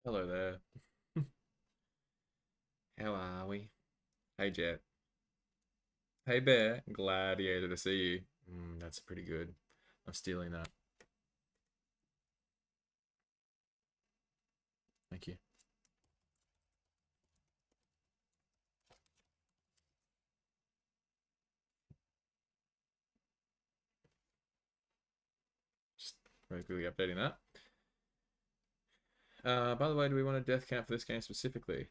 Hello there. How are we? Hey Jet. Hey Bear. Gladiator to see you. That's pretty good. I'm stealing that. Thank you. Just very quickly updating that. By the way, do we want a death count for this game specifically?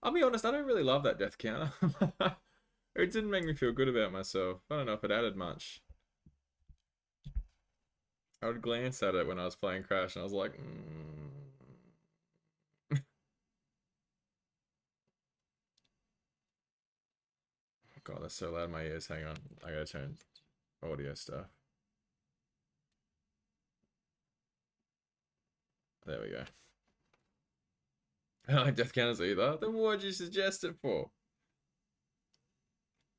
I'll be honest, I don't really love that death counter. It didn't make me feel good about myself. I don't know if it added much. I would glance at it when I was playing Crash and I was like, God, that's so loud in my ears. Hang on. I gotta turn audio stuff. There we go. I don't like death counters either. Then what'd you suggest it for?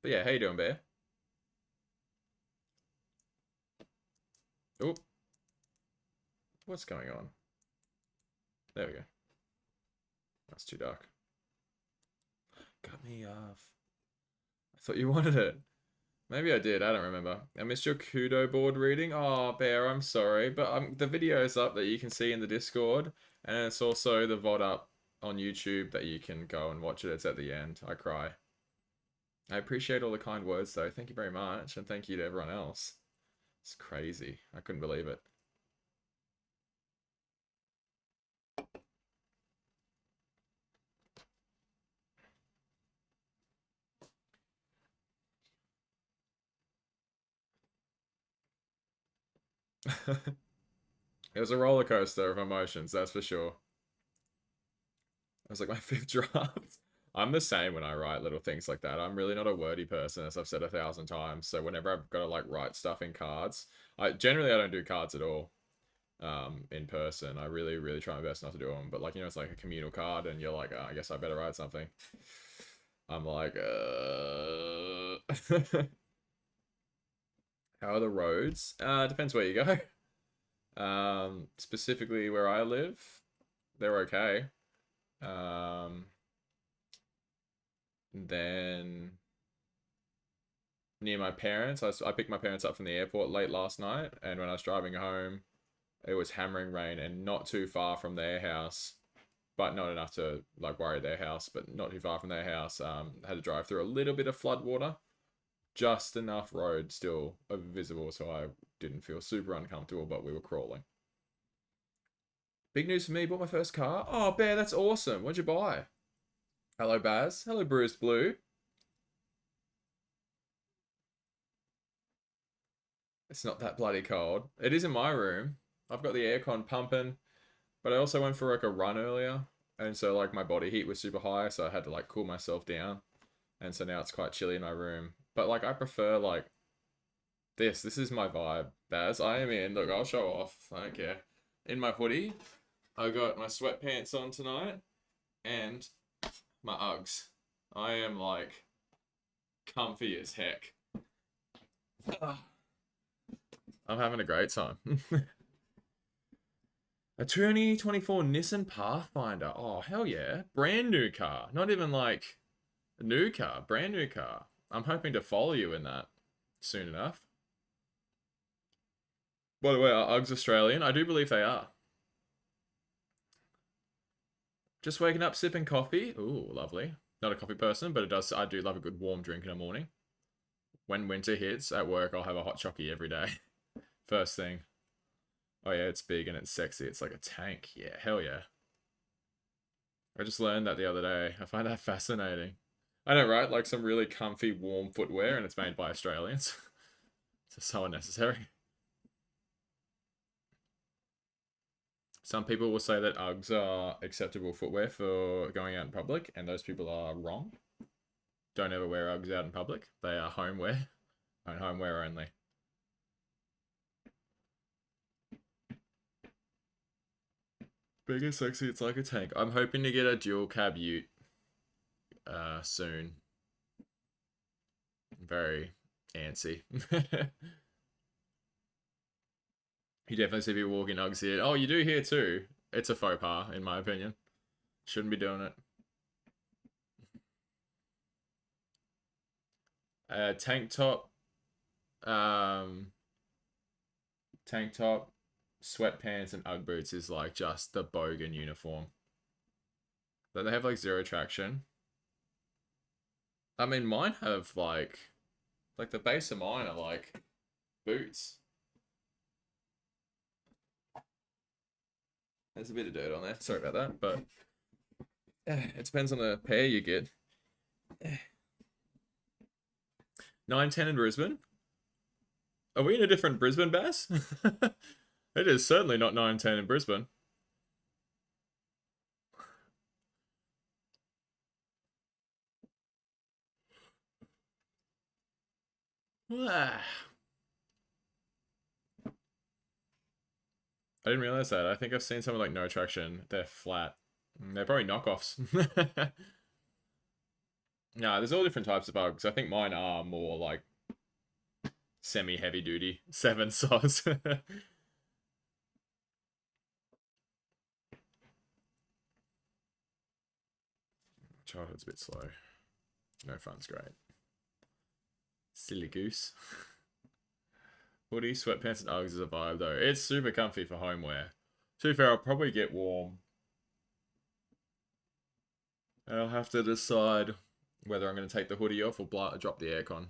But yeah, how you doing, Bear? Oh, what's going on? There we go. That's too dark. Cut me off. I thought you wanted it. Maybe I did. I don't remember. I missed your Kudo board reading. Oh, Bear, I'm sorry. But the video is up that you can see in the Discord. And it's also the VOD up on YouTube that you can go and watch it. It's at the end. I cry. I appreciate all the kind words, though. Thank you very much. And thank you to everyone else. It's crazy. I couldn't believe it. It was a roller coaster of emotions, that's for sure. It was like my fifth draft. I'm the same when I write little things like that. I'm really not a wordy person, as I've said 1,000 times. So whenever I've got to like write stuff in cards, I don't do cards at all. In person, I really try my best not to do them. But like it's like a communal card, and you're like, oh, I guess I better write something. I'm like, how are the roads? Depends where you go. Specifically where I live, they're okay. Um, then near my parents, I picked my parents up from the airport late last night, and when I was driving home, it was hammering rain and not too far from their house, but not enough to like worry their house, but not too far from their house. Had to drive through a little bit of flood water, just enough road still visible, so I didn't feel super uncomfortable, but we were crawling. Big news for me, bought my first car. Oh, Bear, that's awesome. What'd you buy? Hello, Baz. Hello, Bruised Blue. It's not that bloody cold. It is in my room. I've got the aircon pumping, but I also went for like a run earlier, and so like my body heat was super high, so I had to like cool myself down, and so now it's quite chilly in my room. But like I prefer like this. This is my vibe, Baz. I am in. Look, I'll show off. I don't care. In my hoodie, I got my sweatpants on tonight, and my Uggs. I am like comfy as heck. I'm having a great time. A 2024 Nissan Pathfinder. Oh, hell yeah. Brand new car. Not even like a new car. Brand new car. I'm hoping to follow you in that soon enough. By the way, are Uggs Australian? I do believe they are. Just waking up, sipping coffee. Ooh, lovely. Not a coffee person, but I do love a good warm drink in the morning. When winter hits at work, I'll have a hot chockey every day. First thing. Oh yeah, it's big and it's sexy. It's like a tank. Yeah, hell yeah. I just learned that the other day. I find that fascinating. I know, right? Like some really comfy, warm footwear, and it's made by Australians. It's so unnecessary. Some people will say that Uggs are acceptable footwear for going out in public, and those people are wrong. Don't ever wear Uggs out in public. They are homeware and homeware only. Big and sexy, it's like a tank. I'm hoping to get a dual cab ute soon. Very antsy. You definitely see people walking Uggs here. Oh, you do here too. It's a faux pas, in my opinion. Shouldn't be doing it. Tank top, um, tank top, sweatpants, and UGG boots is like just the bogan uniform. But they have like zero traction. I mean, mine have like the base of mine are like boots. There's a bit of dirt on there. Sorry about that, but it depends on the pair you get. 9:10 in Brisbane. Are we in a different Brisbane, Bass? It is certainly not 9:10 in Brisbane. I didn't realize that. I think I've seen some like no traction. They're flat. They're probably knockoffs. Nah, there's all different types of bugs. I think mine are more like semi-heavy duty. 7 size. Childhood's a bit slow. No fun's great. Silly goose. Hoodie, sweatpants, and Uggs is a vibe though. It's super comfy for homeware. To be fair, I'll probably get warm. And I'll have to decide whether I'm going to take the hoodie off or drop the aircon.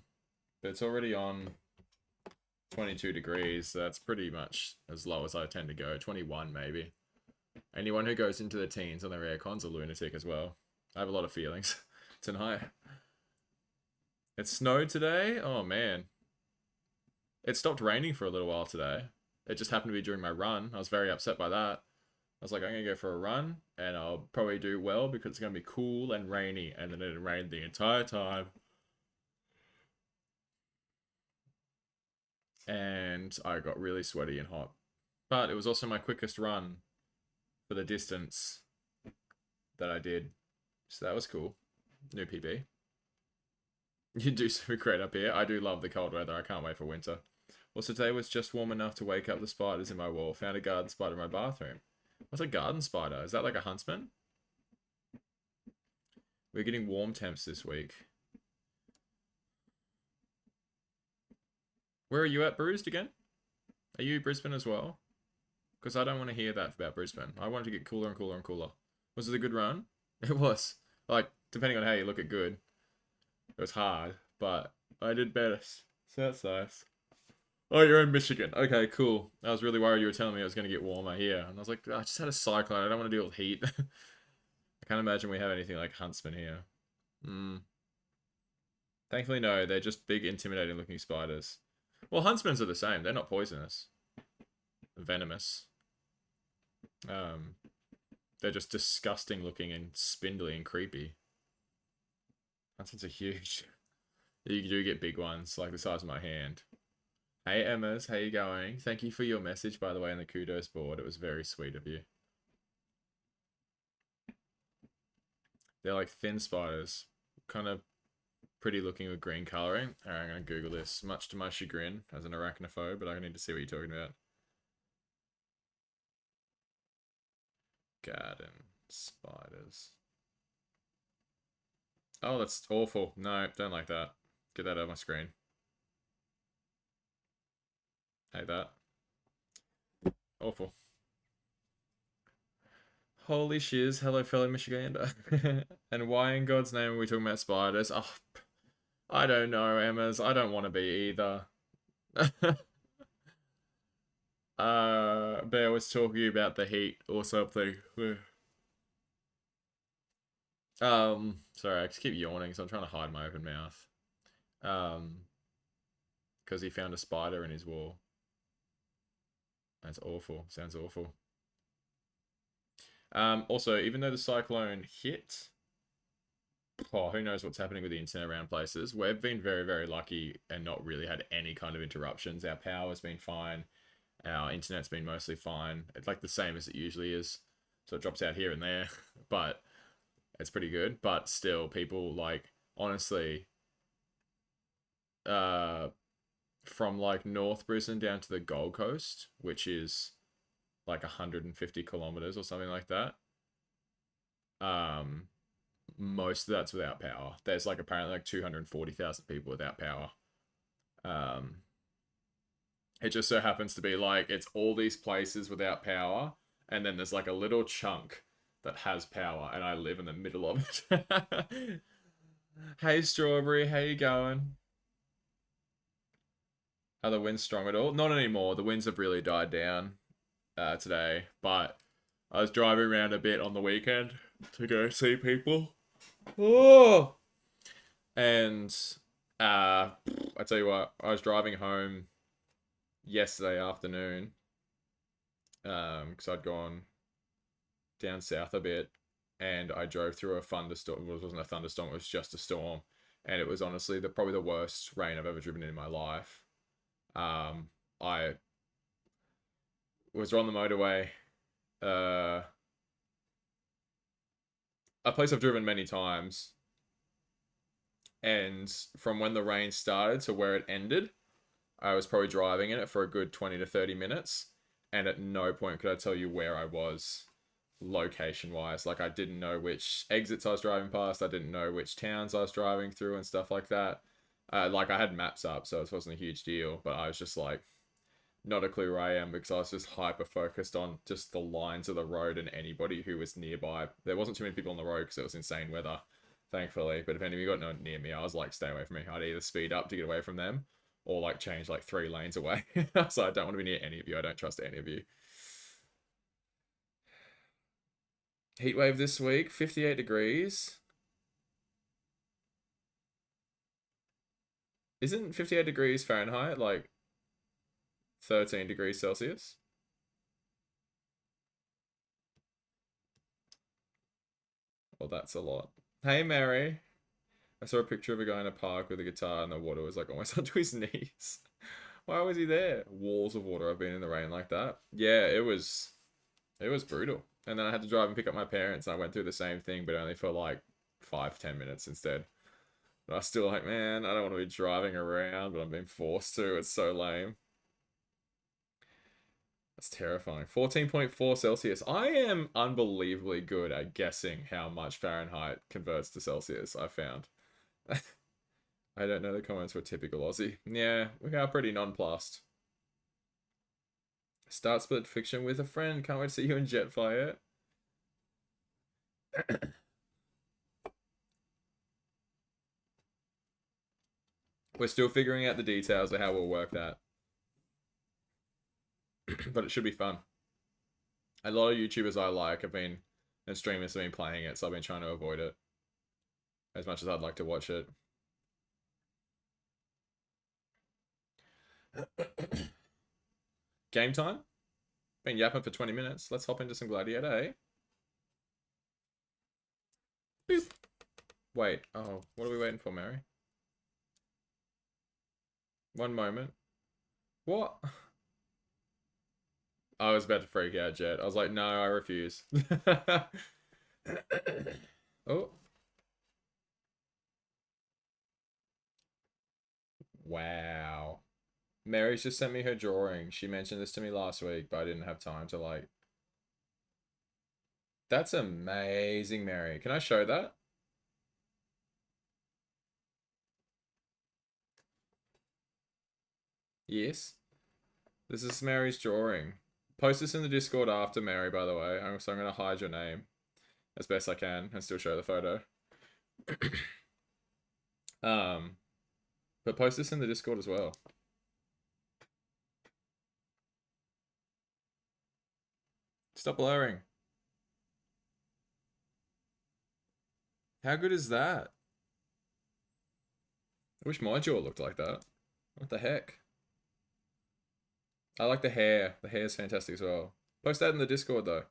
But it's already on 22 degrees, so that's pretty much as low as I tend to go. 21 maybe. Anyone who goes into the teens on their aircon's a lunatic as well. I have a lot of feelings tonight. It snowed today? Oh man. It stopped raining for a little while today. It just happened to be during my run. I was very upset by that. I was like, I'm going to go for a run, and I'll probably do well because it's going to be cool and rainy, and then it rained the entire time. And I got really sweaty and hot. But it was also my quickest run for the distance that I did. So that was cool. New PB. You do super great up here. I do love the cold weather. I can't wait for winter. Also, today was just warm enough to wake up the spiders in my wall. Found a garden spider in my bathroom. What's a garden spider? Is that like a huntsman? We're getting warm temps this week. Where are you at, Bruised, again? Are you Brisbane as well? Because I don't want to hear that about Brisbane. I want it to get cooler and cooler and cooler. Was it a good run? It was. Like, depending on how you look at good. It was hard, but I did best. So that's nice. Oh, you're in Michigan. Okay, cool. I was really worried you were telling me it was going to get warmer here. And I was like, I just had a cyclone. I don't want to deal with heat. I can't imagine we have anything like Huntsman here. Thankfully, no. They're just big, intimidating looking spiders. Well, Huntsmans are the same. They're not poisonous. Venomous. They're just disgusting looking and spindly and creepy. Huntsmans are huge. You do get big ones, like the size of my hand. Hey Emmas, how you going? Thank you for your message, by the way, on the kudos board. It was very sweet of you. They're like thin spiders. Kind of pretty looking with green colouring. Alright, I'm going to Google this. Much to my chagrin as an arachnophobe, but I need to see what you're talking about. Garden spiders. Oh, that's awful. No, don't like that. Get that out of my screen. Hate that. Awful. Holy shiz. Hello, fellow Michigander. And why in God's name are we talking about spiders? Oh, I don't know, Emmas. I don't want to be either. Bear was talking about the heat or something. Sorry, I just keep yawning, so I'm trying to hide my open mouth. Because he found a spider in his wall. That's awful. Sounds awful. Also, even though the cyclone hit, who knows what's happening with the internet around places. We've been very, very lucky and not really had any kind of interruptions. Our power's been fine. Our internet's been mostly fine. It's like the same as it usually is. So it drops out here and there. But it's pretty good. But still, people, like, honestly, from, like, North Brisbane down to the Gold Coast, which is like 150 kilometers or something like that. Um, most of that's without power. There's like apparently like 240,000 people without power. Um, it just so happens to be like it's all these places without power, and then there's like a little chunk that has power, and I live in the middle of it. Hey, Strawberry, how you going? Are the winds strong at all? Not anymore. The winds have really died down today, but I was driving around a bit on the weekend to go see people. Oh! And I tell you what, I was driving home yesterday afternoon because I'd gone down south a bit, and I drove through a thunderstorm. Well, it wasn't a thunderstorm; it was just a storm, and it was honestly probably the worst rain I've ever driven in my life. I was on the motorway, uh, a place I've driven many times, and from when the rain started to where it ended, I was probably driving in it for a good 20 to 30 minutes, and at no point could I tell you where I was location wise. Like, I didn't know which exits I was driving past, I didn't know which towns I was driving through, and stuff like that. Like, I had maps up, so it wasn't a huge deal, but I was just like, not a clue where I am because I was just hyper focused on just the lines of the road and anybody who was nearby. There wasn't too many people on the road because it was insane weather, thankfully. But if any of you got no near me, I was like, stay away from me. I'd either speed up to get away from them or like change like 3 lanes away. So I don't want to be near any of you. I don't trust any of you. Heat wave this week, 58 degrees. Isn't 58 degrees Fahrenheit like 13 degrees Celsius? Well, that's a lot. Hey, Mary. I saw a picture of a guy in a park with a guitar and the water was like almost up to his knees. Why was he there? Walls of water. I've been in the rain like that. Yeah, it was brutal. And then I had to drive and pick up my parents and I went through the same thing, but only for like 5-10 minutes instead. But I was still like, man, I don't want to be driving around, but I'm being forced to. It's so lame. That's terrifying. 14.4 Celsius. I am unbelievably good at guessing how much Fahrenheit converts to Celsius, I found. I don't know the comments were typical Aussie. Yeah, we are pretty nonplussed. Start split fiction with a friend. Can't wait to see you in Jetfire. We're still figuring out the details of how we'll work that. But it should be fun. A lot of YouTubers I like have been, and streamers have been playing it, so I've been trying to avoid it as much as I'd like to watch it. Game time? Been yapping for 20 minutes. Let's hop into some Gladiator, eh? Boop. Wait. Oh, what are we waiting for, Mary? One moment. What? I was about to freak out, Jet. I was like, no, I refuse. Oh. Wow. Mary's just sent me her drawing. She mentioned this to me last week, but I didn't have time to like. That's amazing, Mary. Can I show that? Yes. This is Mary's drawing. Post this in the Discord after, Mary, by the way. So I'm going to hide your name as best I can and still show the photo. But post this in the Discord as well. Stop blurring. How good is that? I wish my jaw looked like that. What the heck? I like the hair. The hair's fantastic as well. Post that in the Discord though.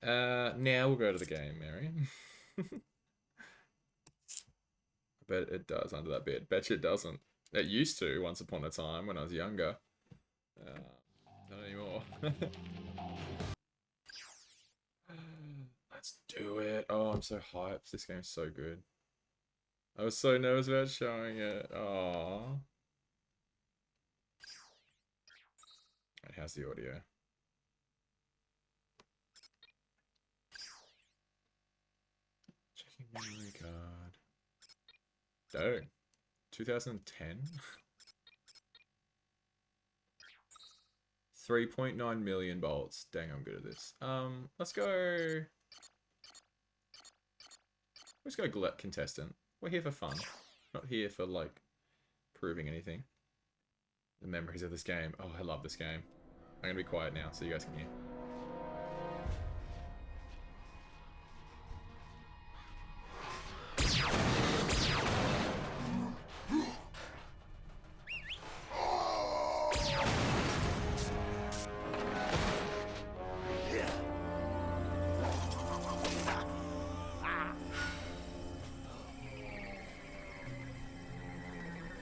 Now we'll go to the game, Mary. I bet it does under that bed. Bet you it doesn't. It used to once upon a time when I was younger. Not anymore. Let's do it. Oh, I'm so hyped. This game's so good. I was so nervous about showing it. Aww. Right, how's the audio? Checking memory card. Oh, 2010? 3.9 million bolts. Dang, I'm good at this. Let's go... Let's go contestant. We're here for fun. Not here for, like, proving anything. The memories of this game. Oh, I love this game. I'm gonna be quiet now so you guys can hear.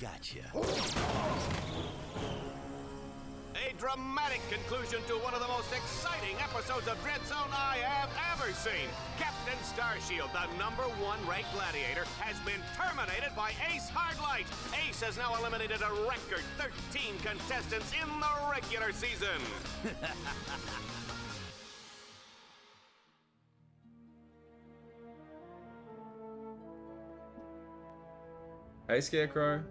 Gotcha. A dramatic conclusion to one of the most exciting episodes of Dread Zone I have ever seen. Captain Starshield, the #1 ranked gladiator, has been terminated by Ace Hardlight. Ace has now eliminated a record 13 contestants in the regular season. Hey, Scarecrow.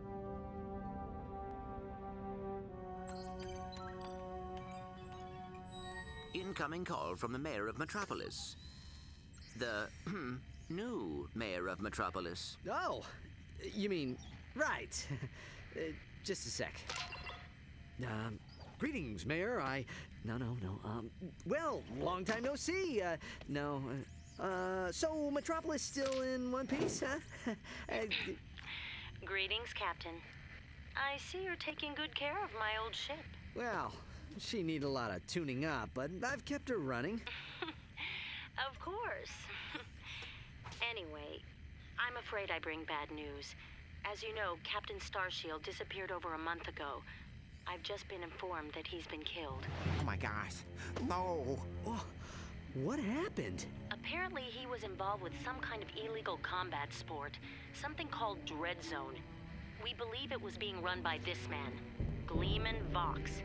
Incoming call from the mayor of Metropolis. The new mayor of Metropolis. Oh, you mean, right. Just a sec. Greetings, Mayor. No. Well, long time no see. No. So Metropolis still in one piece, huh? Greetings, Captain. I see you're taking good care of my old ship. Well, she need a lot of tuning up, but I've kept her running. Of course. Anyway, I'm afraid I bring bad news. As you know, Captain Starshield disappeared over a month ago. I've just been informed that he's been killed. Oh my gosh. No. Oh, what happened? Apparently he was involved with some kind of illegal combat sport, something called Dread Zone. We believe it was being run by this man, Gleeman Vox.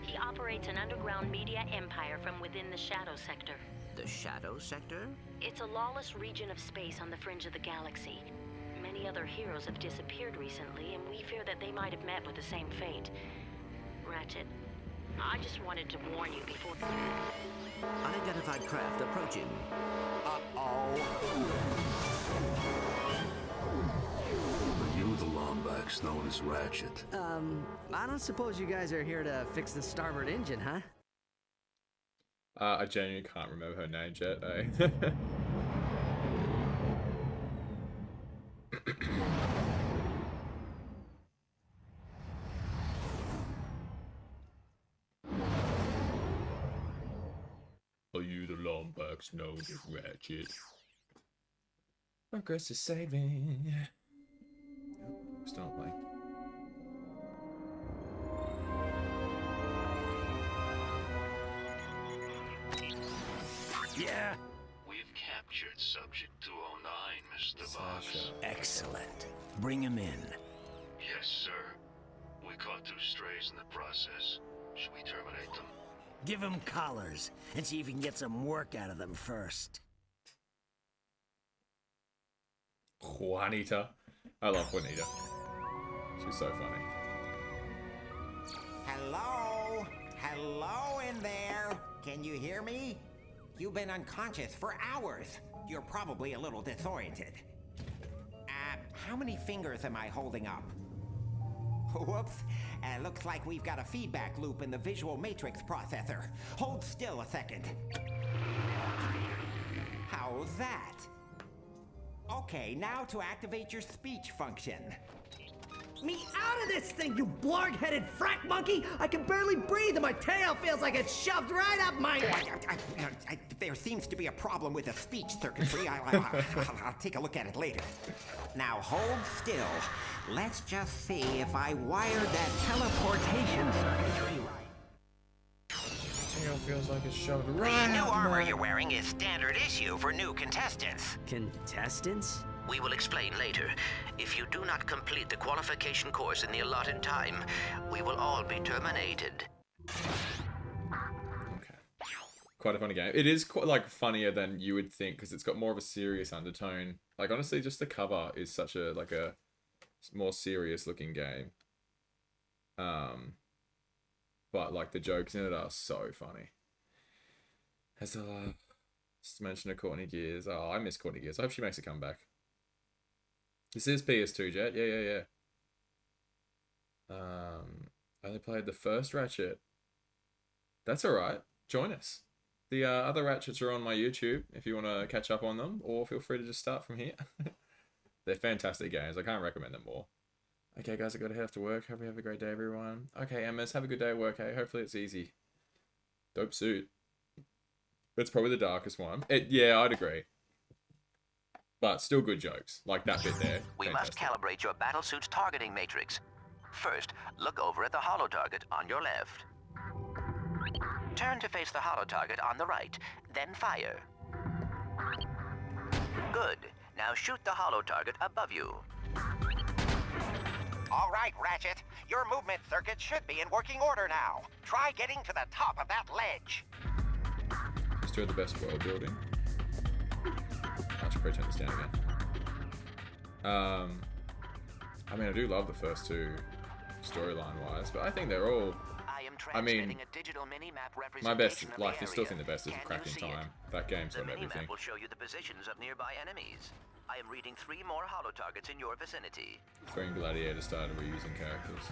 He operates an underground media empire from within the Shadow Sector. The Shadow Sector? It's a lawless region of space on the fringe of the galaxy. Many other heroes have disappeared recently, and we fear that they might have met with the same fate. Ratchet, I just wanted to warn you before... Unidentified craft approaching. Uh-oh. Are you the Lombax known as Ratchet? I don't suppose you guys are here to fix the starboard engine, huh? I genuinely can't remember her name, Jet. Eh? Are you the Lombax known as Ratchet? Progress is saving. Start playing. Yeah. We've captured Subject 209, Mr. Vox. Excellent. Bring him in. Yes, sir. We caught 2 strays in the process. Should we terminate them? Give him collars and see if you can get some work out of them first. Juanita. I love Juanita. She's so funny. Hello? Hello in there? Can you hear me? You've been unconscious for hours. You're probably a little disoriented. How many fingers am I holding up? Whoops. Looks like we've got a feedback loop in the visual matrix processor. Hold still a second. How's that? Okay, now to activate your speech function. Me out of this thing, you blarg-headed frack monkey! I can barely breathe and my tail feels like it's shoved right up my... There seems to be a problem with the speech circuitry. I'll take a look at it later. Now hold still. Let's just see if I wired that teleportation circuitry right. Tail feels like it's shoved The right new up armor my... you're wearing is standard issue for new contestants. Contestants? We will explain later. If you do not complete the qualification course in the allotted time, we will all be terminated. Okay. Quite a funny game. It is quite, like, funnier than you would think because it's got more of a serious undertone. Like, honestly, just the cover is such a, like, a more serious looking game. But, like, the jokes in it are so funny. Has a just mentioned a Courtney Gears. Oh, I miss Courtney Gears. I hope she makes a comeback. This is PS2, Jet. Yeah. I only played the first Ratchet. That's alright. Join us. The other Ratchets are on my YouTube if you want to catch up on them, or feel free to just start from here. They're fantastic games. I can't recommend them more. Okay, guys, I gotta head off to work. Hope you have a great day, everyone. Okay, Emmas, have a good day at work, hey? Hopefully it's easy. Dope suit. It's probably the darkest one. Yeah, I'd agree. But still good jokes. Like that bit there. We Fantastic. must calibrate your battlesuit's targeting matrix. First, look over at the holo target on your left. Turn to face the holo target on the right, then fire. Good. Now shoot the holo target above you. All right, Ratchet. Your movement circuit should be in working order now. Try getting to the top of that ledge. Just do the best world building. I should probably turn this down again. I mean, I do love the first two storyline-wise, but I think they're all... I mean, a digital mini-map my best, representation of like, the I still area. think the best is Can you Cracking see Time. it? That game's The got everything. mini-map will show you the positions of nearby enemies. I am reading 3 more holo targets in your vicinity. When GLADiator started reusing characters.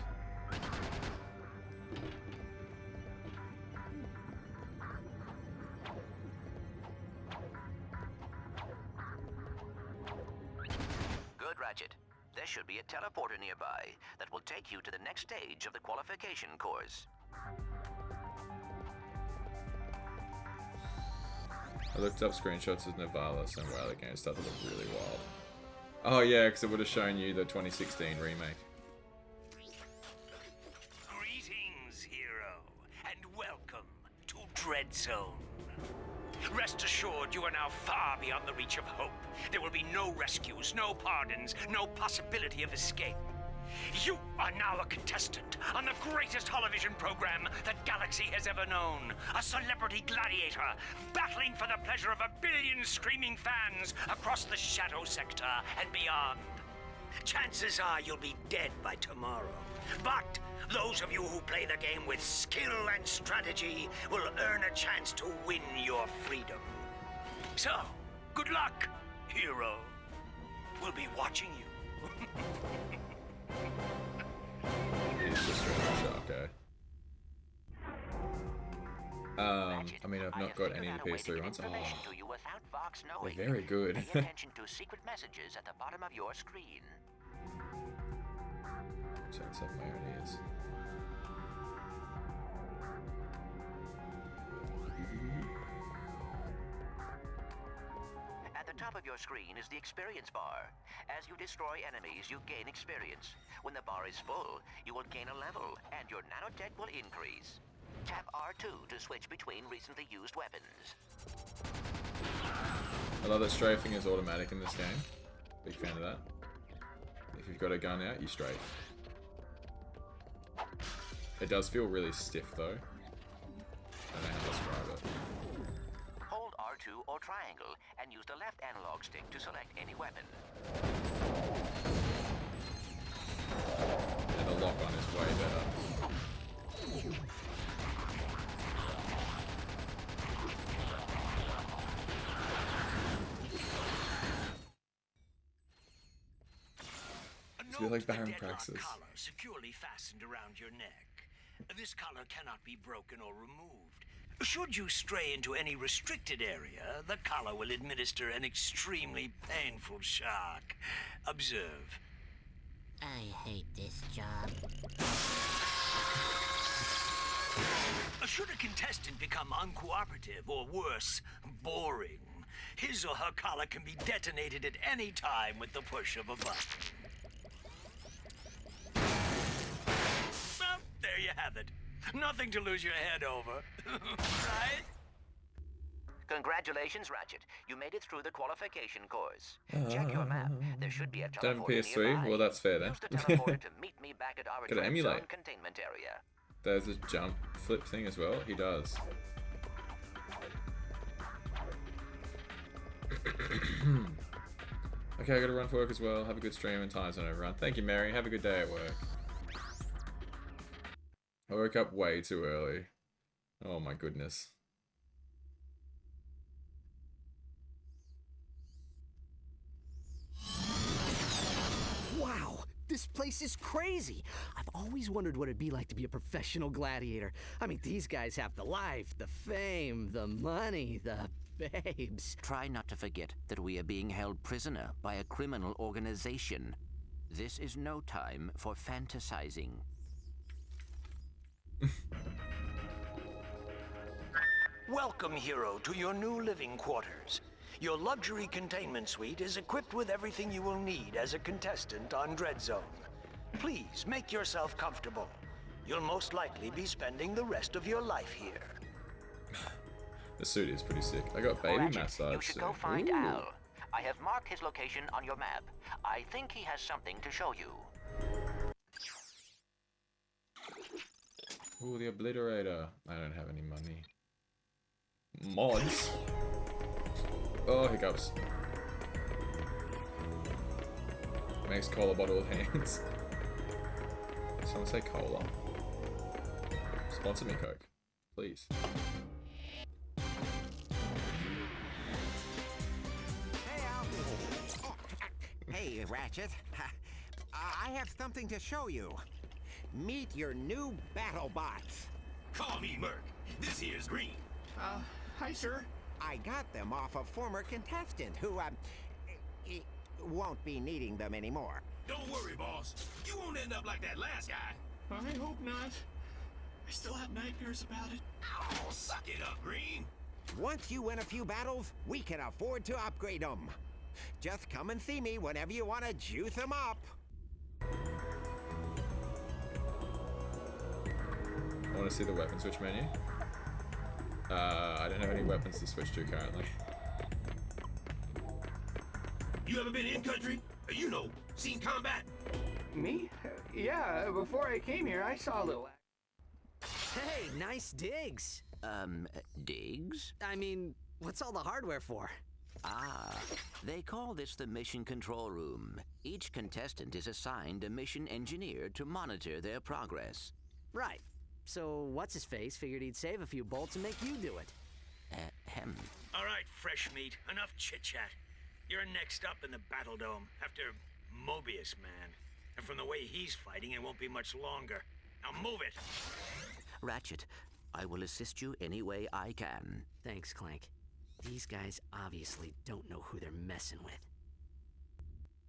Good, Ratchet. There should be a teleporter nearby that will take you to the next stage of the qualification course. I looked up screenshots of Navalis and wow, the game started to look really wild. Oh yeah, because it would have shown you the 2016 remake. Greetings, hero, and welcome to Dread Zone. Rest assured, you are now far beyond the reach of hope. There will be no rescues, no pardons, no possibility of escape. You are now a contestant on the greatest television program that Galaxy has ever known. A celebrity gladiator, battling for the pleasure of 1 billion screaming fans across the Shadow Sector and beyond. Chances are you'll be dead by tomorrow. But those of you who play the game with skill and strategy will earn a chance to win your freedom. So, good luck, hero. We'll be watching you. It is just really sharp, eh? I mean, I've not got any of the PS3 ones. Oh, they're very good. Pay attention to secret messages at the bottom of your screen. Sorry, it's up my own ears. At the top of your screen is the experience bar. As you destroy enemies, you gain experience. When the bar is full, you will gain a level, and your nanotech will increase. Tap R2 to switch between recently used weapons. I love that strafing is automatic in this game. Big fan of that. If you've got a gun out, you strafe. It does feel really stiff though. I don't know how to describe it. Hold R2 or triangle and use the left analog stick to select any weapon. And the lock on is way better. It's a bit like Baron Praxis. Collar securely fastened around your neck. This collar cannot be broken or removed. Should you stray into any restricted area, the collar will administer an extremely painful shock. Observe. I hate this job. Should a contestant become uncooperative or worse, boring, his or her collar can be detonated at any time with the push of a button. Well, there you have it. Nothing to lose your head over, right? Congratulations, Ratchet. You made it through the qualification course. Check your map. There should be a Don't have a teleporter PS3? nearby. Well, that's fair then. Use the teleporter to meet me back at our Gotta Dread emulate. Zone containment area. There's a jump flip thing as well. He does. Okay, I gotta run for work as well. Have a good stream and time zone overrun. Thank you, Mary. Have a good day at work. I woke up way too early. Oh my goodness. Wow, this place is crazy. I've always wondered what it'd be like to be a professional gladiator. I mean, these guys have the life, the fame, the money, the babes. Try not to forget that we are being held prisoner by a criminal organization. This is no time for fantasizing. Welcome, hero, to your new living quarters. Your luxury containment suite is equipped with everything you will need as a contestant on Dread Zone. Please make yourself comfortable. You'll most likely be spending the rest of your life here. The suit is pretty sick. I got baby Ratchet, massage you should suit. go find Ooh. Al. I have marked his location on your map. I think he has something to show you. Ooh, the obliterator. I don't have any money. Mods. Oh, hiccups. Makes cola bottle hands. Someone say cola. Sponsor me, Coke. Please. Hey, Al. Hey, Ratchet. I have something to show you. Meet your new battle bots. Call me Merc. This here's Green. Hi, sir. I got them off a former contestant who, won't be needing them anymore. Don't worry, boss. You won't end up like that last guy. I hope not. I still have nightmares about it. Oh, suck it up, Green. Once you win a few battles, we can afford to upgrade them. Just come and see me whenever you want to juice them up. I want to see the weapon switch menu. I don't have any weapons to switch to currently. You ever been in country? You know, seen combat? Me? Yeah, before I came here, I saw a little. Hey, nice digs. Digs? I mean, what's all the hardware for? Ah, they call this the mission control room. Each contestant is assigned a mission engineer to monitor their progress. Right. So, what's-his-face figured he'd save a few bolts and make you do it. Ahem. All right, fresh meat. Enough chit-chat. You're next up in the Battle Dome after Mobius Man. And from the way he's fighting, it won't be much longer. Now move it! Ratchet, I will assist you any way I can. Thanks, Clank. These guys obviously don't know who they're messing with.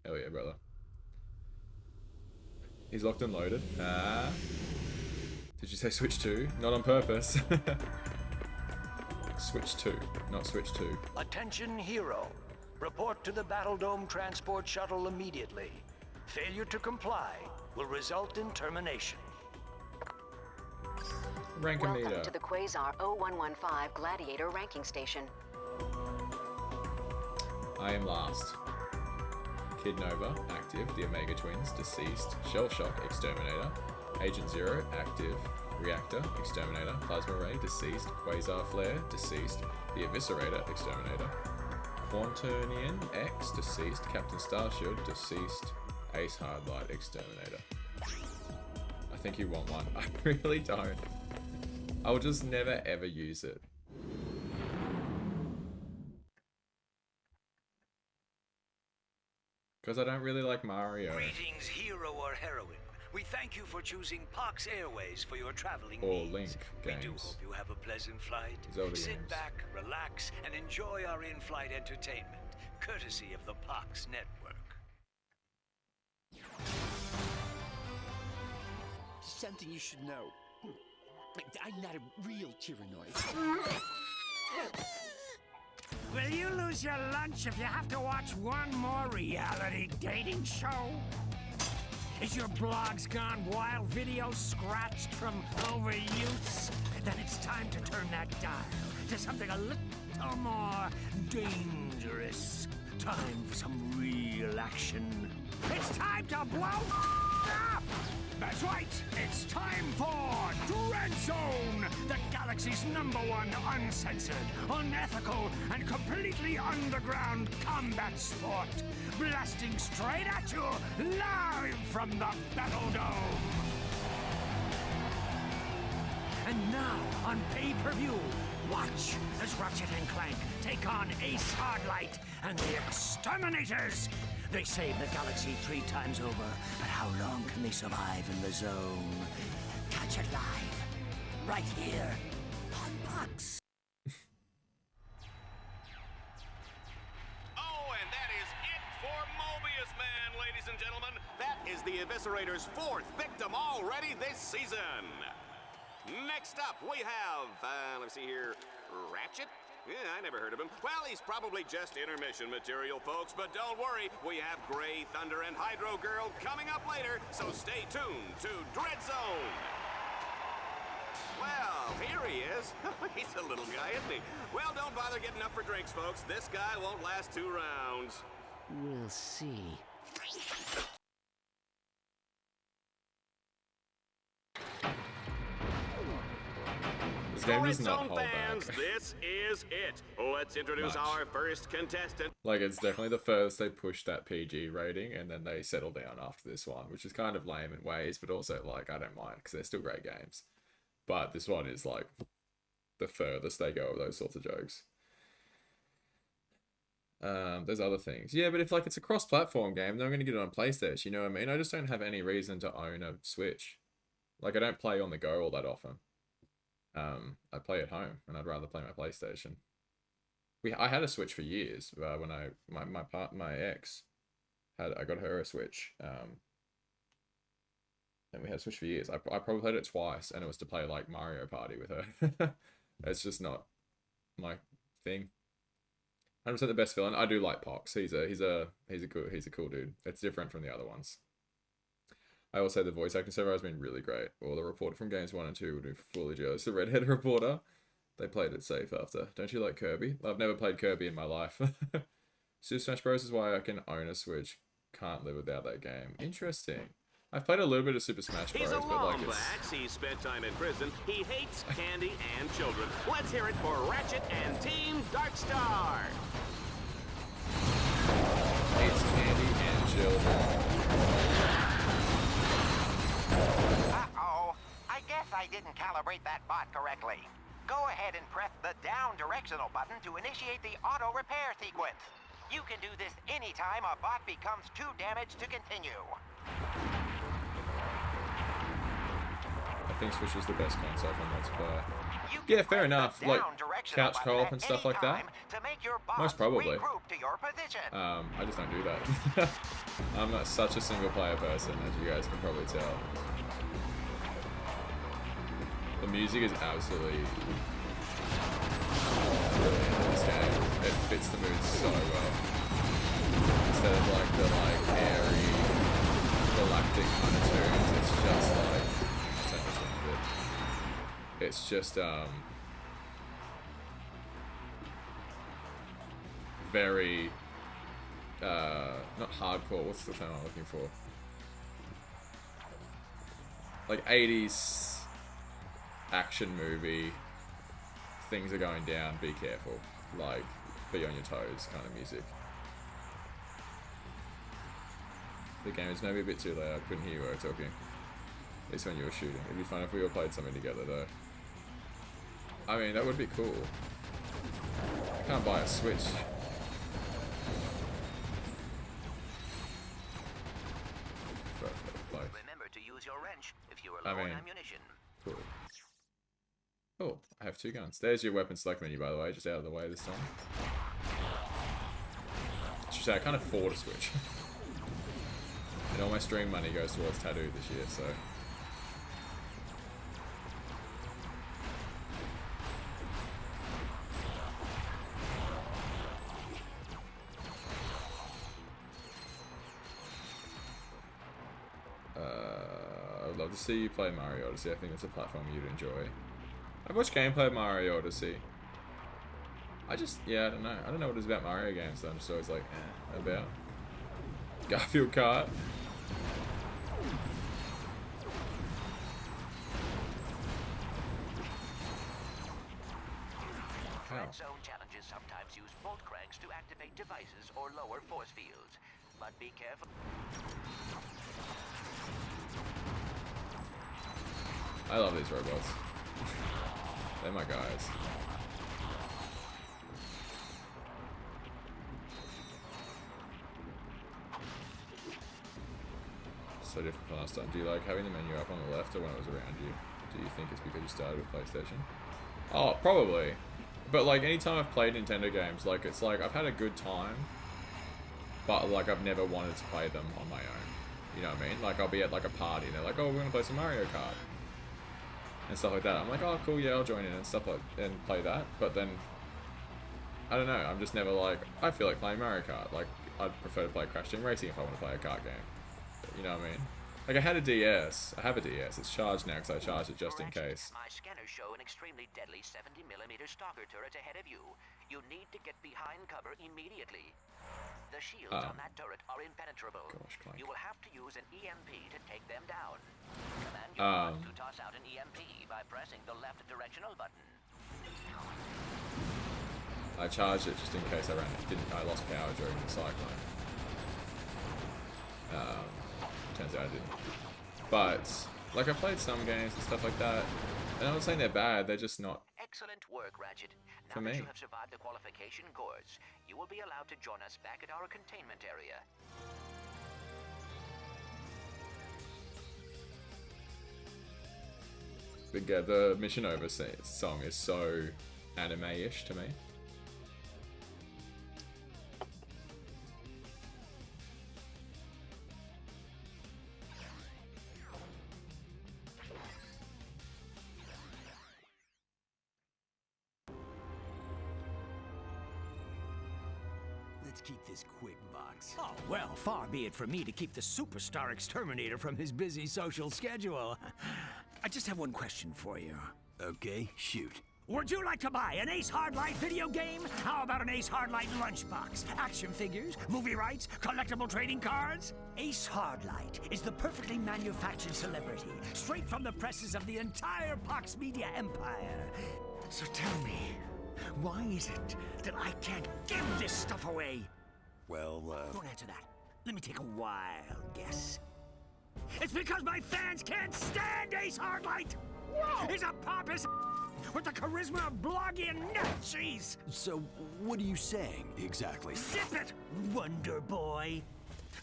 Hell yeah, brother. He's locked and loaded. Ah. Did you say switch 2? Not on purpose. Switch 2, not switch 2. Attention, hero. Report to the Battle Dome transport shuttle immediately. Failure to comply will result in termination. Rank-o-meter. Welcome to the Quasar 0115 Gladiator ranking station. I am last. Kid Nova, active. The Omega Twins, deceased. Shell Shock, Exterminator. Agent Zero, active. Reactor, Exterminator. Plasma Ray, deceased. Quasar Flare, deceased. The Eviscerator, Exterminator. Quanturnian X, deceased. Captain Starshield, deceased. Ace Hardlight, Exterminator. I think you want one. I really don't. I'll just never ever use it. Because I don't really like Mario. Greetings, hero or heroine. We thank you for choosing Pox Airways for your traveling Or needs. Link We do games. hope you have a pleasant flight. Zelda Sit games. back, relax, and enjoy our in-flight entertainment, courtesy of the Pox Network. Something you should know. I'm not a real Tyrannoid. Will you lose your lunch if you have to watch one more reality dating show? Is your blog's gone wild, video scratched from overuse? Then it's time to turn that dial to something a little more dangerous. Time for some real action. It's time to blow up! That's right, it's time for Dread Zone, the galaxy's #1 uncensored, unethical, and completely underground combat sport. Blasting straight at you, live from the Battle Dome. And now, on pay-per-view, watch as Ratchet and Clank take on Ace Hardlight and the Exterminators. They save the galaxy 3 times over, but how long can they survive in the zone? Catch it live, right here, on Pucks. Oh, and that is it for Mobius Man, ladies and gentlemen. That is the Eviscerator's 4th victim already this season. Next up, we have, let's see here, Ratchet? Yeah, I never heard of him. Well, he's probably just intermission material, folks, but don't worry, we have Grey Thunder and Hydro Girl coming up later, so stay tuned to Dread Zone. Well, here he is. He's a little guy, isn't he? Well, don't bother getting up for drinks, folks. This guy won't last 2 rounds. We'll see. This game does not Zone hold fans, back. this is it. Let's introduce Much. our first contestant. Like, it's definitely the first they pushed that PG rating, and then they settle down after this one, which is kind of lame in ways, but also, like, I don't mind, because they're still great games. But this one is, like, the furthest they go with those sorts of jokes. There's other things. Yeah, but if, like, it's a cross-platform game, then I'm going to get it on PlayStation, you know what I mean? I just don't have any reason to own a Switch. Like, I don't play on the go all that often. I play at home, and I'd rather play my PlayStation. I had a Switch for years. When my ex I got her a Switch. And we had a Switch for years. I probably played it twice, and it was to play like Mario Party with her. It's just not my thing. 100% the best villain. I do like Pox. He's a cool dude. It's different from the other ones. I will say the voice acting so far has been really great. Well, the reporter from games 1 and 2 would be fully jealous. The redhead reporter, they played it safe after. Don't you like Kirby? I've never played Kirby in my life. Super Smash Bros. Is why I can own a Switch. Can't live without that game. Interesting. I've played a little bit of Super Smash Bros. He's a But like it's... Lombax. He spent time in prison. He hates candy and children. Let's hear it for Ratchet and Team Darkstar. Hates candy and children. Uh-oh. I guess I didn't calibrate that bot correctly. Go ahead and press the down directional button to initiate the auto repair sequence. You can do this anytime a bot becomes too damaged to continue. I think Switch is the best console for multiplayer. Yeah, fair enough. Like couch co-op and stuff like that. Most probably. I just don't do that. I'm not such a single player person, as you guys can probably tell. The music is absolutely brilliant in this game. It fits the mood so well. Instead of like the airy galactic kind of tunes, it's just like it's just very not hardcore, what's the term I'm looking for? Like 80s action movie, things are going down, be careful, like be on your toes kind of music. The game is maybe a bit too loud, couldn't hear you were talking. At least when you were shooting. It'd be fun if we all played something together though. I mean, that would be cool. I can't buy a Switch. Remember to use your wrench if you are low on ammunition. Cool. Oh, I have 2 guns. There's your weapon select menu, by the way, just out of the way this time. I should say, I can't afford a Switch. And all my stream money goes towards Tattoo this year, so... I'd love to see you play Mario Odyssey. I think it's a platform you'd enjoy. I've watched gameplay of Mario Odyssey. Yeah, I don't know. I don't know what it is about Mario games that I'm just always like, about. Garfield Kart. Dread Zone challenges sometimes use bolt cranks to activate devices or lower force fields. But be careful. I love these robots. They're my guys. So different from last time. Do you like having the menu up on the left or when it was around you? Do you think it's because you started with PlayStation? Oh, probably. But like anytime I've played Nintendo games, like it's like I've had a good time, but like I've never wanted to play them on my own. You know what I mean? Like I'll be at like a party and they're like, oh, we're gonna play some Mario Kart and stuff like that. I'm like, oh, cool, yeah, I'll join in and stuff like and play that. But then I don't know. I'm just never like I feel like playing Mario Kart. Like I'd prefer to play Crash Team Racing if I want to play a kart game. You know what I mean? Like I had a DS. I have a DS. It's charged now because I charged it just in case. My scanners show an extremely deadly 70mm stalker turret ahead of you. You need to get behind cover immediately. The shields on that turret are impenetrable. You will have to use an EMP to take them down. Command your to toss out an EMP by pressing the left directional button. I charged it just in case I lost power during the cyclone. Turns out I didn't. But like I played some games and stuff like that, and I'm not saying they're bad. They're just not. Excellent work, Ratchet. Now For that me. you have survived the qualification course, you will be allowed to join us back at our containment area. The Mission Over song is so anime-ish to me. Let's keep this quick, Vox. Oh, well, far be it from me to keep the superstar exterminator from his busy social schedule. I just have one question for you. Okay, shoot. Would you like to buy an Ace Hardlight video game? How about an Ace Hardlight lunchbox? Action figures, movie rights, collectible trading cards? Ace Hardlight is the perfectly manufactured celebrity, straight from the presses of the entire Vox Media empire. So tell me, why is it that I can't give this stuff away? Well, Don't answer that. Let me take a wild guess. It's because my fans can't stand Ace Hardlight! Whoa! He's a pompous with the charisma of blogging nut cheese! So, what are you saying, exactly? Zip it, Wonder Boy!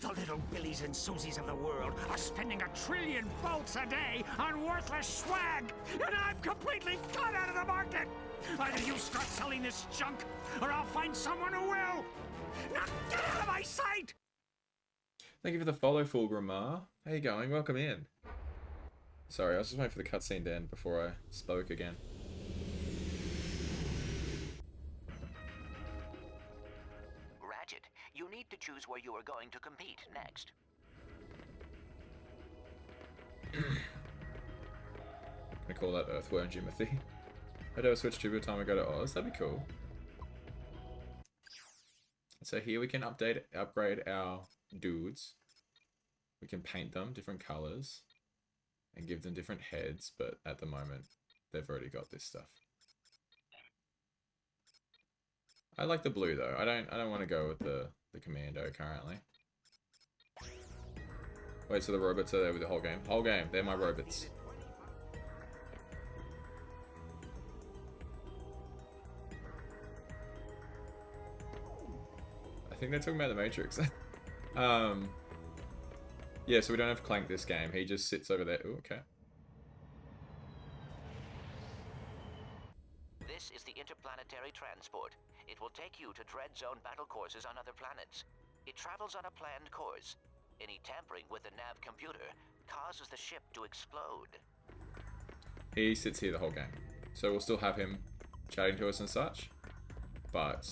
The little Billies and Susies of the world are spending 1 trillion bolts a day on worthless swag, and I'm completely cut out of the market! Either you start selling this junk, or I'll find someone who will! Now get out of my sight! Thank you for the follow, Fulgrimar. How you going? Welcome in. Sorry, I was just waiting for the cutscene to end before I spoke again. Ratchet, you need to choose where you are going to compete next. I call that Earthworm Jimothy. I'd ever switch to by the time I go to Oz. That'd be cool. So here we can upgrade our dudes. We can paint them different colors and give them different heads, but at the moment they've already got this stuff. I like the blue though. I don't want to go with the commando currently. Wait, so the robots are there with the whole game? Whole game, they're my robots. I think they're talking about the Matrix. Yeah, so we don't have Clank this game. He just sits over there. Ooh, okay. This is the interplanetary transport. It will take you to Dread Zone battle courses on other planets. It travels on a planned course. Any tampering with the nav computer causes the ship to explode. He sits here the whole game. So we'll still have him chatting to us and such. But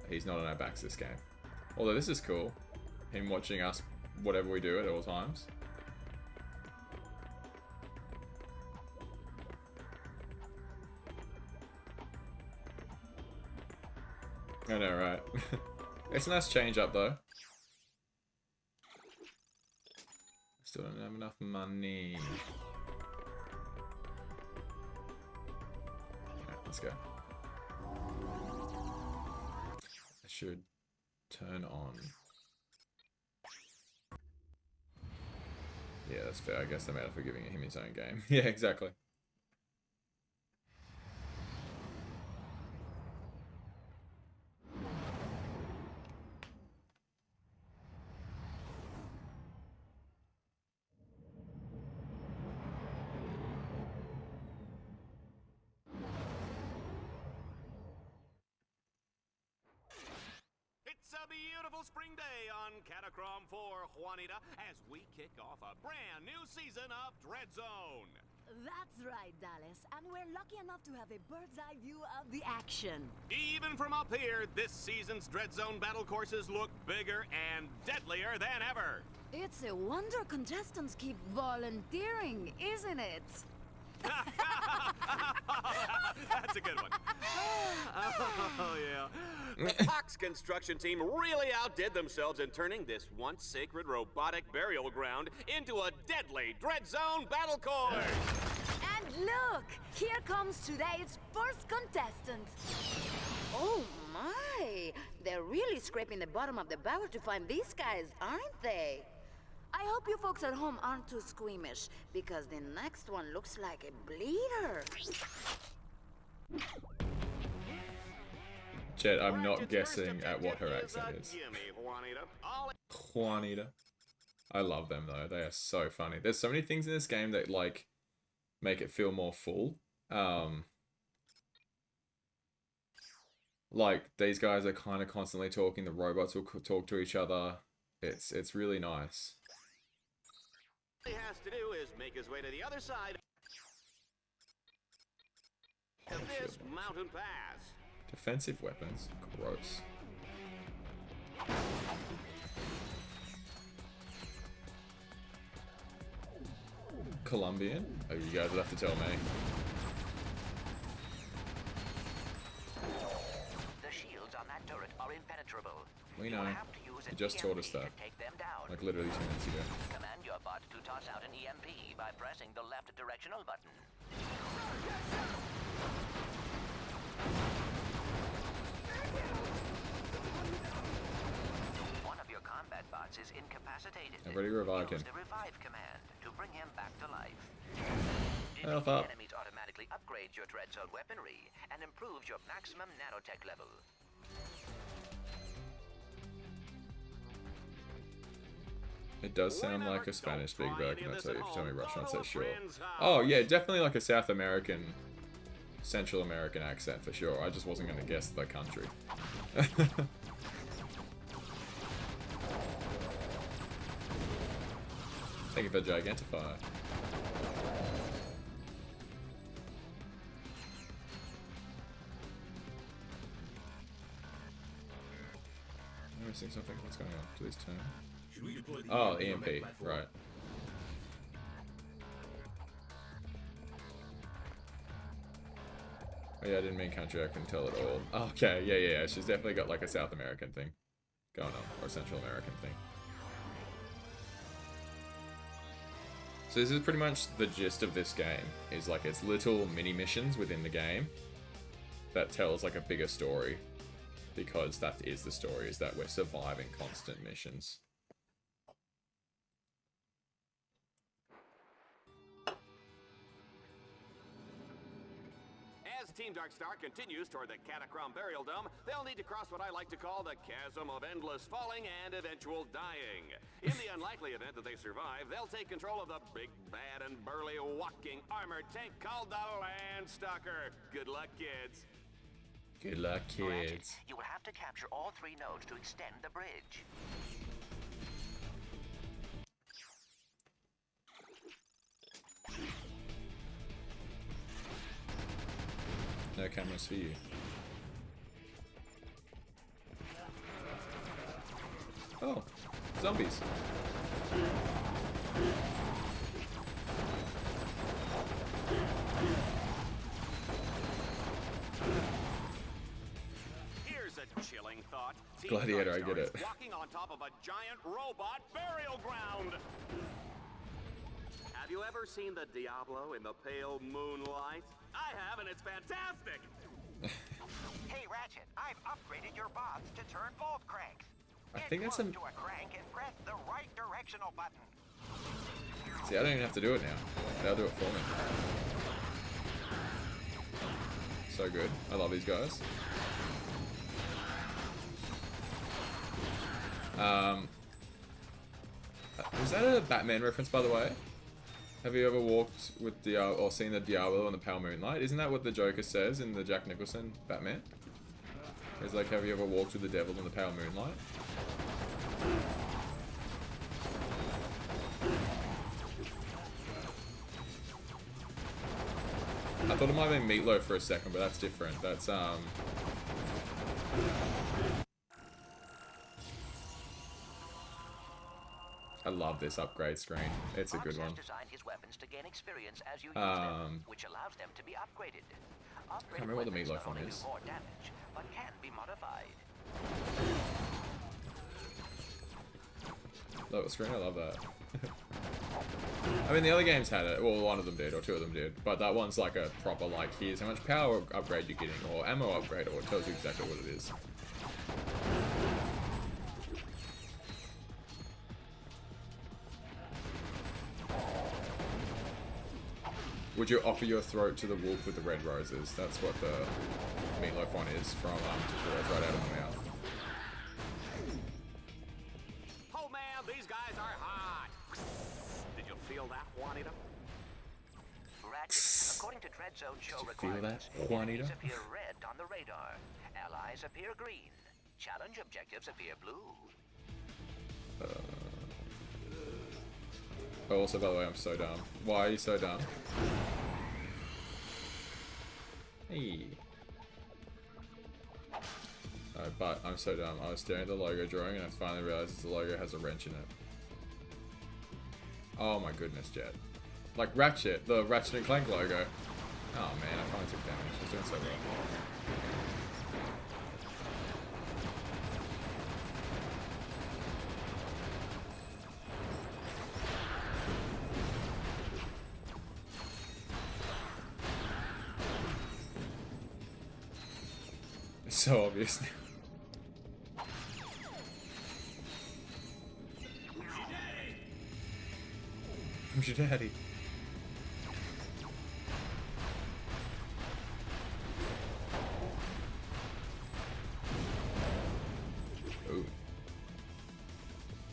he's not on our backs this game. Although this is cool. Him watching us whatever we do at all times. I know, right? It's a nice change up though. Still don't have enough money. Yeah, let's go. I should turn on. Yeah, that's fair. I guess I made up for giving him his own game. Yeah, exactly. It's a beautiful spring day on Catacrom 4, Juanita, as we kick off a brand new season of Dread Zone. That's right, Dallas, and we're lucky enough to have a bird's eye view of the action. Even from up here, this season's Dread Zone battle courses look bigger and deadlier than ever. It's a wonder contestants keep volunteering, isn't it? That's a good one. Oh, yeah. The Pox construction team really outdid themselves in turning this once sacred robotic burial ground into a deadly Dread Zone battle course. And look, here comes today's first contestant. Oh my, they're really scraping the bottom of the barrel to find these guys, aren't they? I hope you folks at home aren't too squeamish, because the next one looks like a bleeder. Jet, I'm not guessing at what her accent is. Juanita. I love them though. They are so funny. There's so many things in this game that like make it feel more full. Like these guys are kind of constantly talking. The robots will talk to each other. It's really nice. All he has to do is make his way to the other side of this mountain pass. Defensive weapons? Gross. Colombian? Oh, you guys would have to tell me. The shields on that turret are impenetrable. We know. You just told us that. Like literally 2 minutes ago. Command your bot to toss out an EMP by pressing the left directional button. One of your combat bots is incapacitated. I've already revived him. Use the revive command to bring him back to life. Health up. Enemies automatically upgrades your Dread Zone weaponry and improves your maximum nanotech level. It does sound like a Spanish Big Bird, and that's if you tell me Russian, I'd say sure. Oh yeah, definitely like a South American, Central American accent for sure. I just wasn't going to guess the country. Thank you for Gigantifier. I'm missing something. What's going on? Please turn. Oh, EMP, right. Oh yeah, I didn't mean country, I couldn't tell at all. Okay, yeah. She's definitely got like a South American thing going on, or a Central American thing. So this is pretty much the gist of this game, is like it's little mini missions within the game that tells like a bigger story, because that is the story, is that we're surviving constant missions. As Team Darkstar continues toward the Catacrom Burial Dome, they'll need to cross what I like to call the chasm of endless falling and eventual dying. In the unlikely event that they survive, they'll take control of the big, bad, and burly walking armored tank called the Landstalker. Good luck, kids. Good luck, Ratchet, kids. you will have to capture all 3 nodes to extend the bridge. No cameras for you. Oh, zombies. Here's a chilling startling thought. Gladiator, I get it. Walking on top of a giant robot burial ground. Have you ever seen the Diablo in the pale moonlight? I have, and it's fantastic. Hey, Ratchet, I've upgraded your bots to turn both cranks. I think that's a... To a crank and press the right directional button. See, I don't even have to do it now. They'll do it for me. So good. I love these guys. Was that a Batman reference, by the way? Have you ever walked with Diablo or seen the Diablo in the pale moonlight? Isn't that what the Joker says in the Jack Nicholson Batman? It's like, have you ever walked with the devil in the pale moonlight? I thought it might have been Meatloaf for a second, but that's different. That's I love this upgrade screen. It's a good one. Designed his weapons to gain experience as you use them, which allows them to be upgraded. I can't remember what the Meatloaf one is. More damage, but can be modified. Little screen, I love that. I mean, the other games had it. Well, one of them did, or two of them did. But that one's like a proper, like, here's how much power upgrade you're getting, or ammo upgrade, or it tells you exactly what it is. Would you offer your throat to the wolf with the red roses? That's what the Meatloaf one is from Tutorials right out of my mouth. Oh man, these guys are hot. Did you feel that, Juanita? Ratchet, according to Dread Zone show requirements, enemies appear red on the radar. Allies appear green. Challenge objectives appear blue. Oh, also, by the way, I'm so dumb. Why are you so dumb? Hey. But I'm so dumb. I was staring at the logo drawing and I finally realized the logo has a wrench in it. Oh my goodness, Jet. Like Ratchet, the Ratchet and Clank logo. Oh man, I finally took damage. She's doing so well. It's so obvious now. Who's your daddy? Ooh.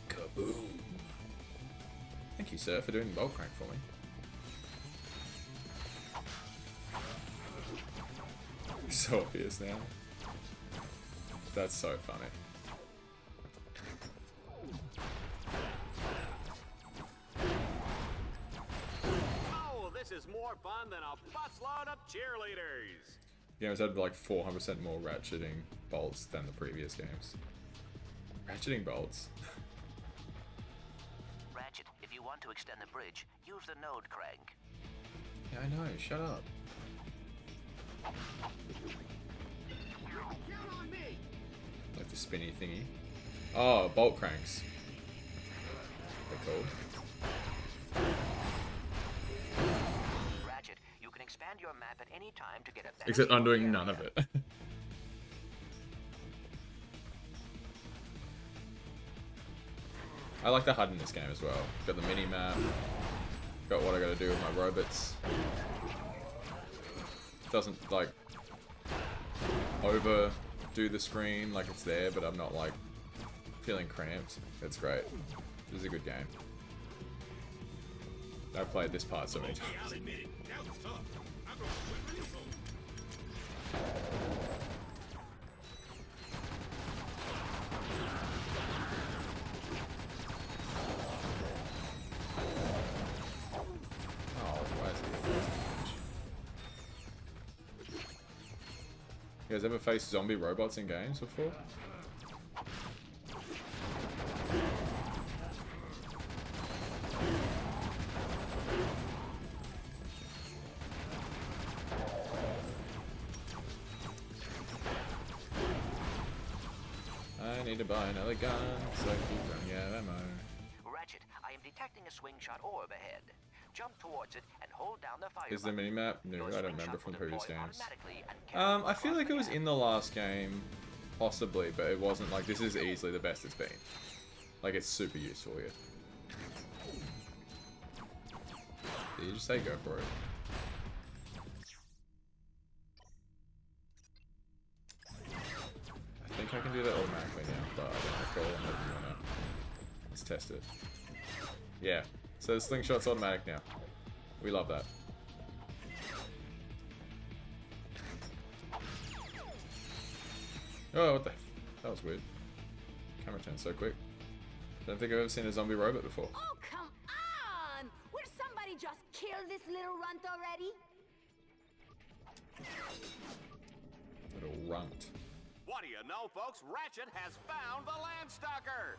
Kaboom. Thank you, sir, for doing the bolt crank for me. So obvious now. That's so funny. Oh, this is more fun than a busload of cheerleaders. Games had like 400% more ratcheting bolts than the previous games. Ratcheting bolts? Ratchet, if you want to extend the bridge, use the node crank. Yeah, I know. Shut up. Like the spinny thingy. Oh, bolt cranks. They're cool. Ratchet, you can expand your map at any time to get a better Except I'm view of doing the none of area. it. I like the HUD in this game as well. Got the mini map. Got what I gotta do with my robots. Doesn't like overdo the screen, like it's there, but I'm not like feeling cramped. It's great. This is a good game. I've played this part so many times. You guys ever faced zombie robots in games before? I need to buy another gun, so keep running out of ammo. Ratchet, I am detecting a swing shot orb ahead. Jump towards it and hold down the fire Is the button. minimap? No, Your I swing don't remember shot from will previous deploy games. automatically and carry you I feel across like the it was gap. in the last game, possibly, but it wasn't like, this is easily the best it's been. Like, it's super useful here. Did you just say go for it? I think I can do that automatically now, but I don't recall I'm not doing that. Let's test it. Yeah, so the slingshot's automatic now. We love that. Oh, what the... That was weird. Camera turned so quick. Don't think I've ever seen a zombie robot before. Oh, come on! Will somebody just kill this little runt already? Little runt. What do you know, folks? Ratchet has found the Landstalker!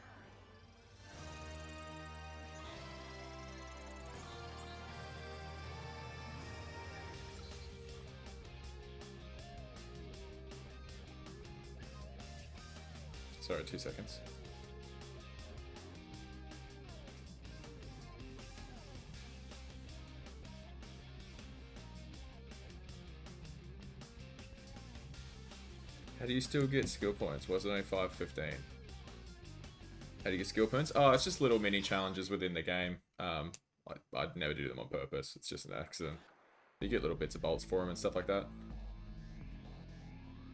Sorry, 2 seconds. How do you still get skill points? Was it only 5:15? How do you get skill points? Oh, it's just little mini challenges within the game. I'd never do them on purpose. It's just an accident. You get little bits of bolts for them and stuff like that.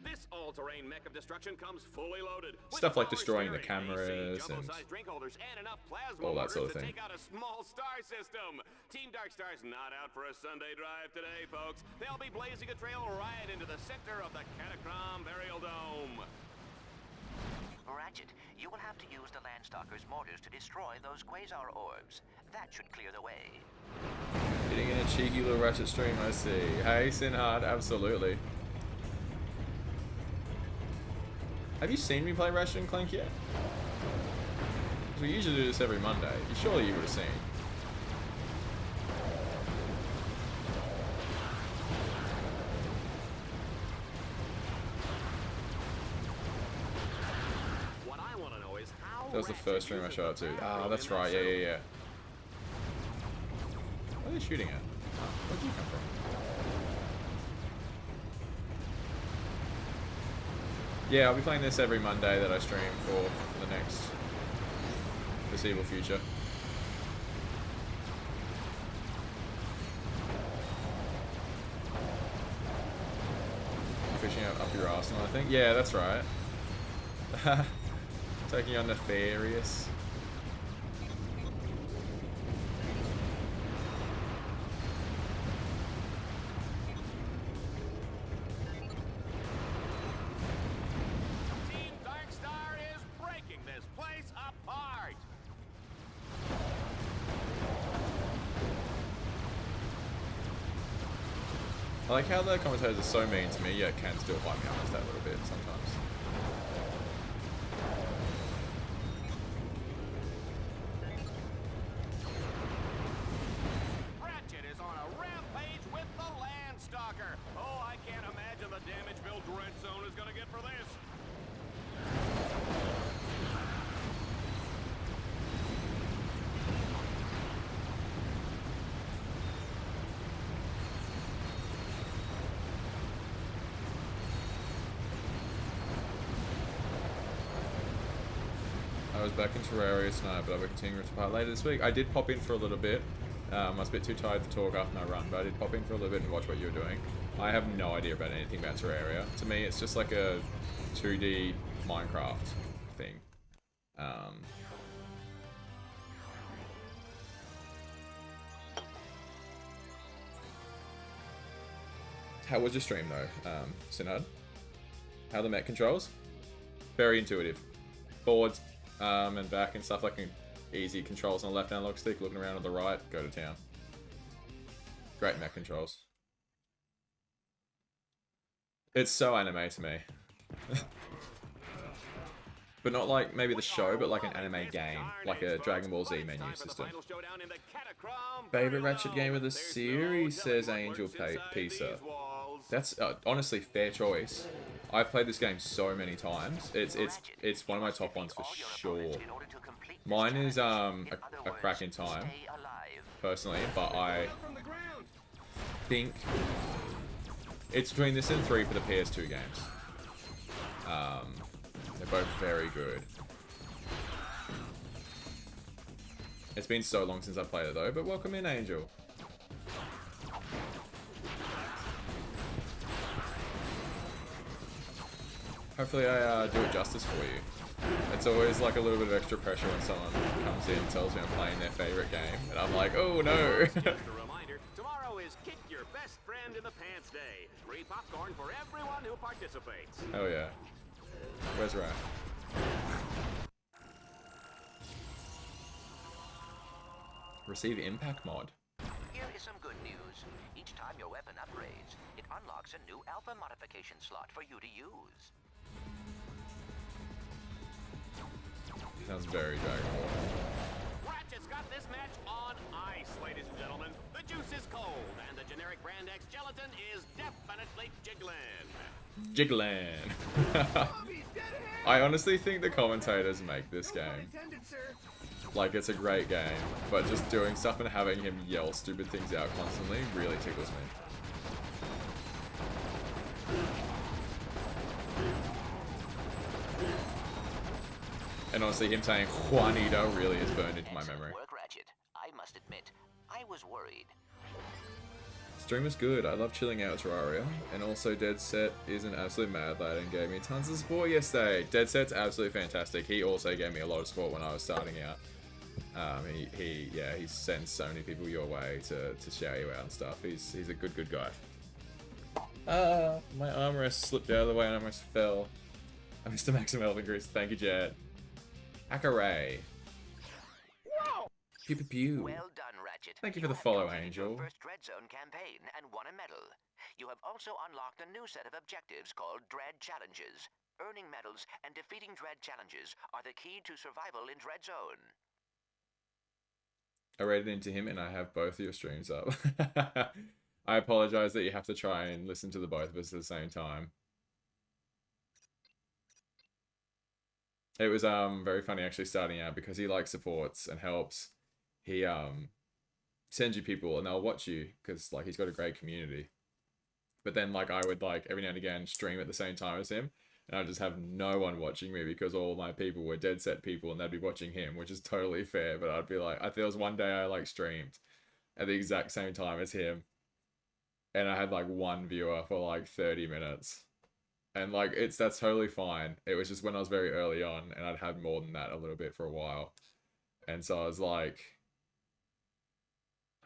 This all-terrain mech of destruction comes fully loaded. Stuff like destroying the cameras and all that sort of thing. Take out a small star system. Team Darkstar's not out for a Sunday drive today, folks. They'll be blazing a trail right into the center of the Catacomb Burial Dome. Ratchet, you will have to use the Landstalker's mortars to destroy those quasar orbs. That should clear the way. Getting in a cheeky little Ratchet stream, I see. Hey, Sinhard, absolutely. Have you seen me play Ratchet and Clank yet? Because we usually do this every Monday. Surely you would have seen. What I want to know is how That was the first stream I showed up to. Ah, that's right. Yeah. What are they shooting at? Where'd you come from? Yeah, I'll be playing this every Monday that I stream for the next foreseeable future. Fishing up your arsenal, I think. Yeah, that's right. Taking on Nefarious. Team Darkstar is breaking this place apart. I like how the commentators are so mean to me, yet can still find me honest that little bit sometimes. Ratchet is on a rampage with the Landstalker. Oh, I can't imagine the damage Bill Dread Zone is going to get for this. I was back in Terraria tonight, but I will continue to part later this week. I did pop in for a little bit. I was a bit too tired to talk after my run, but I did pop in for a little bit and watch what you were doing. I have no idea about anything about Terraria. To me, it's just like a 2D Minecraft thing. How was your stream though, Synod? How the mech controls? Very intuitive. Forwards and back and stuff, like easy controls on the left analog stick, looking around on the right, go to town. Great mech controls. It's so anime to me. But not like maybe the show, but like an anime game, like a Dragon Ball Z menu system. Favorite Ratchet game of the series, says Angel Pisa. That's honestly fair choice. I've played this game so many times. It's one of my top ones for sure. Mine is a crack in time, personally, but I think it's between this and 3 for the PS2 games. They're both very good. It's been so long since I've played it though, but welcome in, Angel. Hopefully I do it justice for you. It's always like a little bit of extra pressure when someone comes in and tells me I'm playing their favorite game, and I'm like, oh no. Just a reminder, tomorrow is Kick Your Best Friend in the Pants Day. Free popcorn for everyone who participates. Oh yeah. Where's Raph? Receive impact mod. Here is some good news. Each time your weapon upgrades, it unlocks a new alpha modification slot for you to use. Sounds very Dragon Ball. Ratchet's got this match on ice, ladies and gentlemen. The juice is cold, and the generic brand X gelatin is definitely jiggling. Jiggling. I honestly think the commentators make this game. Like, it's a great game, but just doing stuff and having him yell stupid things out constantly really tickles me. And honestly, him saying Juanita really is burned into my memory. Work, Ratchet. I must admit, I was worried. Stream was good. I love chilling out with Terraria. And also, Dead Set is an absolute mad lad and gave me tons of support yesterday. Dead Set's absolutely fantastic. He also gave me a lot of support when I was starting out. He sends so many people your way to shout you out and stuff. He's a good guy. My armrest slipped out of the way and I almost fell. I missed a Maximum Elven Grease. Thank you, Jet. Hackeray. Pew pew pew. Well done, Ratchet. Thank you for the follow, Angel. Your first Dread Zone campaign and won a medal. You have also unlocked a new set of objectives called Dread Challenges. Earning medals and defeating Dread Challenges are the key to survival in Dread Zone. I rated into him and I have both your streams up. I apologize that you have to try and listen to the both of us at the same time. It was very funny actually starting out because he like supports and helps. He sends you people and they'll watch you because like he's got a great community. But then like I would like every now and again stream at the same time as him and I'd just have no one watching me because all my people were Dead Set people and they'd be watching him, which is totally fair. But I'd be like, there was one day I like streamed at the exact same time as him and I had like one viewer for like 30 minutes. And like that's totally fine. It was just when I was very early on and I'd had more than that a little bit for a while. And so I was like,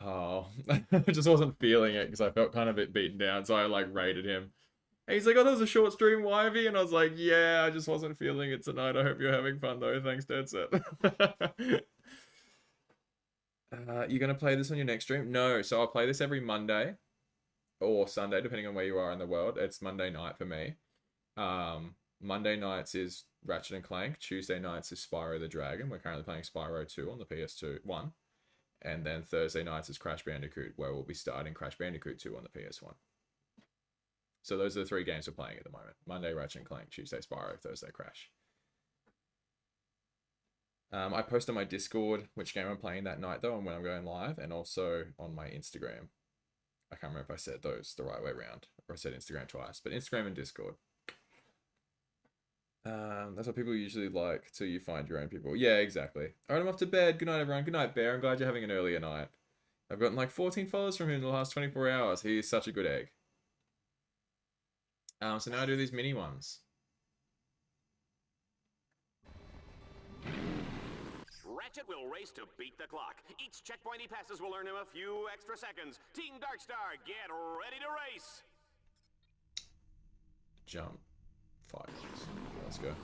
oh, I just wasn't feeling it because I felt kind of a bit beaten down. So I like rated him. And he's like, oh, that was a short stream, Wivey. And I was like, yeah, I just wasn't feeling it tonight. I hope you're having fun though. Thanks, Dead Set. You gonna play this on your next stream? No, so I'll play this every Monday or Sunday, depending on where you are in the world. It's Monday night for me. Monday nights is Ratchet and Clank. Tuesday nights is Spyro the Dragon. We're currently playing Spyro 2 on the PS2 1. And then Thursday nights is Crash Bandicoot, where we'll be starting Crash Bandicoot 2 on the PS1. So those are the 3 games we're playing at the moment. Monday, Ratchet and Clank. Tuesday, Spyro. Thursday, Crash. I post on my Discord which game I'm playing that night, though, and when I'm going live, and also on my Instagram. I can't remember if I said those the right way around, or I said Instagram twice, but Instagram and Discord. That's what people usually like till you find your own people. Yeah, exactly. Alright, I'm off to bed. Good night, everyone. Good night, Bear. I'm glad you're having an earlier night. I've gotten like 14 followers from him in the last 24 hours. He is such a good egg. So now I do these mini ones. Ratchet will race to beat the clock. Each checkpoint he passes will earn him a few extra seconds. Team Darkstar, get ready to race. Jump. 5 minutes. Let's go.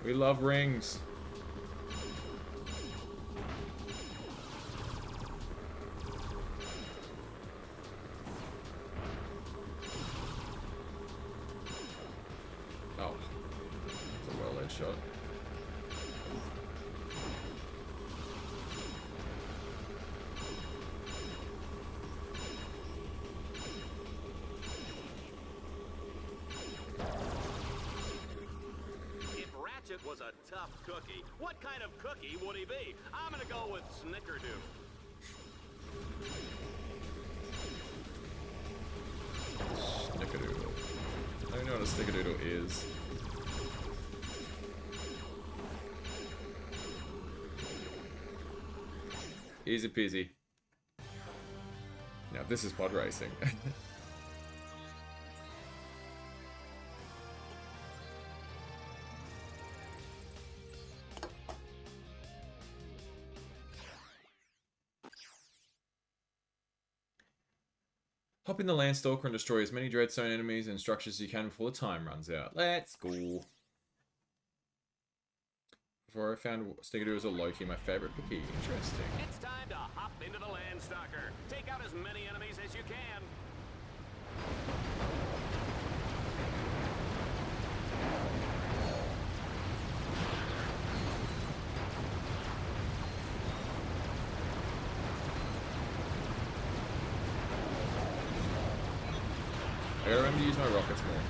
We love rings. Oh. That's a well-led shot. Ratchet was a tough cookie, what kind of cookie would he be? I'm gonna go with Snickerdoodle. Snickerdoodle. I don't know what a snickerdoodle is. Easy peasy. Now this is pod racing. Hop in the Landstalker and destroy as many Dreadzone enemies and structures as you can before the time runs out. Let's go. Before I found Snickerdoodles or Loki, my favorite cookie. Interesting. It's time to hop into the Landstalker. Take out as many enemies as you can. I gotta remember to use my rockets more.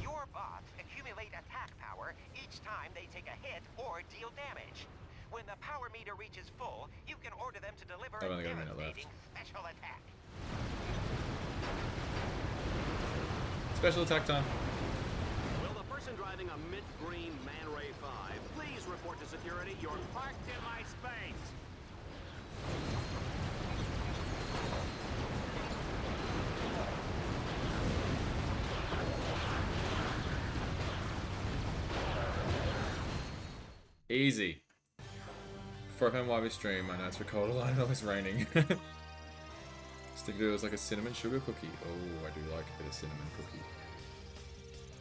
Your bots accumulate attack power each time they take a hit or deal damage. When the power meter reaches full, you can order them to deliver I've a only got a minute left. devastating special attack. Special attack time. Will the person driving a mint green Man Ray 5 please report to security? You're parked in my space. Easy. Before I found why we stream, my nights were cold, a lot of it was raining. Snickerdoodle is like a cinnamon sugar cookie. Oh, I do like a bit of cinnamon cookie.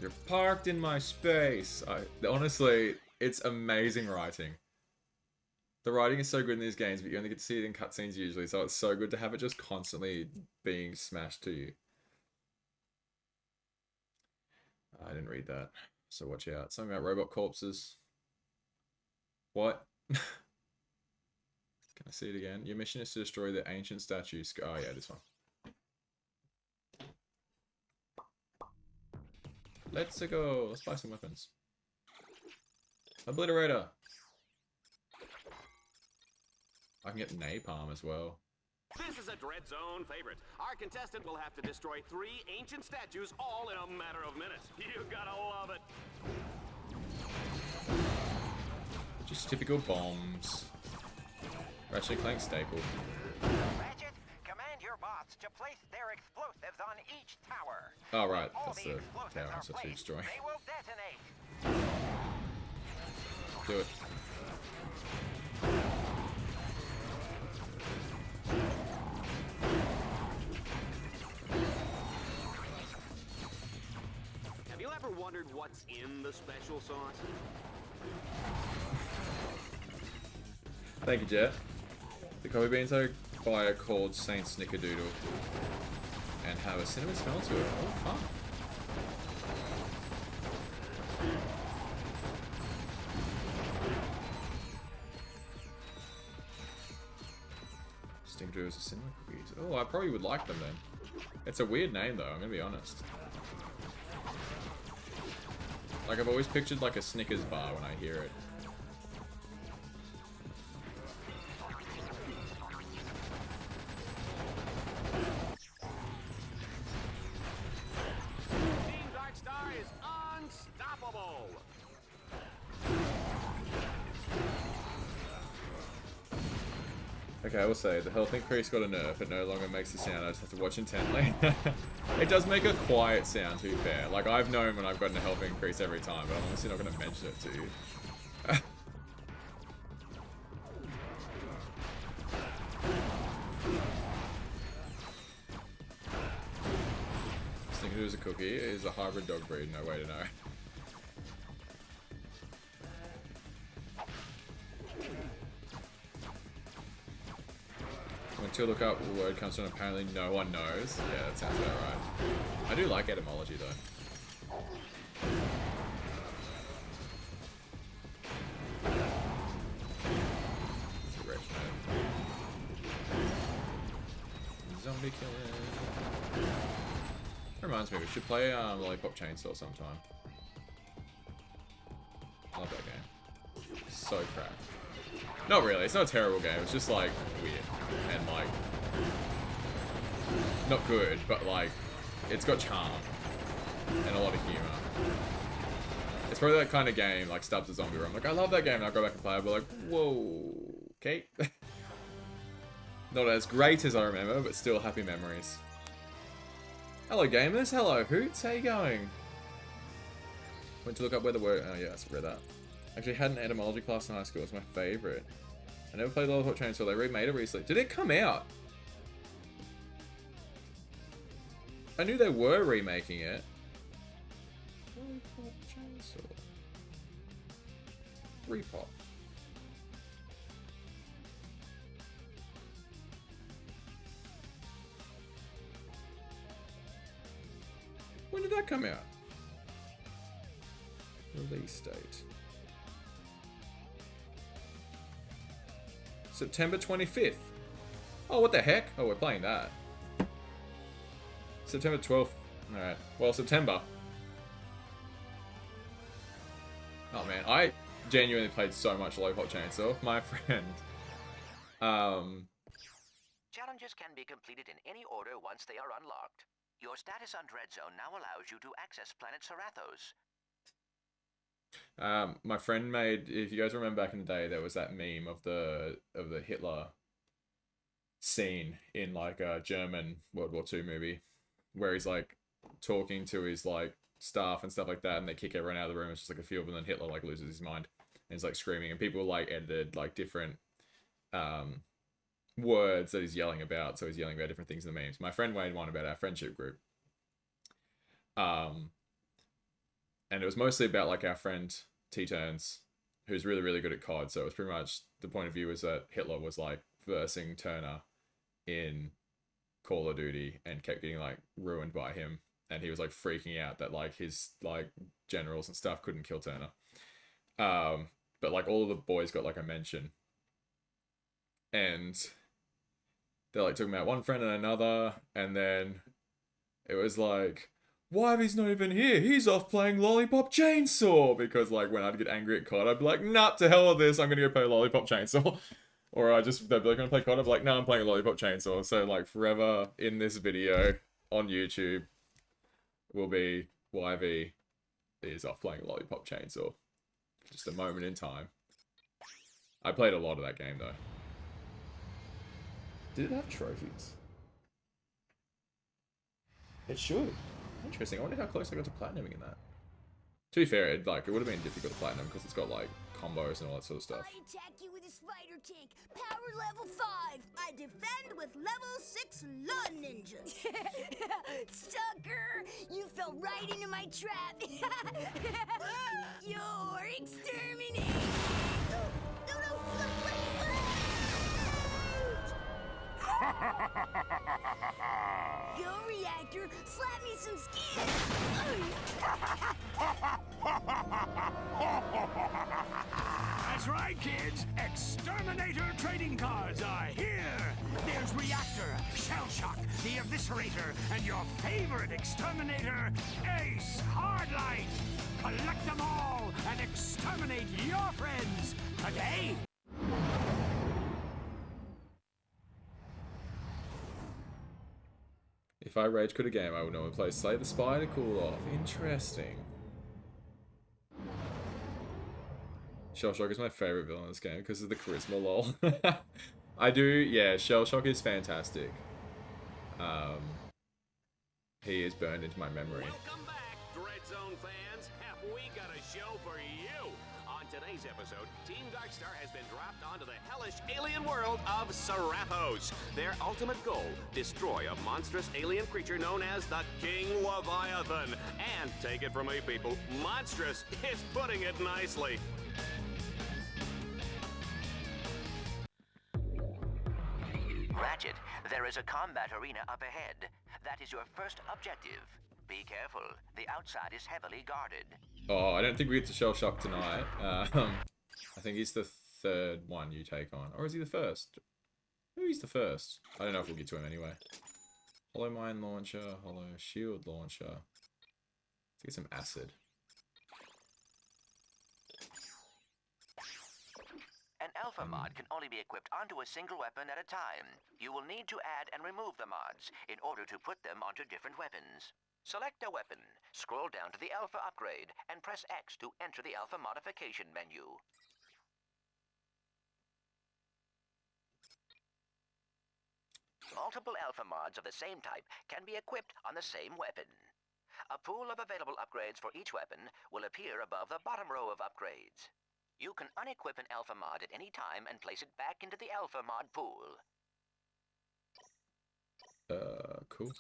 You're parked in my space. Honestly, it's amazing writing. The writing is so good in these games, but you only get to see it in cutscenes usually, so it's so good to have it just constantly being smashed to you. I didn't read that, so watch out. Something about robot corpses. What? Can I see it again? Your mission is to destroy the ancient statues. Oh yeah, this one. Let's go. Let's buy some weapons. Obliterator. I can get napalm as well. This is a Dread Zone favorite. Our contestant will have to destroy 3 ancient statues all in a matter of minutes. You gotta love it. Just typical bombs. Ratchet Clank staple. Ratchet, command your bots to place their explosives on each tower. Oh right, All that's the tower I'm supposed to destroy. They will detonate. Do it. Have you ever wondered what's in the special sauce? Thank you, Jeff. The coffee beans I buy are called Saint Snickerdoodle and have a cinnamon smell to it. Oh, fun. Snickerdoodles are cinnamon cookies. Oh, I probably would like them then. It's a weird name though, I'm gonna be honest. Like, I've always pictured like a Snickers bar when I hear it. Team Darkstar is unstoppable. Okay, I will say, the health increase got a nerf. It no longer makes a sound, I just have to watch intently. It does make a quiet sound, to be fair. Like, I've known when I've gotten a health increase every time, but I'm honestly not going to mention it to you. Snickerdoodle's a cookie. It is a hybrid dog breed, no way to know. Until look up, the word comes from apparently no one knows. Yeah, that sounds about right. I do like etymology though. Zombie killing. Reminds me, we should play Lollipop Chainsaw sometime. I love that game. So crap. Not really. It's not a terrible game. It's just like weird and like not good, but like it's got charm and a lot of humor. It's probably that kind of game like Stubbs a Zombie where I'm like, I love that game, and I'll go back and play it, but like, whoa, okay. Not as great as I remember, but still happy memories. Hello gamers, hello Hoots, how you going? Went to look up where the word, oh yes, I read that. Actually had an etymology class in high school, it's my favourite. I never played Lollipop Chainsaw, they remade it recently. Did it come out? I knew they were remaking it. Lollipop Chainsaw. Repop. When did that come out? Release date. September 25th. Oh, what the heck? Oh, we're playing that. September 12th. Alright. Well, September. Oh man, I genuinely played so much Lollipop Chainsaw. My friend. Challenges can be completed in any order once they are unlocked. Your status on Dread Zone now allows you to access planet Serathos. My friend made, if you guys remember back in the day, there was that meme of the Hitler scene in like a German World War II movie where he's like talking to his like staff and stuff like that, and they kick everyone out of the room. It's just like a few of them, and then Hitler like loses his mind and he's like screaming, and people like edited like different words that he's yelling about, so he's yelling about different things in the memes. My friend made one about our friendship group. And it was mostly about like our friend T-Turns, who's really, really good at COD. So it was pretty much the point of view was that Hitler was like versing Turner in Call of Duty and kept getting like ruined by him. And he was like freaking out that like his like generals and stuff couldn't kill Turner. But like all of the boys got like a mention. And they're like talking about one friend and another. And then it was like, Wivey's not even here. He's off playing Lollipop Chainsaw. Because, like, when I'd get angry at COD, I'd be like, nah, to hell with this. I'm going to go play Lollipop Chainsaw. Or they'd be like, I'm going to play COD. I'd be like, no, I'm playing Lollipop Chainsaw. So, like, forever in this video on YouTube will be Wivey is off playing Lollipop Chainsaw. Just a moment in time. I played a lot of that game, though. Did it have trophies? It should. Interesting. I wonder how close I got to platinuming in that. To be fair, it would have been difficult to platinum because it's got like combos and all that sort of stuff. I attack you with a spider tank, power level 5. I defend with level 6 lawn ninja. Sucker, you fell right into my trap. You're exterminated. Go, Reactor! Slap me some skin! That's right, kids! Exterminator trading cards are here! There's Reactor, Shellshock, the Eviscerator, and your favorite exterminator, Ace Hardlight! Collect them all and exterminate your friends today! If I rage quit a game, I would normally play Slay the Spy to cool off. Interesting. Shellshock is my favorite villain in this game because of the charisma, lol. I do, yeah, Shellshock is fantastic. He is burned into my memory. Welcome back, Dread Zone fans. Have we got a show for you? On today's episode, Team Darkstar has been dropped onto the hellish alien world of Serathos. Their ultimate goal, destroy a monstrous alien creature known as the King Leviathan. And take it from me, people, monstrous is putting it nicely. Ratchet, there is a combat arena up ahead. That is your first objective. Be careful. The outside is heavily guarded. Oh, I don't think we get to Shellshock tonight. I think he's the third one you take on. Or is he the first? Maybe he's the first. I don't know if we'll get to him anyway. Hollow Mine Launcher, Hollow Shield Launcher. Let's get some acid. alpha mod can only be equipped onto a single weapon at a time. You will need to add and remove the mods in order to put them onto different weapons. Select a weapon, scroll down to the alpha upgrade, and press X to enter the alpha modification menu. Multiple alpha mods of the same type can be equipped on the same weapon. A pool of available upgrades for each weapon will appear above the bottom row of upgrades. You can unequip an alpha mod at any time and place it back into the alpha mod pool. Cool.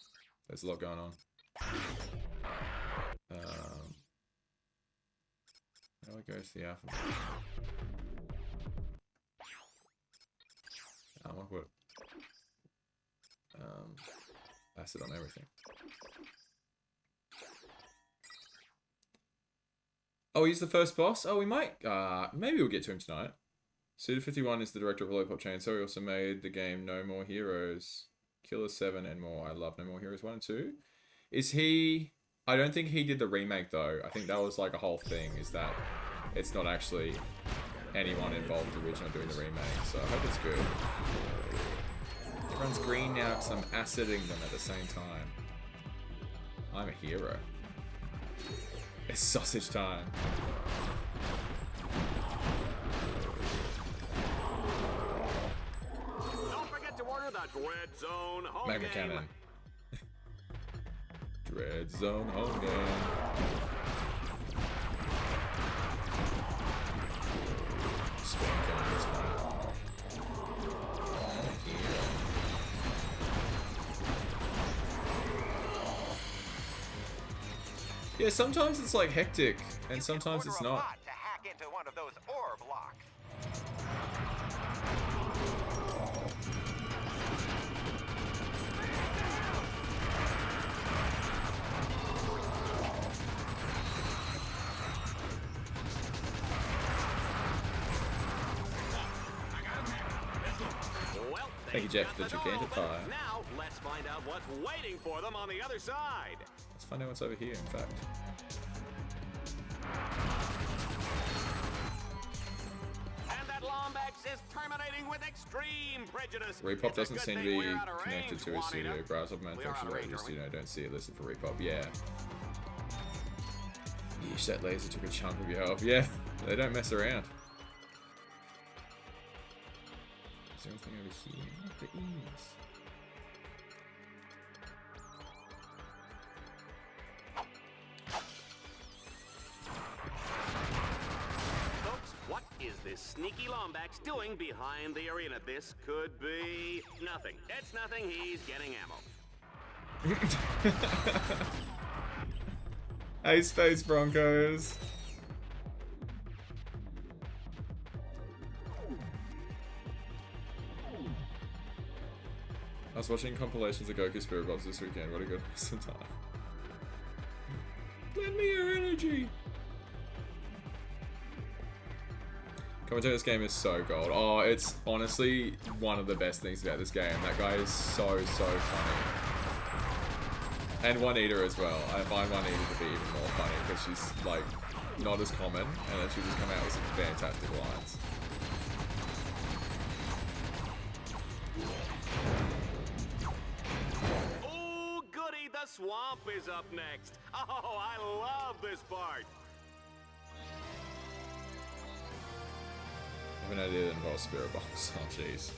There's a lot going on. How do I go to the alpha mod? I'm gonna put acid on everything. Oh, he's the first boss? Oh, we might, maybe we'll get to him tonight. Suda51 is the director of Lollipop Chainsaw. He also made the game No More Heroes, Killer 7 and more. I love No More Heroes 1 and 2. Is he... I don't think he did the remake though. I think that was like a whole thing, is that it's not actually anyone involved with the original doing the remake. So I hope it's good. Everyone's green now because I'm aciding them at the same time. I'm a hero. It's sausage time. Don't forget to order the Dread Zone home Magma game. Cannon. Dread Zone home game. Spin gun is fine. Yeah, sometimes it's like hectic, and sometimes it's not. To hack into one of those ore blocks. Well, Thank you, Jeff, for the gigantic fire. now let's find out what's waiting for them on the other side. Let's find out what's over here, in fact. And that Lombax is terminating with extreme prejudice. Repop It's a doesn't good seem to thing be we're out of connected range, to a studio. Juanita. Browse up We're out manufacturers of right range, to aren't we? studio. Don't see it listed for Repop. Yeah. Yeesh, that laser took a chunk of your health. Yeah, they don't mess around. Is there anything over here? There is. Folks, what is this sneaky Lombax doing behind the arena? This could be nothing. It's nothing. He's getting ammo. Hey, Space Broncos. I was watching compilations of Goku Spirit Box this weekend. What a good awesome time. Lend me your energy. Commentary this game is so gold. Oh, it's honestly one of the best things about this game. That guy is so funny. And Juanita as well. I find Juanita to be even more funny because she's like not as common, and then she just come out with some fantastic lines. Oh, goody, the swamp is up next. Oh, I love this part. I have an idea that involves Spirit Box. Oh, jeez.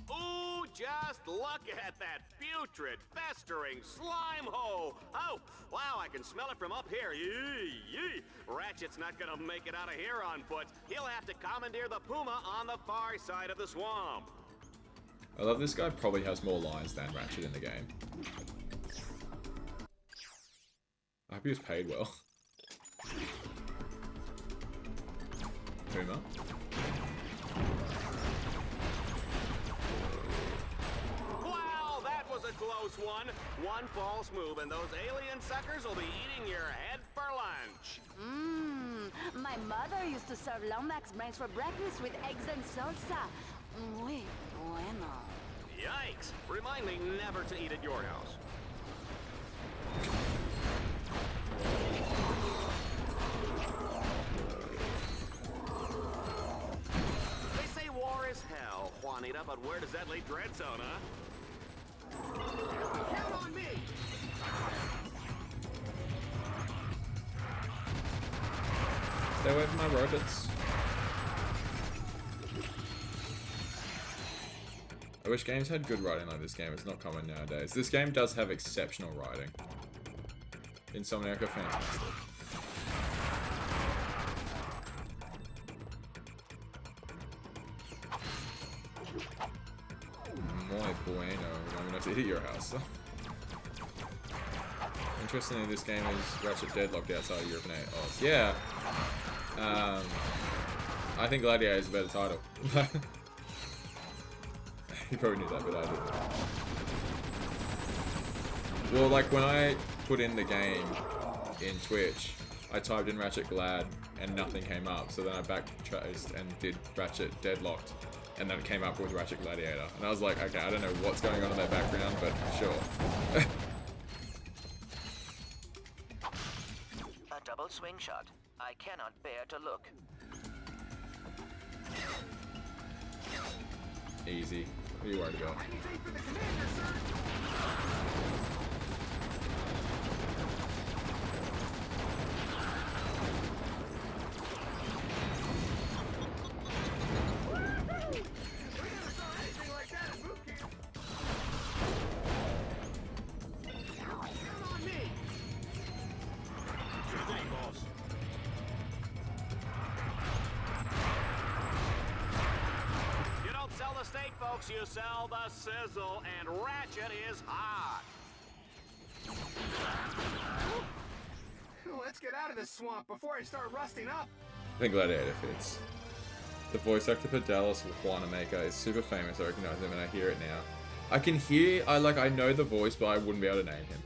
Ooh, just look at that putrid, festering slime hole. Oh, wow, I can smell it from up here. Yee, yee. Ratchet's not gonna make it out of here on foot. He'll have to commandeer the puma on the far side of the swamp. I love this guy probably has more lines than Ratchet in the game. I hope he was paid well. Puma. Wow, that was a close one. One false move and those alien suckers will be eating your head for lunch. My mother used to serve Lombax brains for breakfast with eggs and salsa. Muy bueno. Yikes! Remind me never to eat at your house. They say war is hell, Juanita, but where does that leave Dreadzone, huh? Count on me! Stay away from my robots. I wish games had good writing like this game. It's not common nowadays. This game does have exceptional writing. Insomniac are fantastic. Muy bueno. I'm not to hit your house. Interestingly, this game is Ratchet deadlocked outside of Europe and Oz. Yeah. I think Gladiator is a better title. You probably knew that, but I didn't. Well, like when I put in the game in Twitch, I typed in Ratchet Glad and nothing came up. So then I backtraced and did Ratchet Deadlocked, and then it came up with Ratchet Gladiator. And I was like, okay, I don't know what's going on in their background, but sure. A double swing shot. I cannot bear to look. Easy. What are you worried about? Folks, you sell the sizzle, and Ratchet is hot. Let's get out of this swamp before I start rusting up. I think Gladiator fits. The voice actor for Dallas Wanamaker is super famous. I recognize him and I hear it now. I can hear, I know the voice, but I wouldn't be able to name him.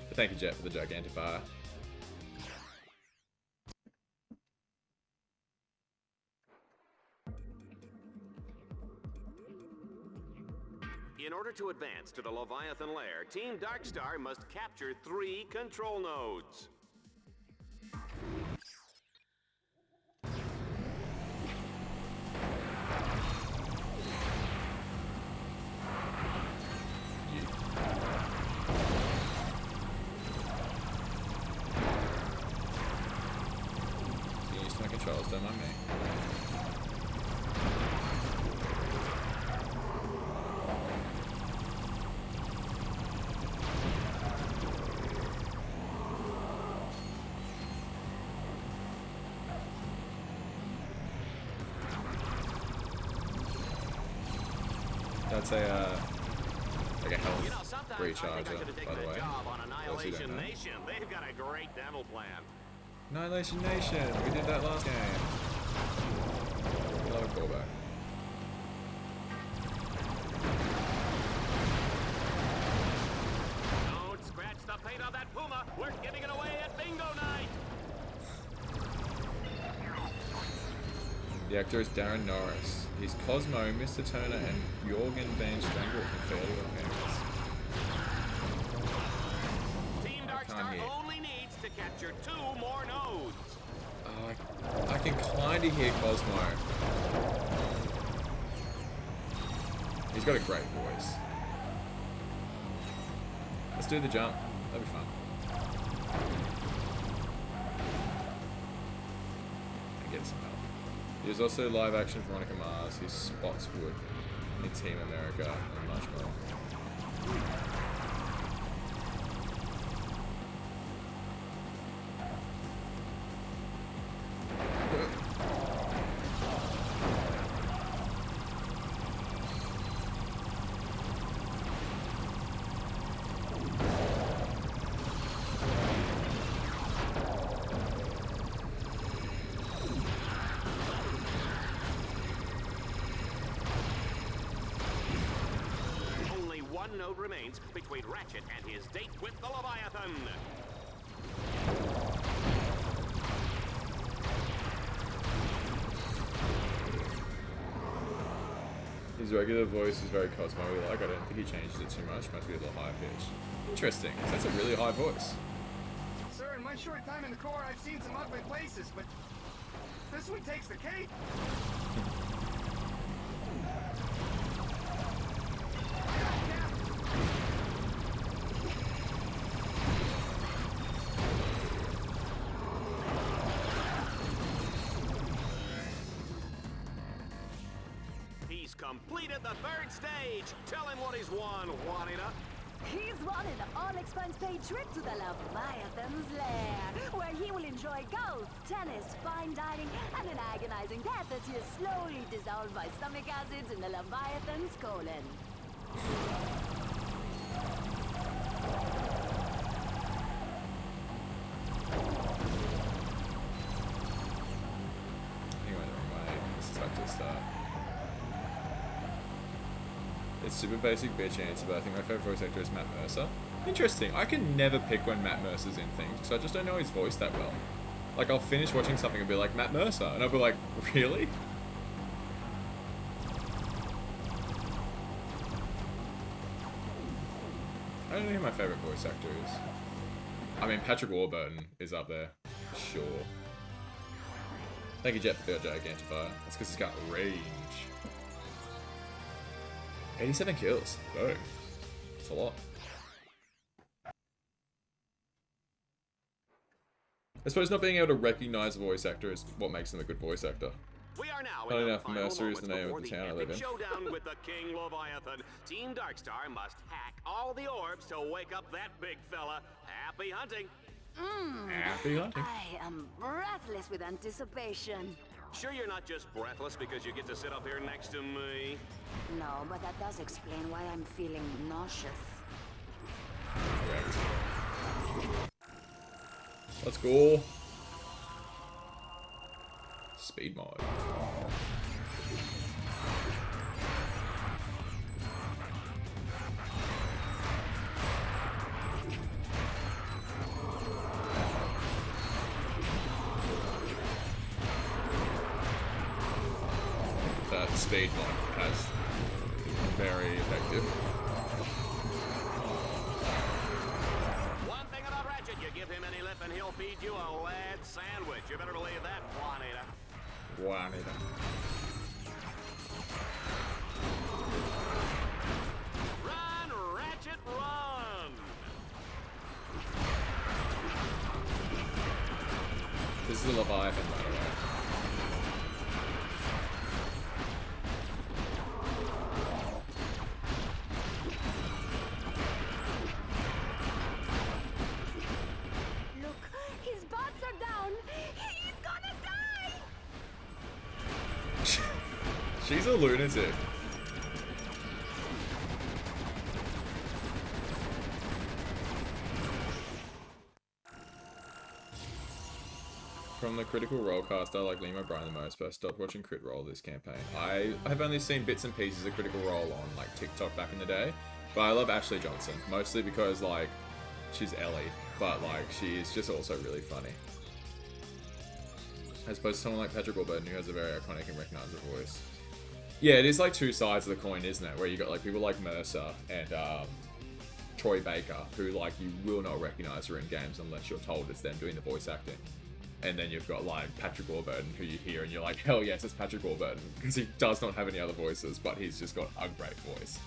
But thank you, Jet, for the gigantic bar. In order to advance to the Leviathan lair, Team Darkstar must capture 3 control nodes. You use my controls, don't mind me. That's a like a health recharger, by the way. Those who don't know. Nation, they've got a great dental plan. Annihilation Nation! We did that last game. Love a callback. Don't scratch the paint on that Puma. We're giving it away at bingo night. The actor is Darren Norris. He's Cosmo, Mr. Turner, and Jorgen Van Strangler from Fairly Odd Parents. Team Darkstar only needs to capture 2 more nodes. I can kinda hear Cosmo. He's got a great voice. Let's do the jump. That'll be fun. And get some help. There's also live action Veronica Mars, who spots Wood in Team America, and much more. One node remains between Ratchet and his date with the Leviathan. His regular voice is very Cosmo-like. I don't think he changes it too much. Must be a little higher pitch. Interesting. That's a really high voice. Sir, in my short time in the Corps, I've seen some ugly places, but this one takes the cake. He's completed the third stage. Tell him what he's won, Juanita. He's won an all-expense-paid trip to the Leviathan's lair, where he will enjoy golf, tennis, fine dining, and an agonizing death as he is slowly dissolved by stomach acids in the Leviathan's colon. Anyway, this is back to the start. It's super basic bitch answer, but I think my favorite voice actor is Matt Mercer. Interesting. I can never pick when Matt Mercer's in things, because I just don't know his voice that well. Like, I'll finish watching something and be like, Matt Mercer, and I'll be like, really? I don't know who my favorite voice actor is. I mean, Patrick Warburton is up there. Sure. Thank you, Jet, for the Gigantifier. That's because he's got range. 87 kills. Whoa. That's a lot. I suppose not being able to recognize a voice actor is what makes them a good voice actor. We are now Not in the enough final Mercer is the name moments of the before town I live in. showdown with the King Leviathan. Team Darkstar must hack all the orbs to wake up that big fella. Happy hunting. Happy hunting. I am breathless with anticipation. Sure you're not just breathless because you get to sit up here next to me? No, but that does explain why I'm feeling nauseous. Let's go. Speed mod. That speed mod has very effective. One thing about Ratchet, you give him any lip and he'll feed you a lead sandwich. You better believe that, Juanita. Juanita. Run, Ratchet, run! This is a Leviathan, by the way. Look, his bots are down. He's gonna die! She's a lunatic. From the Critical Role cast, I like Liam O'Brien the most, but I stopped watching Crit Roll this campaign. I have only seen bits and pieces of Critical Role on like TikTok back in the day, but I love Ashley Johnson, mostly because like she's Ellie, but like she is just also really funny. As opposed to someone like Patrick Warburton, who has a very iconic and recognizable voice. Yeah, it is like two sides of the coin, isn't it? Where you got like people like Mercer and Troy Baker, who like you will not recognize her in games unless you're told it's them doing the voice acting. And then you've got like Patrick Warburton, who you hear and you're like, hell yes, it's Patrick Warburton, because he does not have any other voices, but he's just got a great voice.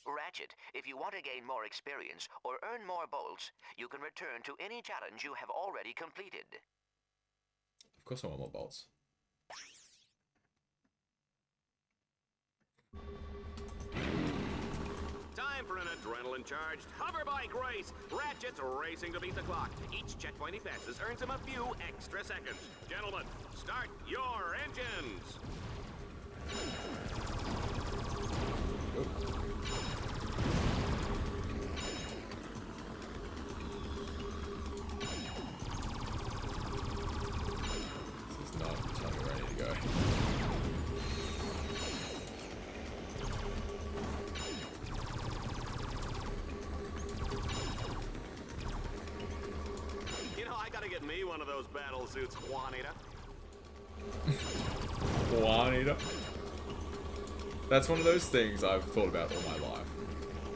Ratchet, if you want to gain more experience or earn more bolts, you can return to any challenge you have already completed. Of course I want more bolts. Time for an adrenaline-charged hoverbike race. Ratchet's racing to beat the clock. Each checkpoint he passes earns him a few extra seconds. Gentlemen, start your engines! This is not telling me ready to go. You know, I gotta gotta get me one of those battle suits, Juanita. Juanita. That's one of those things I've thought about all my life.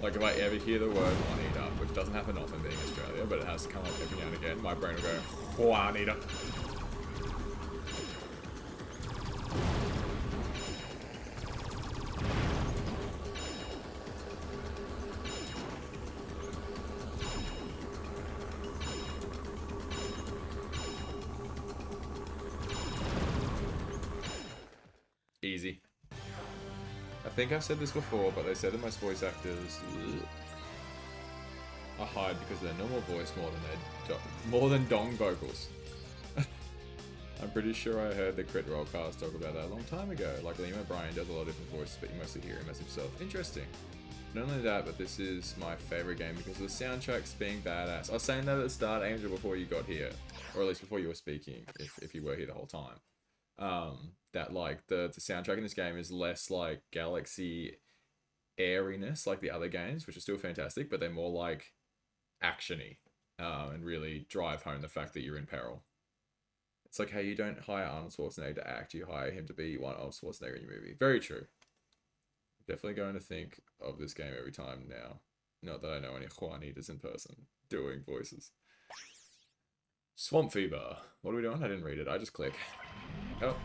Like, if I ever hear the word Juanita, which doesn't happen often being Australia, but it has to come up every now and again, my brain will go, Juanita. Easy. I think I've said this before, but they said that most voice actors are hired because of their normal voice more than dong vocals. I'm pretty sure I heard the Crit Roll cast talk about that a long time ago. Like Liam O'Brien does a lot of different voices, but you mostly hear him as himself. Interesting. Not only that, but this is my favorite game because of the soundtracks being badass. I was saying that at the start, Angel, before you got here, or at least before you were speaking, if you were here the whole time. That like the soundtrack in this game is less like galaxy airiness like the other games, which are still fantastic, but they're more like actiony, and really drive home the fact that you're in peril. It's like how you don't hire Arnold Schwarzenegger to act, you hire him to be one Arnold Schwarzenegger in your movie. Very true. Definitely going to think of this game every time now. Not that I know any Juanitas in person doing voices. Swamp Fever. What are we doing? I didn't read it. I just click. Oh,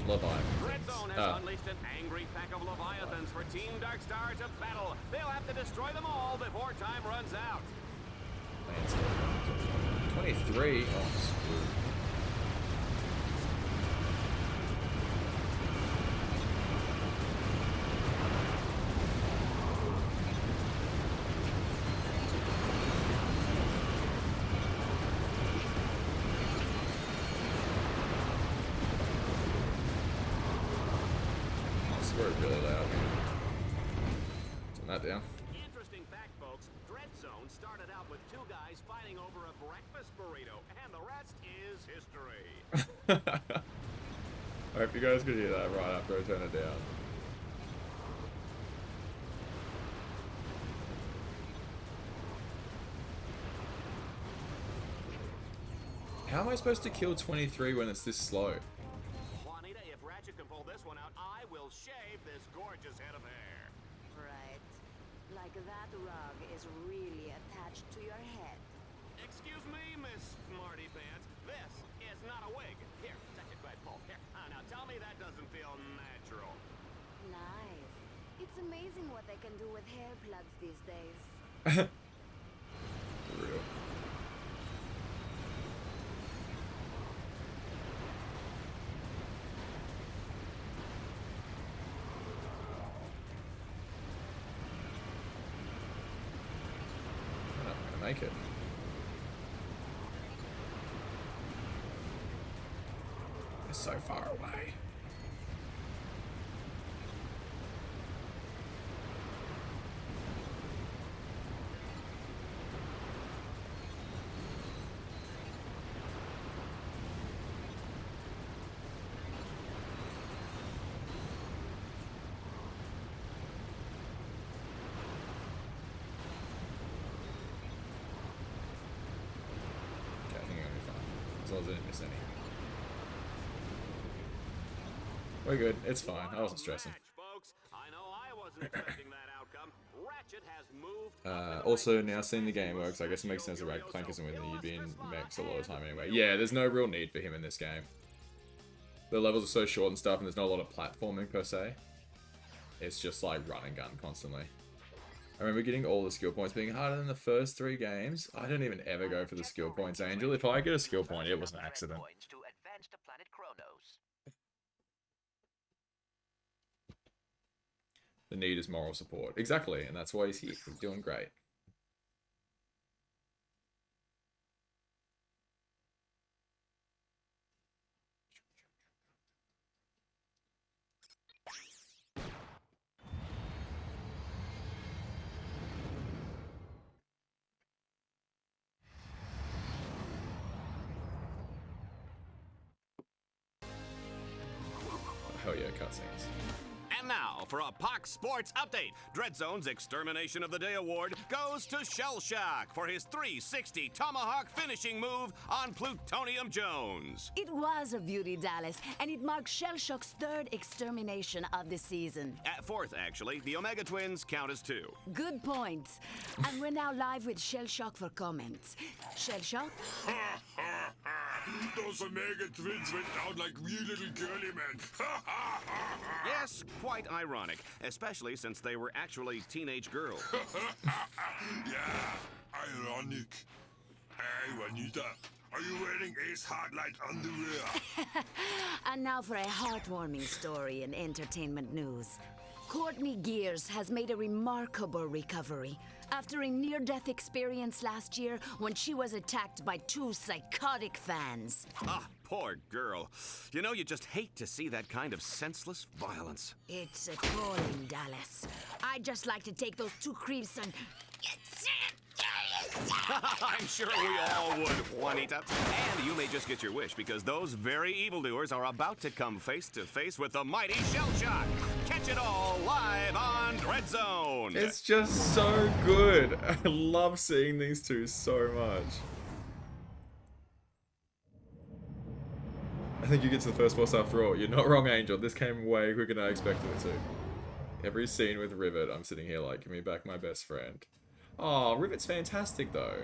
Leviathan. Red Zone has unleashed an angry pack of Leviathans for Team Darkstar to battle. They'll have to destroy them all before time runs out. 23? Oh, screwed. Really loud. Turn that down. Interesting fact, folks. Dread Zone started out with two guys fighting over a breakfast burrito, and the rest is history. I hope you guys could hear that right after I turn it down. How am I supposed to kill 23 when it's this slow? Juanita, if Ratchet can pull this one out, I will shave this gorgeous head of hair. Right. Like that rug is really attached to your head. Excuse me, Miss Smarty Pants. This is not a wig. Here, touch it right, Paul. Here. Now tell me that doesn't feel natural. Nice. It's amazing what they can do with hair plugs these days. For real. I'm not gonna make it. It's so far away. Okay, I think I'm gonna be fine. As long as I didn't miss any. We're good. It's fine. I wasn't stressing. Folks, I know I wasn't expecting that outcome. Ratchet has moved. Also, now seeing the game works, I guess it makes sense that Clank isn't with me. You'd be in mechs a lot of time anyway. Yeah, there's no real need for him in this game. The levels are so short and stuff, and there's not a lot of platforming per se. It's just like run and gun constantly. I remember getting all the skill points being harder than the first 3 games. I don't even ever go for the skill points, Angel. If I get a skill point, it was an accident. To advance to planet Kronos. The need is moral support. Exactly, and that's why he's here. He's doing great. Hell yeah, cutscenes. And now, for a POC Sports update, Dreadzone's Extermination of the Day award goes to Shell Shock for his 360 Tomahawk finishing move on Plutonium Jones. It was a beauty, Dallas, and it marks Shell Shock's third extermination of the season. Fourth, actually. The Omega Twins count as 2. Good point. And we're now live with Shell Shock for comments. Shell Shock? Those Omega Twins went down like real little girly men. Yes, quite ironic, especially since they were actually teenage girls. Yeah, ironic. Hey, Juanita, are you wearing Ace Hardlight underwear? And now for a heartwarming story in entertainment news. Courtney Gears has made a remarkable recovery after a near-death experience last year when she was attacked by 2 psychotic fans. Ah, poor girl. You know, you just hate to see that kind of senseless violence. It's appalling, Dallas. I'd just like to take those 2 creeps and... I'm sure we all would, Juanita. And you may just get your wish, because those very evildoers are about to come face to face with the mighty Shell Shock. Catch it all live on Dreadzone. It's just so good. I love seeing these two so much. I think you get to the first boss after all. You're not wrong, Angel. This came way quicker than I expected it to. Every scene with Rivet, I'm sitting here like, give me back my best friend. Oh, Rivet's fantastic though.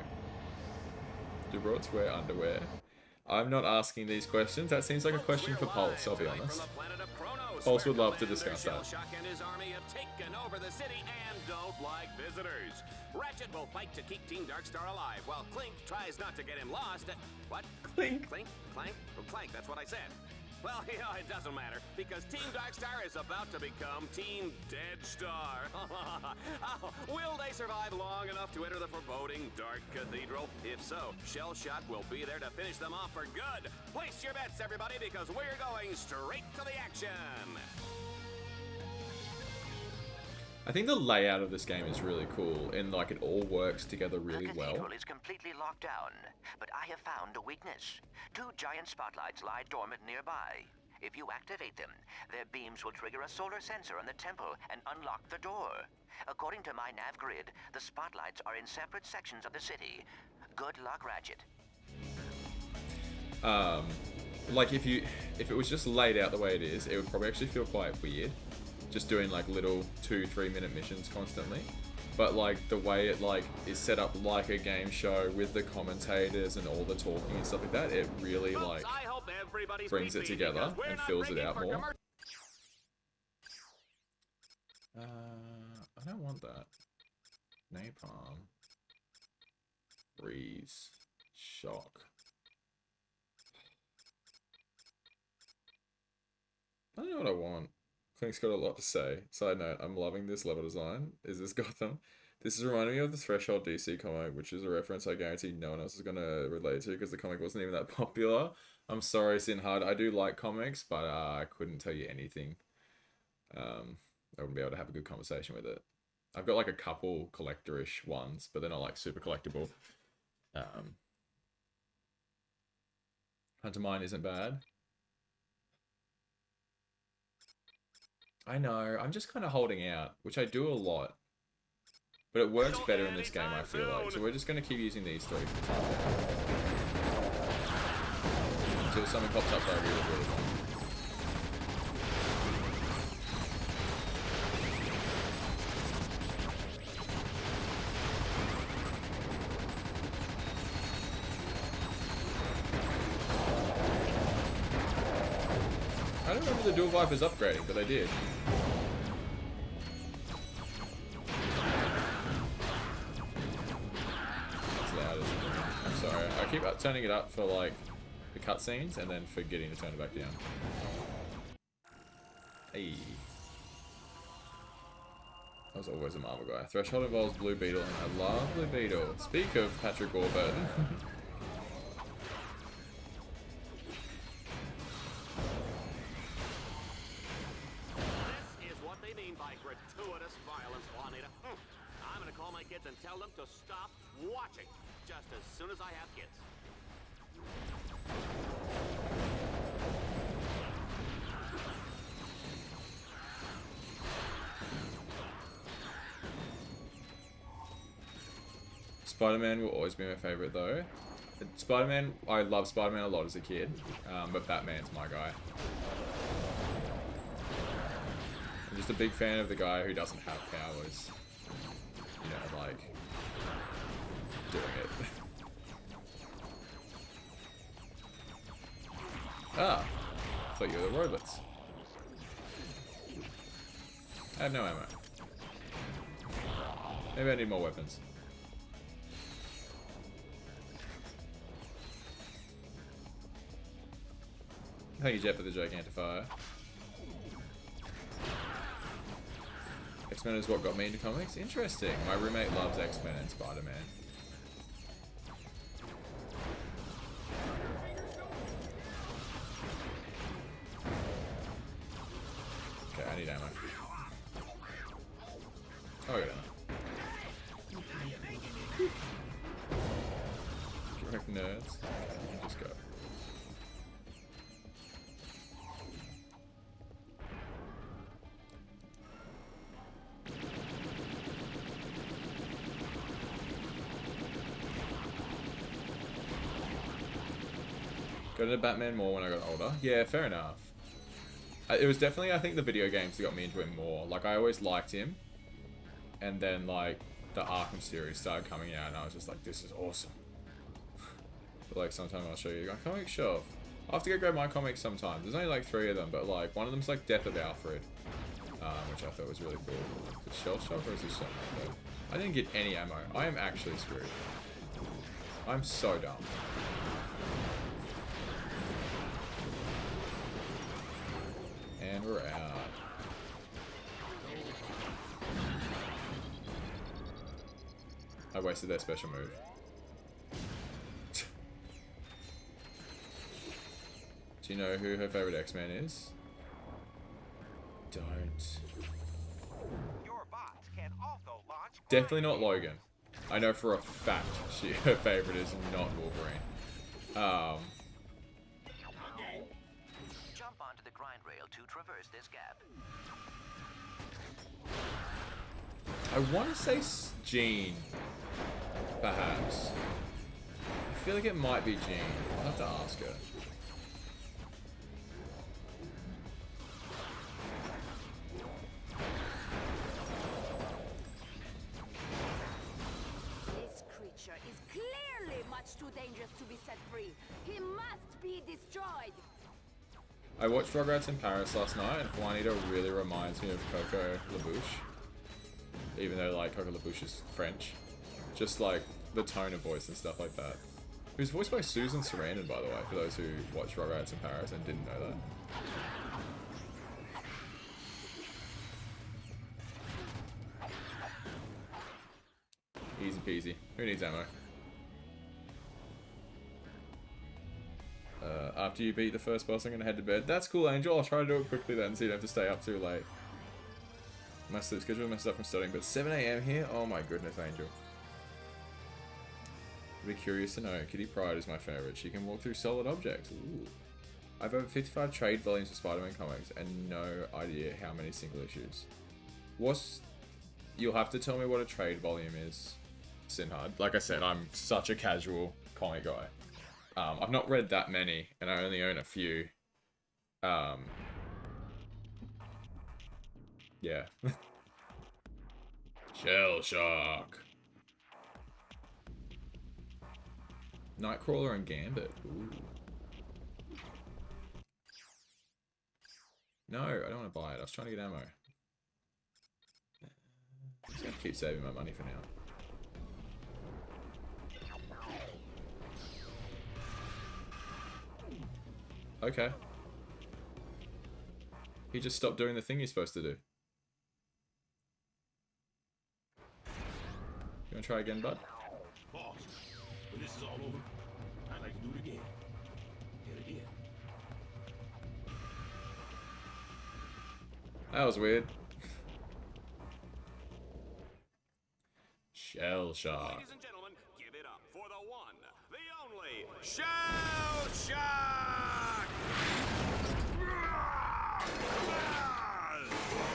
Do broads wear underwear? I'm not asking these questions. That seems like a question for Pulse, I'll be honest. Pulse would love to discuss that. Shock and his army have taken over the city and don't like visitors. Ratchet will fight to keep Team Darkstar alive, while Clink tries not to get him lost. What? Clink? Clink? Clank? Oh, Clank, that's what I said. Well, you know, it doesn't matter, because Team Darkstar is about to become Team Deadstar. Oh, will they survive long enough to enter the foreboding Dark Cathedral? If so, Shell Shock will be there to finish them off for good. Place your bets, everybody, because we're going straight to the action. I think the layout of this game is really cool, and like it all works together really well. The cathedral is completely locked down, but I have found a weakness. 2 giant spotlights lie dormant nearby. If you activate them, their beams will trigger a solar sensor on the temple and unlock the door. According to my nav grid, the spotlights are in separate sections of the city. Good luck, Ratchet. Like if it was just laid out the way it is, it would probably actually feel quite weird. Just doing like little 2-3 minute missions constantly, but like the way it like is set up like a game show with the commentators and all the talking and stuff like that, it really like brings it together and fills it out more. I don't want that. Napalm. Breeze. Shock. I don't know what I want. Clink's got a lot to say. Side note, I'm loving this level design. Is this Gotham? This is reminding me of the Threshold DC comic, which is a reference I guarantee no one else is going to relate to because the comic wasn't even that popular. I'm sorry, Sinhard. I do like comics, but I couldn't tell you anything. I wouldn't be able to have a good conversation with it. I've got like a couple collector-ish ones, but they're not like super collectible. Hunter Mine isn't bad. I know, I'm just kind of holding out, which I do a lot. But it works better in this game, I feel like. So we're just going to keep using these 3 for the time being. Until something pops up that I really want. I don't remember the dual Vipers upgrading, but they did. That's loud, isn't it? I'm sorry. I keep turning it up for like the cutscenes and then forgetting to turn it back down. Hey. I was always a Marvel guy. Threshold involves Blue Beetle, and I love Blue Beetle. Speak of Patrick Warburton. Gratuitous violence, Juanita. I'm gonna call my kids and tell them to stop watching just as soon as I have kids. Spider-Man will always be my favorite though. Spider-Man, I love Spider-Man a lot as a kid, but Batman's my guy. I'm just a big fan of the guy who doesn't have powers. You know, like, doing it. Ah, I thought you were the robots. I have no ammo. Maybe I need more weapons. Thank you, Jet, for the Gigantifier. X-Men is what got me into comics? Interesting. My roommate loves X-Men and Spider-Man. Okay, I need ammo. Oh, I got ammo. Correct, nerds. Okay, you can just go. Got into Batman more when I got older. Yeah, fair enough. It was definitely, I think, the video games that got me into it more. Like, I always liked him. And then, like, the Arkham series started coming out, and I was just like, this is awesome. But, like, sometime I'll show you my comic shelf. I'll have to go grab my comics sometime. There's only, like, 3 of them, but, like, one of them's, like, Death of Alfred. Which I thought was really cool. Is it Shell Shock or is it something like that? I didn't get any ammo. I am actually screwed. I'm so dumb. And we're out. I wasted their special move. Do you know who her favorite X-Man is? Don't. Definitely not Logan. I know for a fact her favorite is not Wolverine. Jump onto the grind rail to traverse this gap. I want to say Jean, perhaps. I feel like it might be Jean. I'll have to ask her. This creature is clearly much too dangerous to be set free. He must be destroyed. I watched Rugrats in Paris last night, and Juanita really reminds me of Coco LaBouche. Even though, like, Coco LaBouche is French. Just, like, the tone of voice and stuff like that. Who's voiced by Susan Sarandon, by the way, for those who watched Rugrats in Paris and didn't know that. Easy peasy. Who needs ammo? After you beat the first boss, I'm gonna head to bed. That's cool, Angel. I'll try to do it quickly then, so you don't have to stay up too late. My sleep schedule messed up from studying, but 7 AM here? Oh my goodness, Angel. I'd be curious to know. Kitty Pryde is my favorite. She can walk through solid objects. Ooh. I've over 55 trade volumes of Spider-Man comics and no idea how many single issues. You'll have to tell me what a trade volume is, Sinhard. Like I said, I'm such a casual comic guy. I've not read that many, and I only own a few. Yeah. Shell Shock. Nightcrawler and Gambit. Ooh. No, I don't want to buy it. I was trying to get ammo. I'm just gonna keep saving my money for now. Okay. He just stopped doing the thing he's supposed to do. You wanna try again, bud? Boss, when this is all over, I'd like to do it again. Get it in. That was weird. Shell Shock. Ladies and gentlemen, give it up for the one, the only Shell Shock!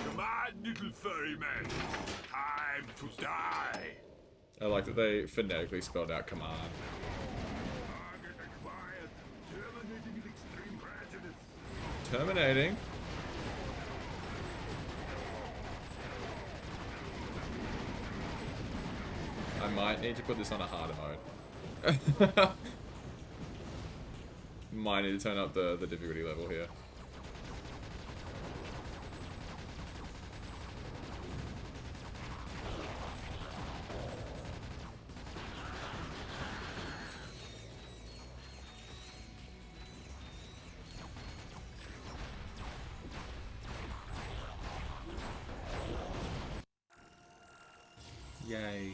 Come on, little furry man. Time to die. I like that they phonetically spelled out command. Terminating. I might need to put this on a harder mode. Might need to turn up the difficulty level here. Yay.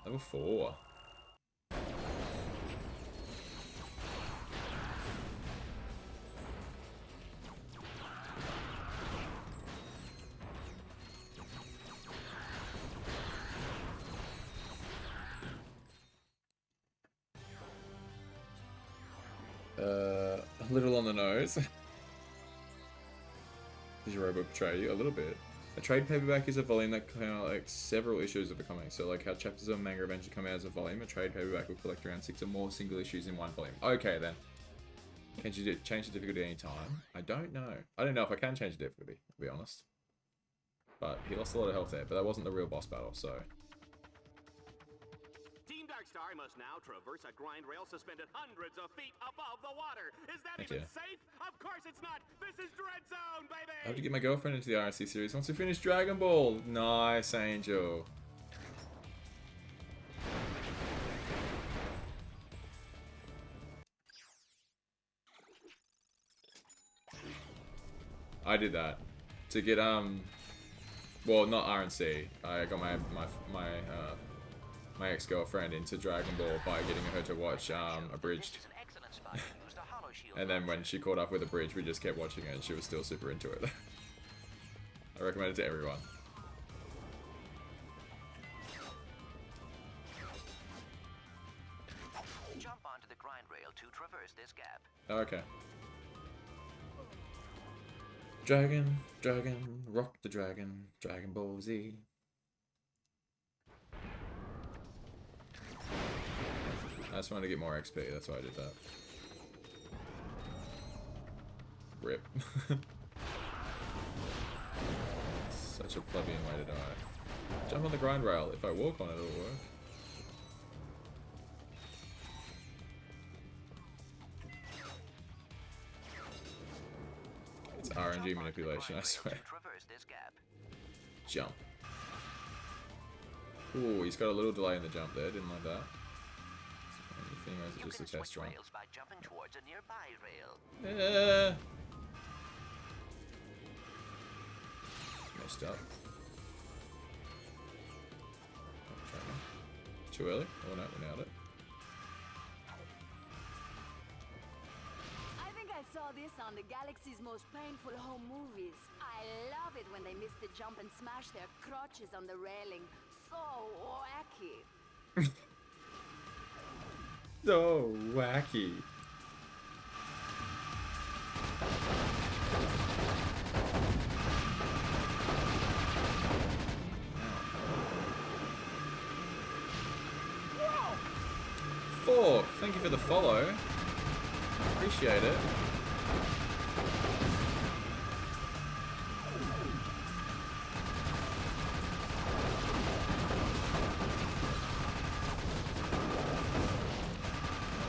Level 4. A little on the nose. Does your robot betray you? A little bit. A trade paperback is a volume that kind of like several issues of a comic. So like how chapters of manga eventually come out as a volume, a trade paperback will collect around 6 or more single issues in one volume. Okay then. Can you change the difficulty any time? I don't know. I don't know if I can change the difficulty, to be honest. But he lost a lot of health there, but that wasn't the real boss battle, so. Team Darkstar must now traverse a grind rail suspended hundreds of feet above the water. Is that Thank even you. safe? Of course it's not. This is Dread Zone, baby. I have to get my girlfriend into the RNC series once we finish Dragon Ball. Nice, Angel. I did that to get well, not RNC. I got my ex-girlfriend into Dragon Ball by getting her to watch Abridged. And then when she caught up with Abridged, we just kept watching it and she was still super into it. I recommend it to everyone. Jump onto the grind rail to traverse this gap. Oh, okay. Dragon, dragon, rock the dragon, Dragon Ball Z. I just wanted to get more XP, that's why I did that. Rip. Such a plebeian way to die. Jump on the grind rail. If I walk on it, it'll work. It's RNG manipulation, I swear. Jump. Ooh, he's got a little delay in the jump there. Didn't like that. Anything, or is it just a test run? By jumping towards a nearby rail. Messed up. Too early? Oh no, we nailed it. I think I saw this on the galaxy's most painful home movies. I love it when they miss the jump and smash their crotches on the railing. So wacky. So wacky. Fork, thank you for the follow. Appreciate it.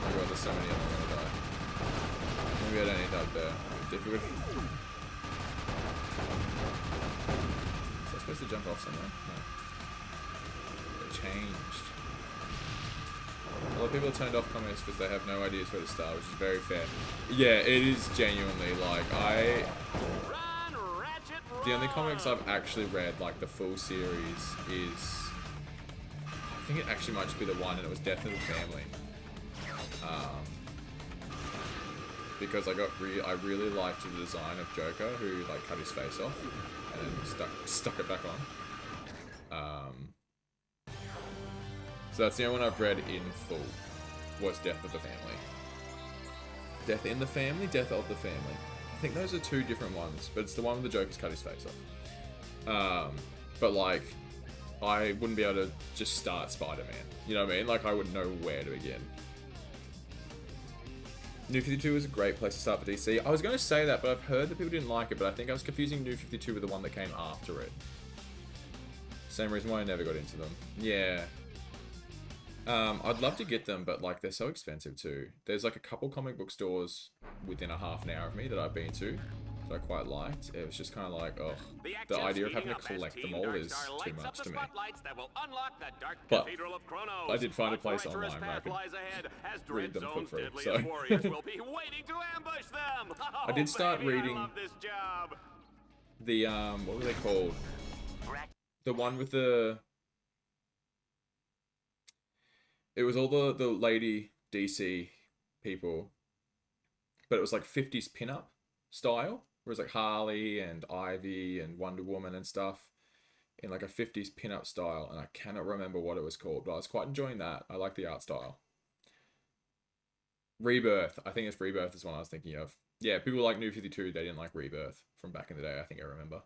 Oh my god, there's so many of them I'm gonna die. Maybe I don't need that there. Difficult. Was I supposed to jump off somewhere? No. It changed. A lot of people turned off comics because they have no ideas where to start, which is very fair. Yeah, it is genuinely, like, the only comics I've actually read, like, the full series is... I think it actually might just be the one, and it was Death of the Family. Because I really liked the design of Joker, who, like, cut his face off, and then stuck it back on. So that's the only one I've read in full, was Death of the Family. Death in the Family? Death of the Family. I think those are two different ones, but it's the one where the Joker's cut his face off. But like, I wouldn't be able to just start Spider-Man. You know what I mean? Like, I wouldn't know where to begin. New 52 is a great place to start for DC. I was going to say that, but I've heard that people didn't like it, but I think I was confusing New 52 with the one that came after it. Same reason why I never got into them. Yeah. I'd love to get them, but like they're so expensive too. There's like a couple comic book stores within a half an hour of me that I've been to that I quite liked. It was just kind of like, oh, the idea of having to collect them all is too much to me. But I did find a place online where I could read them for free. So I did start reading the what were they called? The one with the. It was all the lady DC people, but it was like 50s pinup style. Where it was like Harley and Ivy and Wonder Woman and stuff in like a 50s pinup style. And I cannot remember what it was called, but I was quite enjoying that. I like the art style. Rebirth. I think it's Rebirth is one I was thinking of. Yeah, people like New 52. They didn't like Rebirth from back in the day. I think I remember.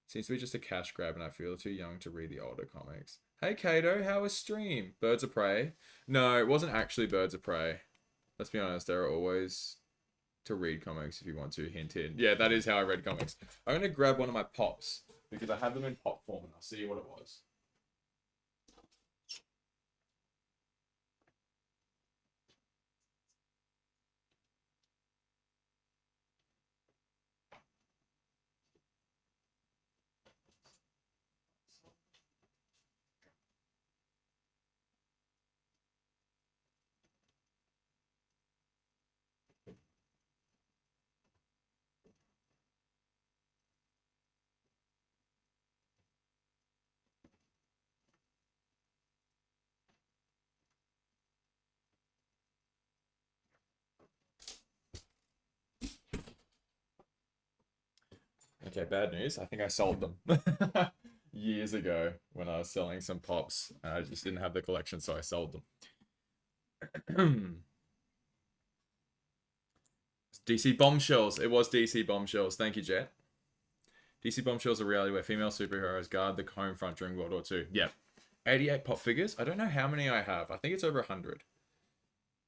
Seems to be just a cash grab and I feel too young to read the older comics. Hey Kato, how was stream? Birds of Prey? No, it wasn't actually Birds of Prey. Let's be honest, there are always to read comics if you want to, hint hint. Yeah, that is how I read comics. I'm going to grab one of my pops because I have them in pop form and I'll see what it was. Okay, bad news. I think I sold them years ago when I was selling some pops. I just didn't have the collection, so I sold them. DC Bombshells. It was DC Bombshells. Thank you, Jet. DC Bombshells are a reality where female superheroes guard the home front during World War II. Yep. 88 pop figures. I don't know how many I have. I think it's over 100.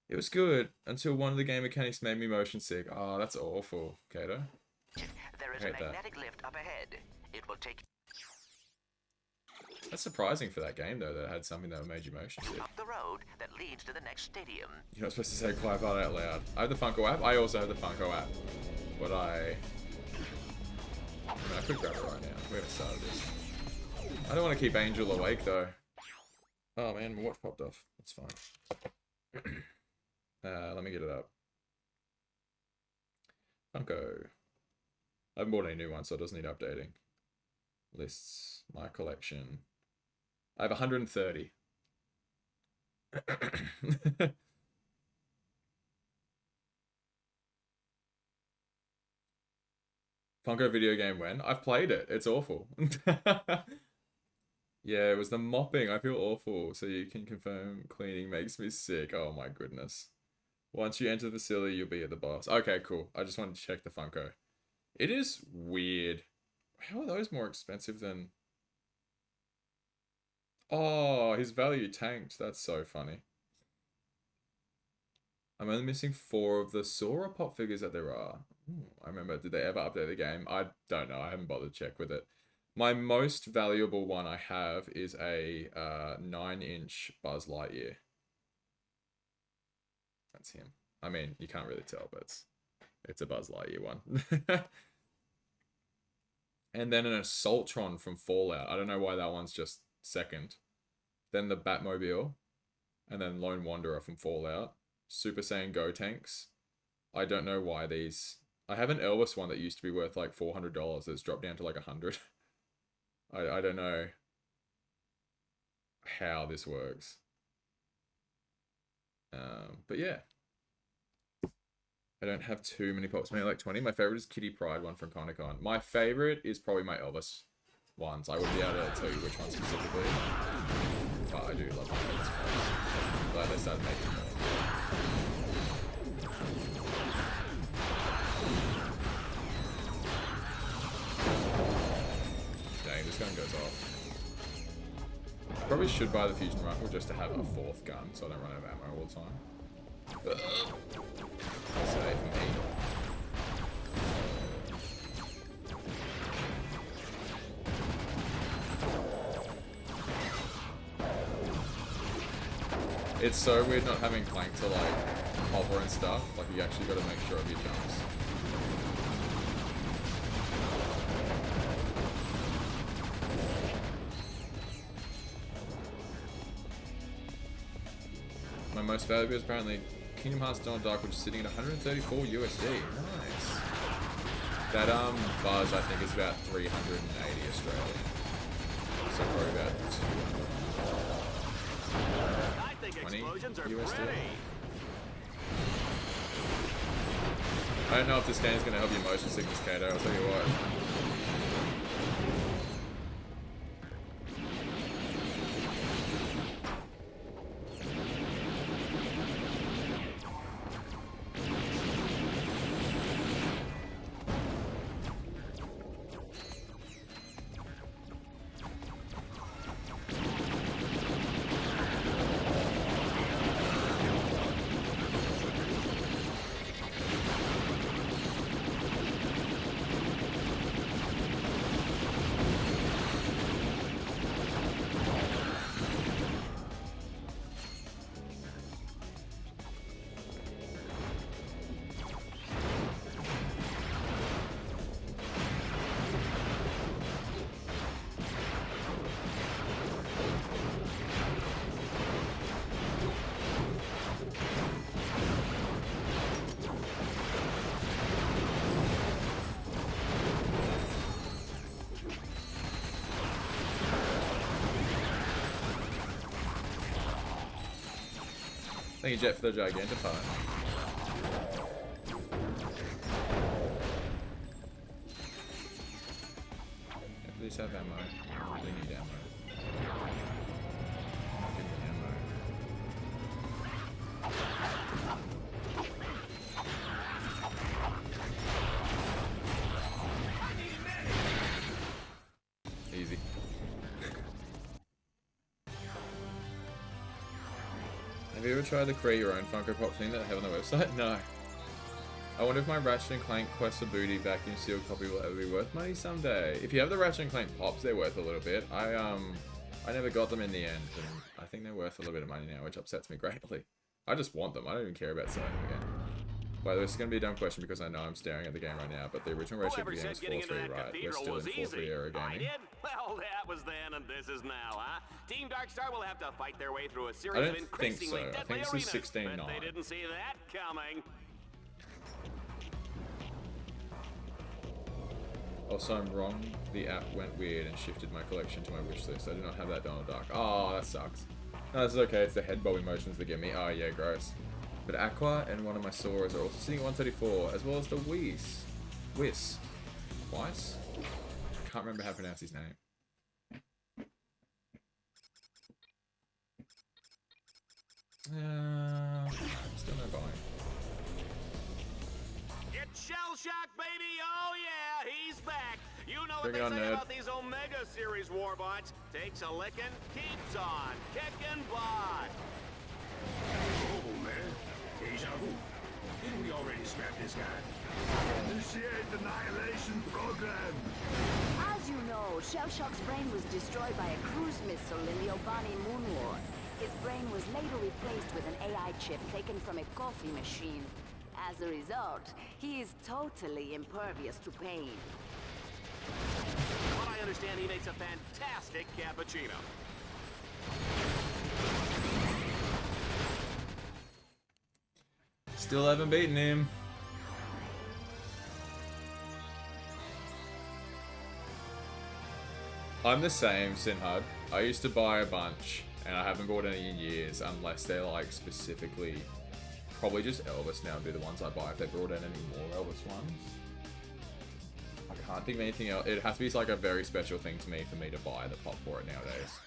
It was good until one of the game mechanics made me motion sick. Oh, that's awful, Kato. There is a magnetic lift up ahead. It will take. That's surprising for that game, though, that it had something that made you motion sick. Up the road that leads to the next stadium. You're not supposed to say quiet part out loud. I have the Funko app. I also have the Funko app. But I mean, I could grab it right now. We haven't started this. I don't want to keep Angel awake, though. Oh, man, my watch popped off. That's fine. Let me get it up. Funko. I haven't bought any new ones, so it doesn't need updating. Lists. My collection. I have 130. Funko video game when? I've played it. It's awful. Yeah, it was the mopping. I feel awful. So you can confirm cleaning makes me sick. Oh my goodness. Once you enter the facility, you'll be at the boss. Okay, cool. I just wanted to check the Funko. It is weird. How are those more expensive than... Oh, his value tanked. That's so funny. I'm only missing 4 of the Sora pop figures that there are. I remember, did they ever update the game? I don't know. I haven't bothered to check with it. My most valuable one I have is a 9-inch Buzz Lightyear. That's him. I mean, you can't really tell, but it's a Buzz Lightyear one. And then an Assaultron from Fallout. I don't know why that one's just second. Then the Batmobile. And then Lone Wanderer from Fallout. Super Saiyan Go tanks. I don't know why these... I have an Elvis one that used to be worth like $400 that's dropped down to like $100. I don't know how this works. But yeah. I don't have too many pops, maybe like 20. My favorite is Kitty Pryde one from Comic-Con. My favorite is probably my Elvis ones. I wouldn't be able to tell you which one specifically. But I do love my Elvis pops. Glad they started making more. Dang, this gun goes off. Probably should buy the fusion rifle just to have a 4th gun so I don't run out of ammo all the time. Save me. It's so weird not having Clank to like hover and stuff. Like you actually got to make sure of your jumps. My most valuable is apparently Kingdom Hearts Dawn of Dark, which is sitting at 134 USD. Nice. That buzz I think is about 380 Australian. So probably about 220 USD. I don't know if this game is going to help your motion sickness, Kato. I'll tell you what. Thank you, Jet, for the Gigantify. Please have ammo. Really need ammo. Give me ammo. Easy. Have you ever tried to create your own Funko Pop thing that I have on the website? No. I wonder if my Ratchet and Clank Quest for Booty vacuum sealed copy will ever be worth money someday. If you have the Ratchet and Clank Pops, they're worth a little bit. I never got them in the end, and I think they're worth a little bit of money now, which upsets me greatly. I just want them. I don't even care about selling them again. By the way, this is going to be a dumb question because I know I'm staring at the game right now, but the original Ratchet game was 4-3, right? We're still in 4-3 era gaming. Well, that was then and this is now, huh? Team Darkstar will have to fight their way through a series of increasingly deadly I think this is arenas. 16-9. But they didn't see that coming. Also, I'm wrong. The app went weird and shifted my collection to my wish list. I do not have that Donald Duck. Oh, that sucks. No, this is okay. It's the head bob emotions that get me. Oh, yeah, gross. But Aqua and one of my Soras are also sitting at 134, as well as the Whis. Twice? Can't remember how to pronounce his name. Still no buying. It's Shell Shock, baby! Oh yeah, he's back! You know what Bring they it on, say nerd. about these Omega Series warbots. Takes a lickin', keeps on kicking butt. Oh, man. Deja vu. Didn't we already scrap this guy? Initiate the annihilation program. As you know, Shellshock's brain was destroyed by a cruise missile in the Obani Moon War. His brain was later replaced with an AI chip taken from a coffee machine. As a result, he is totally impervious to pain. What I understand, he makes a fantastic cappuccino. Still haven't beaten him. I'm the same, Sinhud. I used to buy a bunch, and I haven't bought any in years, unless they're like specifically, probably just Elvis now would be the ones I buy if they brought in any more Elvis ones. I can't think of anything else. It has to be like a very special thing to me for me to buy the pop for it nowadays.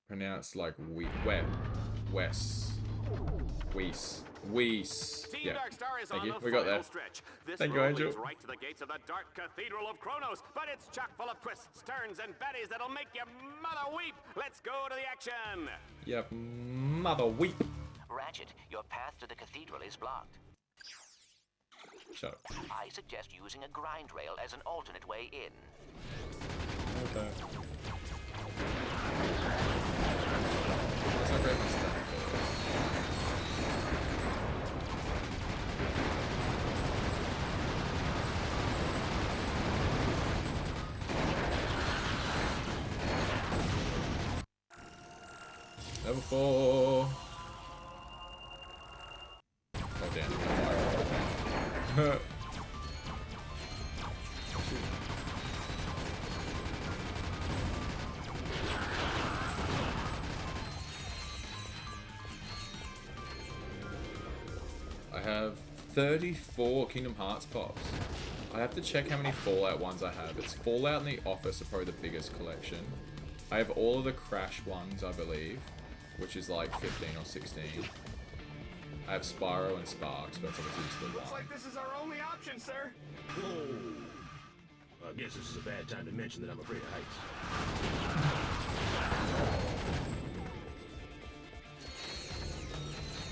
Pronounced like Wes. Weiss. Weiss. Team Yeah. Darkstar is Thank on you. the We got final there. stretch. This Thank you, road Angel. leads right to the gates of the Dark Cathedral of Kronos, but it's chock full of twists, turns, and baddies that'll make your mother weep. Let's go to the action. Yep. Mother weep. Ratchet, your path to the cathedral is blocked. Shut up. I suggest using a grind rail as an alternate way in. Okay. That's not very much time. Level 4. Oh damn, fire. I have 34 Kingdom Hearts pops. I have to check how many Fallout ones I have. It's Fallout and The Office are probably the biggest collection. I have all of the Crash ones, I believe, which is like 15 or 16. I have Spyro and Sparks, but it's obviously just the Looks one. like this is our only option, sir. I guess this is a bad time to mention that I'm afraid of heights.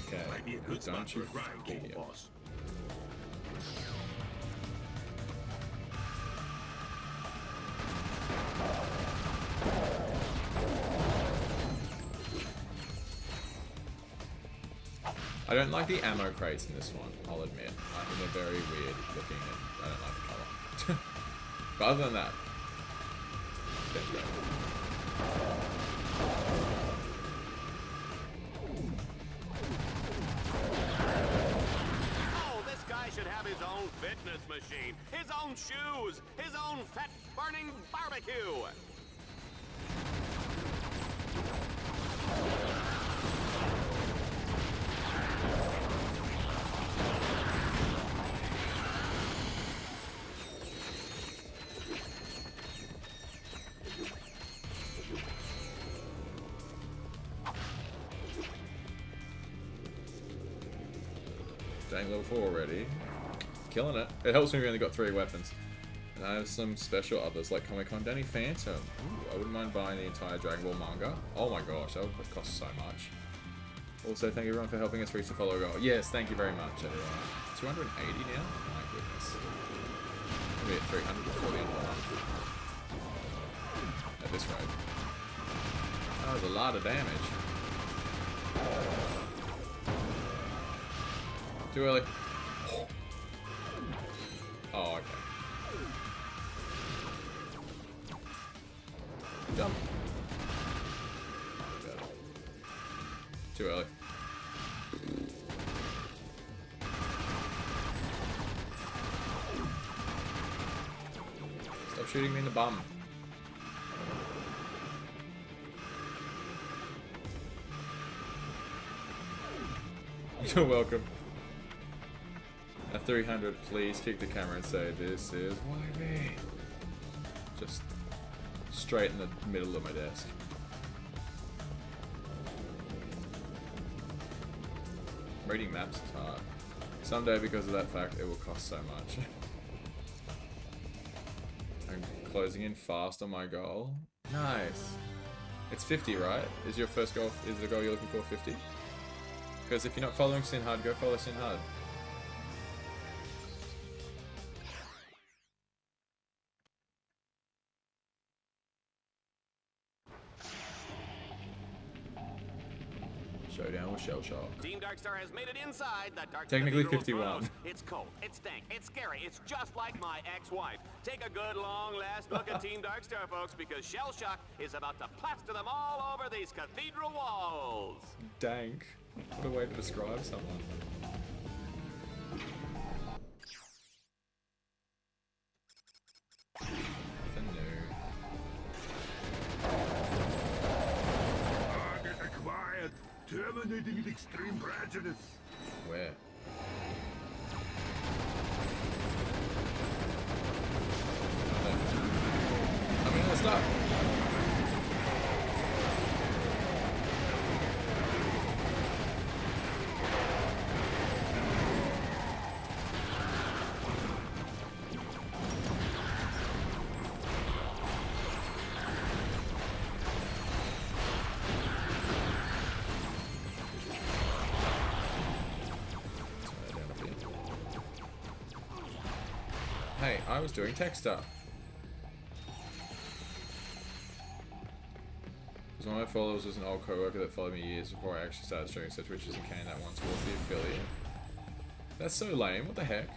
Okay, Might be a good spot don't for you a grind game, forget. boss. I don't like the ammo crates in this one, I'll admit. I think they're very weird looking and I don't like the colour. But other than that, it's great. Oh, this guy should have his own fitness machine, his own shoes, his own fat-burning barbecue. Dang, level 4 already. Killing it. It helps me we only got 3 weapons. And I have some special others like Comic-Con Danny Phantom. Ooh, I wouldn't mind buying the entire Dragon Ball manga. Oh my gosh, that would cost so much. Also, thank you everyone for helping us reach the follow goal. Yes, thank you very much, everyone. 280 now? My goodness. We'll be at 300 before the end of the month. At this rate. That was a lot of damage. Too early. Oh, okay. Jump. Too early. Stop shooting me in the bum. You're welcome. At 300, please kick the camera and say, "This is YB." Just straight in the middle of my desk. Reading maps is hard. Someday, because of that fact, it will cost so much. I'm closing in fast on my goal. Nice. It's 50, right? Is your first goal, is the goal you're looking for 50? Because if you're not following Sin Hard, go follow Sin Hard. Showdown with Shell Shock. Team Darkstar has made it inside the Dark Technically Cathedral of 51. Kronos. It's cold, it's dank, it's scary, it's just like my ex-wife. Take a good long last look at Team Darkstar, folks, because Shell Shock is about to plaster them all over these cathedral walls. Dank. What a way to describe someone. Nothing new. Target acquired. Terminating with extreme prejudice. Where? I'm gonna stop. I was doing tech stuff. Because one of my followers was an old co-worker that followed me years before I actually started streaming, so Twitch isn't counting that one towards the affiliate. That's so lame, what the heck?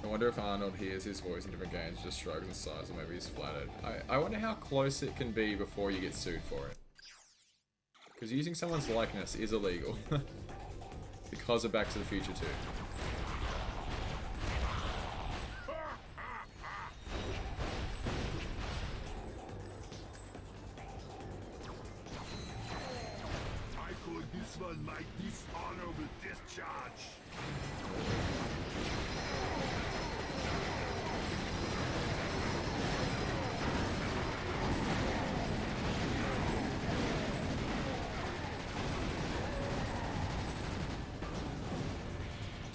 I wonder if Arnold hears his voice in different games, just shrugs and sighs, or maybe he's flattered. I wonder how close it can be before you get sued for it. Because using someone's likeness is illegal. Because of Back to the Future 2. I call this one my dishonorable discharge.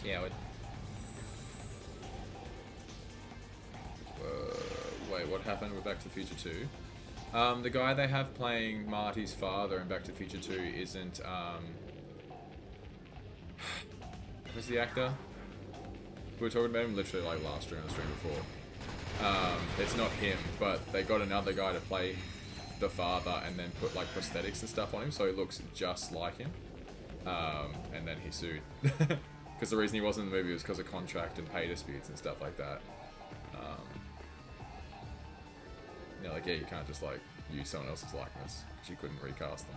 Yeah, wait, what happened with Back to the Future 2? The guy they have playing Marty's father in Back to the Future 2 isn't, who's the actor? We were talking about him literally like last stream or the stream before. It's not him, but they got another guy to play the father and then put like prosthetics and stuff on him so he looks just like him. And then he sued. Because the reason he wasn't in the movie was because of contract and pay disputes and stuff like that. You know, like, yeah, you can't just, like, use someone else's likeness, because you couldn't recast them.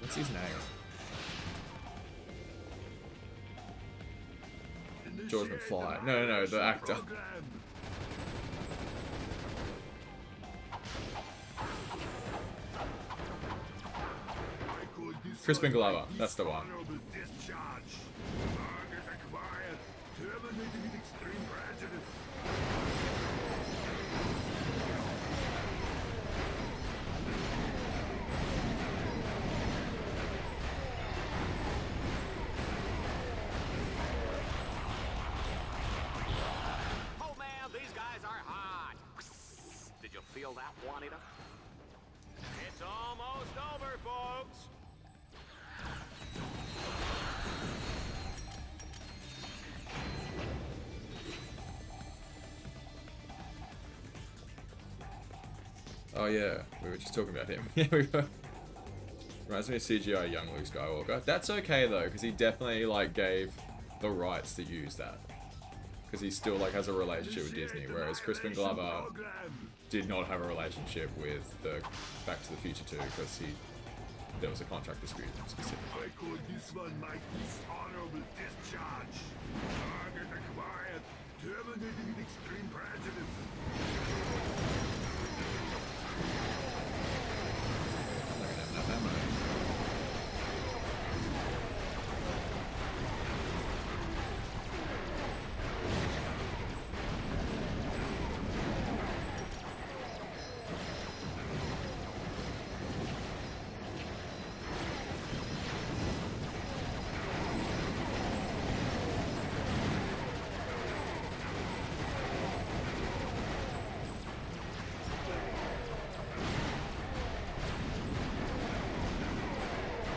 What's his name? George McFly. No, the actor. Crispin Glover, that's the one. Oh man, these guys are hot. Did you feel that, Juanita? It's almost over, folks. Oh yeah, we were just talking about him. Yeah, we were. Reminds me of CGI young Luke Skywalker. That's okay though, because he definitely like gave the rights to use that. Because he still like has a relationship with Disney, whereas Crispin Glover did not have a relationship with the Back to the Future 2 because there was a contract dispute specifically. I call this one my dishonorable discharge. Target acquired. Terminated with extreme prejudice.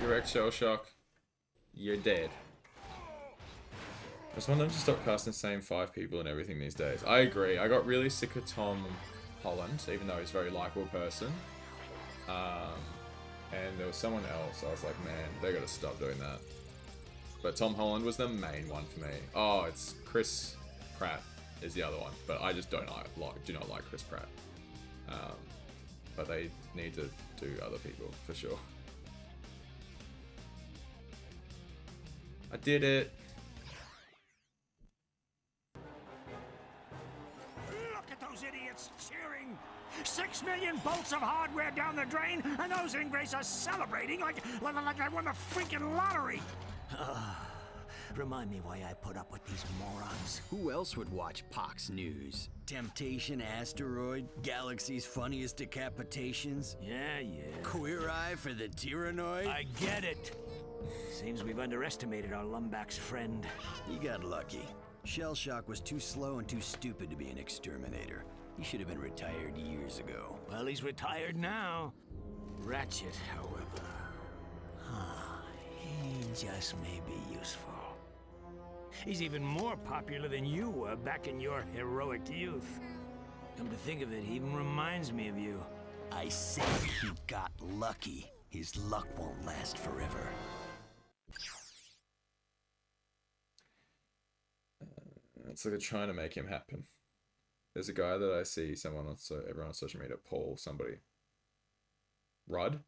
Direct shell shock. You're dead. I just want them to stop casting the same 5 people and everything these days. I agree. I got really sick of Tom Holland, even though he's a very likable person. And there was someone else. I was like, man, they gotta stop doing that. But Tom Holland was the main one for me. Oh, it's Chris Pratt is the other one. But I just do not like Chris Pratt. But they need to do other people, for sure. I did it. Look at those idiots cheering! 6 million bolts of hardware down the drain, and those ingrates are celebrating like I won the freaking lottery! Remind me why I put up with these morons. Who else would watch Pox News? Temptation Asteroid? Galaxy's Funniest Decapitations? Yeah. Queer Eye for the Tyrannoid? I get it. Seems we've underestimated our Lumbach's friend. You got lucky. Shell Shock was too slow and too stupid to be an exterminator. He should have been retired years ago. Well, he's retired now. Ratchet, however. He just may be useful. He's even more popular than you were back in your heroic youth. Come to think of it, he even reminds me of you. I said he got lucky. His luck won't last forever. It's like they're trying to make him happen. There's a guy that I see, everyone on social media, Paul, somebody. Rudd?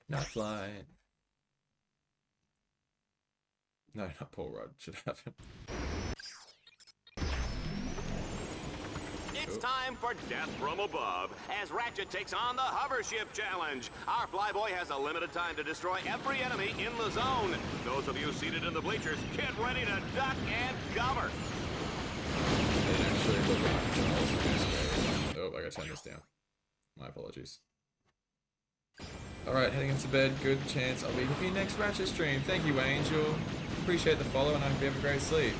Not flying. No, not Paul Rudd. Should have him. It's time for Death from Above as Ratchet takes on the Hover Ship Challenge. Our flyboy has a limited time to destroy every enemy in the zone. Those of you seated in the bleachers, get ready to duck and cover. Oh, I gotta turn this down. My apologies. Alright, heading into bed. Good chance I'll be with you next Ratchet stream. Thank you, Angel. Appreciate the follow and I hope you have a great sleep.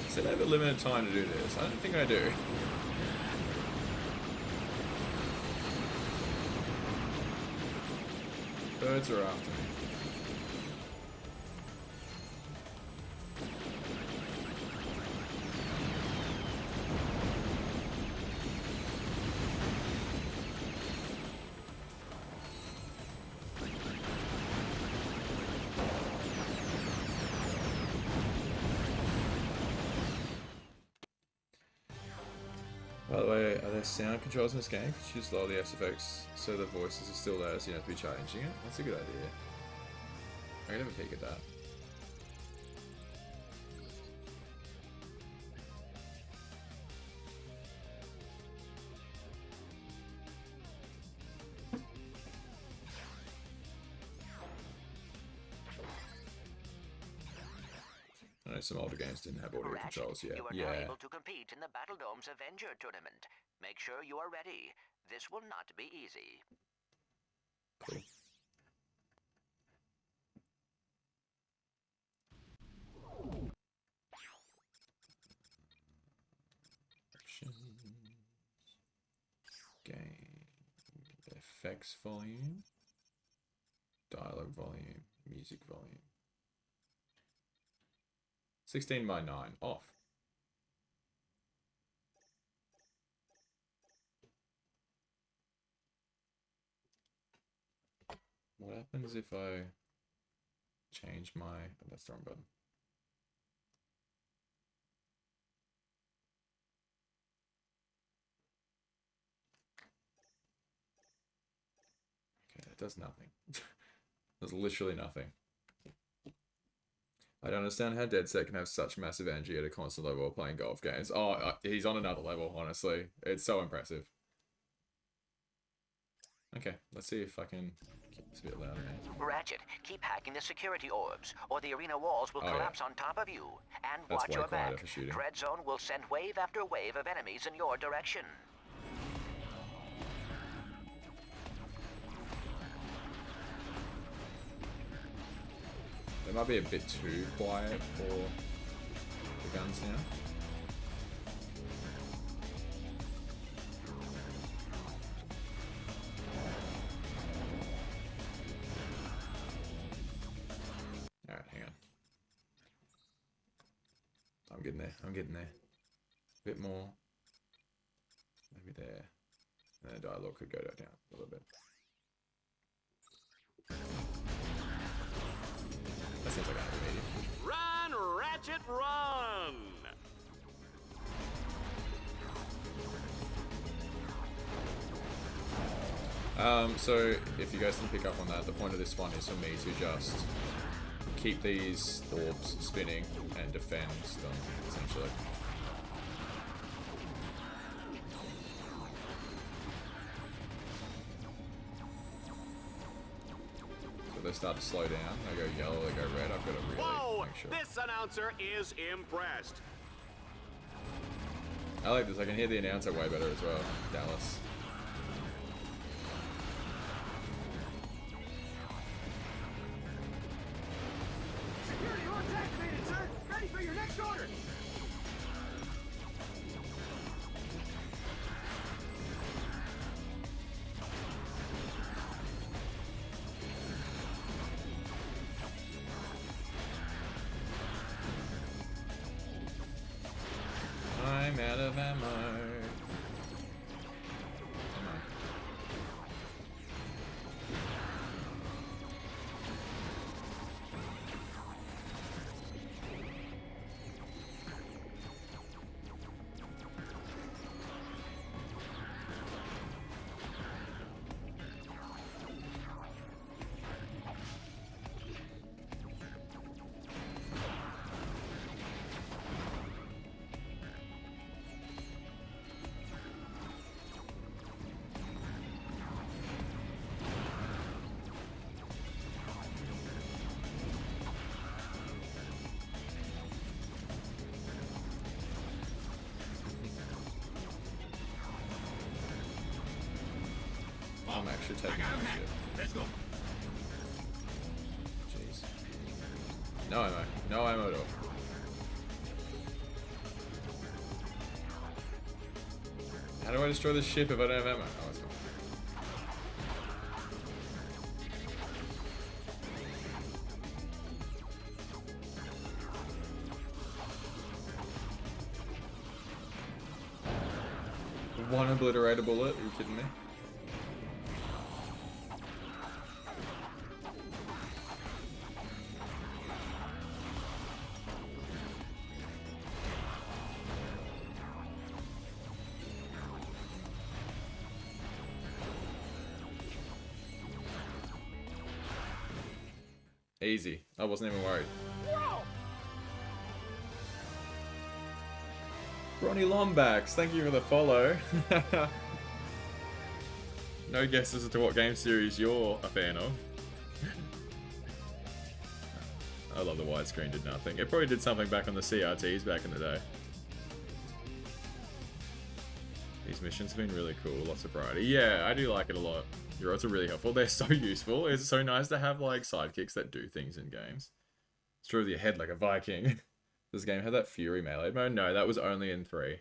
Said I have a limited time to do this. I don't think I do. Birds are after me. By the way, are there sound controls in this game? Could you just lower the SFX so the voices are still there so you don't have to be changing it? That's a good idea. I can have a peek at that. I know some older games didn't have audio controls yet. You are now able to compete in the Battle Dome's Avenger tournament. Make sure you are ready. This will not be easy. Cool. Options. Game. Effects volume. Dialogue volume. Music volume. 16 by 9. Off. What happens if I change my... Oh, that's the wrong button. Okay, that does nothing. Does literally nothing. I don't understand how Dead Set can have such massive energy at a constant level while playing golf games. Oh, he's on another level, honestly. It's so impressive. Okay, let's see if I can keep this a bit louder, man. Ratchet, keep hacking the security orbs, or the arena walls will collapse on top of you. And That's watch way your quieter back. for shooting. Dread Zone will send wave after wave of enemies in your direction. It might be a bit too quiet for the guns now. Alright, hang on. I'm getting there. I'm getting there. A bit more. Maybe there. And the dialogue could go down a little bit. That seems like a happy medium. Run, Ratchet, run! So if you guys didn't pick up on that, the point of this one is for me to just keep these orbs spinning and defend them, essentially. So they start to slow down, they go yellow, they go red. I've got to really Whoa! make sure. This announcer is impressed. I like this, I can hear the announcer way better as well. Dallas. Security alarm's activated, sir. Ready for your next order. I'm out of ammo. I'm actually taking this shit. Let's go. Jeez. No ammo. No ammo at all. How do I destroy this ship if I don't have ammo? Oh, it's gone. One obliterator bullet? Are you kidding me? Easy. I wasn't even worried. Ronnie Lombax, thank you for the follow. No guesses as to what game series you're a fan of. I love the widescreen did nothing. It probably did something back on the CRTs back in the day. These missions have been really cool, lots of variety. Yeah, I do like it a lot. Your rods are really helpful. They're so useful. It's so nice to have like sidekicks that do things in games. It's true with your head like a Viking. This game had that Fury melee mode? No, that was only in 3.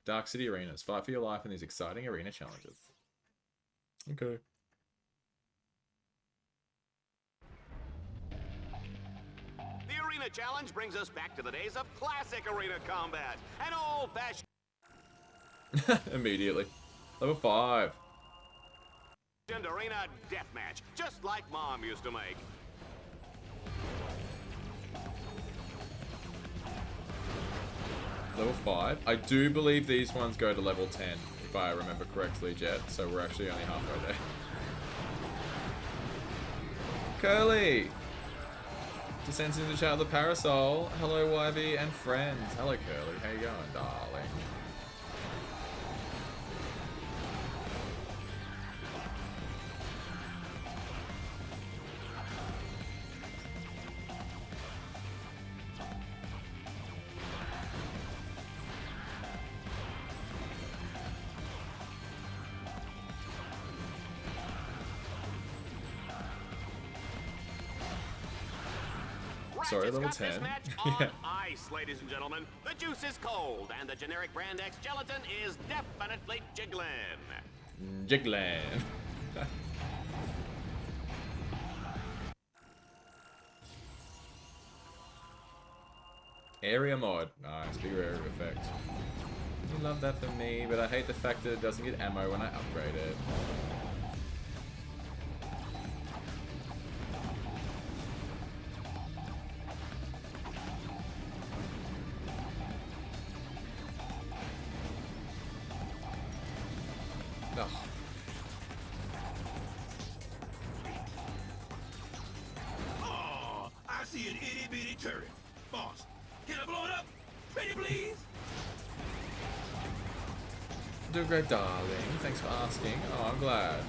Dark City Arenas. Fight for your life in these exciting arena challenges. Okay. The Arena Challenge brings us back to the days of classic arena combat. An old-fashioned Immediately. Level 5. arena deathmatch, just like Mom used to make. Level 5. I do believe these ones go to level 10, if I remember correctly, Jet. So we're actually only halfway there. Curly! Descends into the chat of the Parasol. Hello, YB and friends. Hello, Curly. How you going, darling? Sorry, level 10. On ice, ladies and gentlemen. The juice is cold, and the generic brand X gelatin is definitely jiggling. Jiggling. Area mod. Nice, bigger area effect. You love that for me, but I hate the fact that it doesn't get ammo when I upgrade it. see an itty-bitty turret. Boss, can I blow it up? Pretty please? Doing great, darling. Thanks for asking. Oh, I'm glad.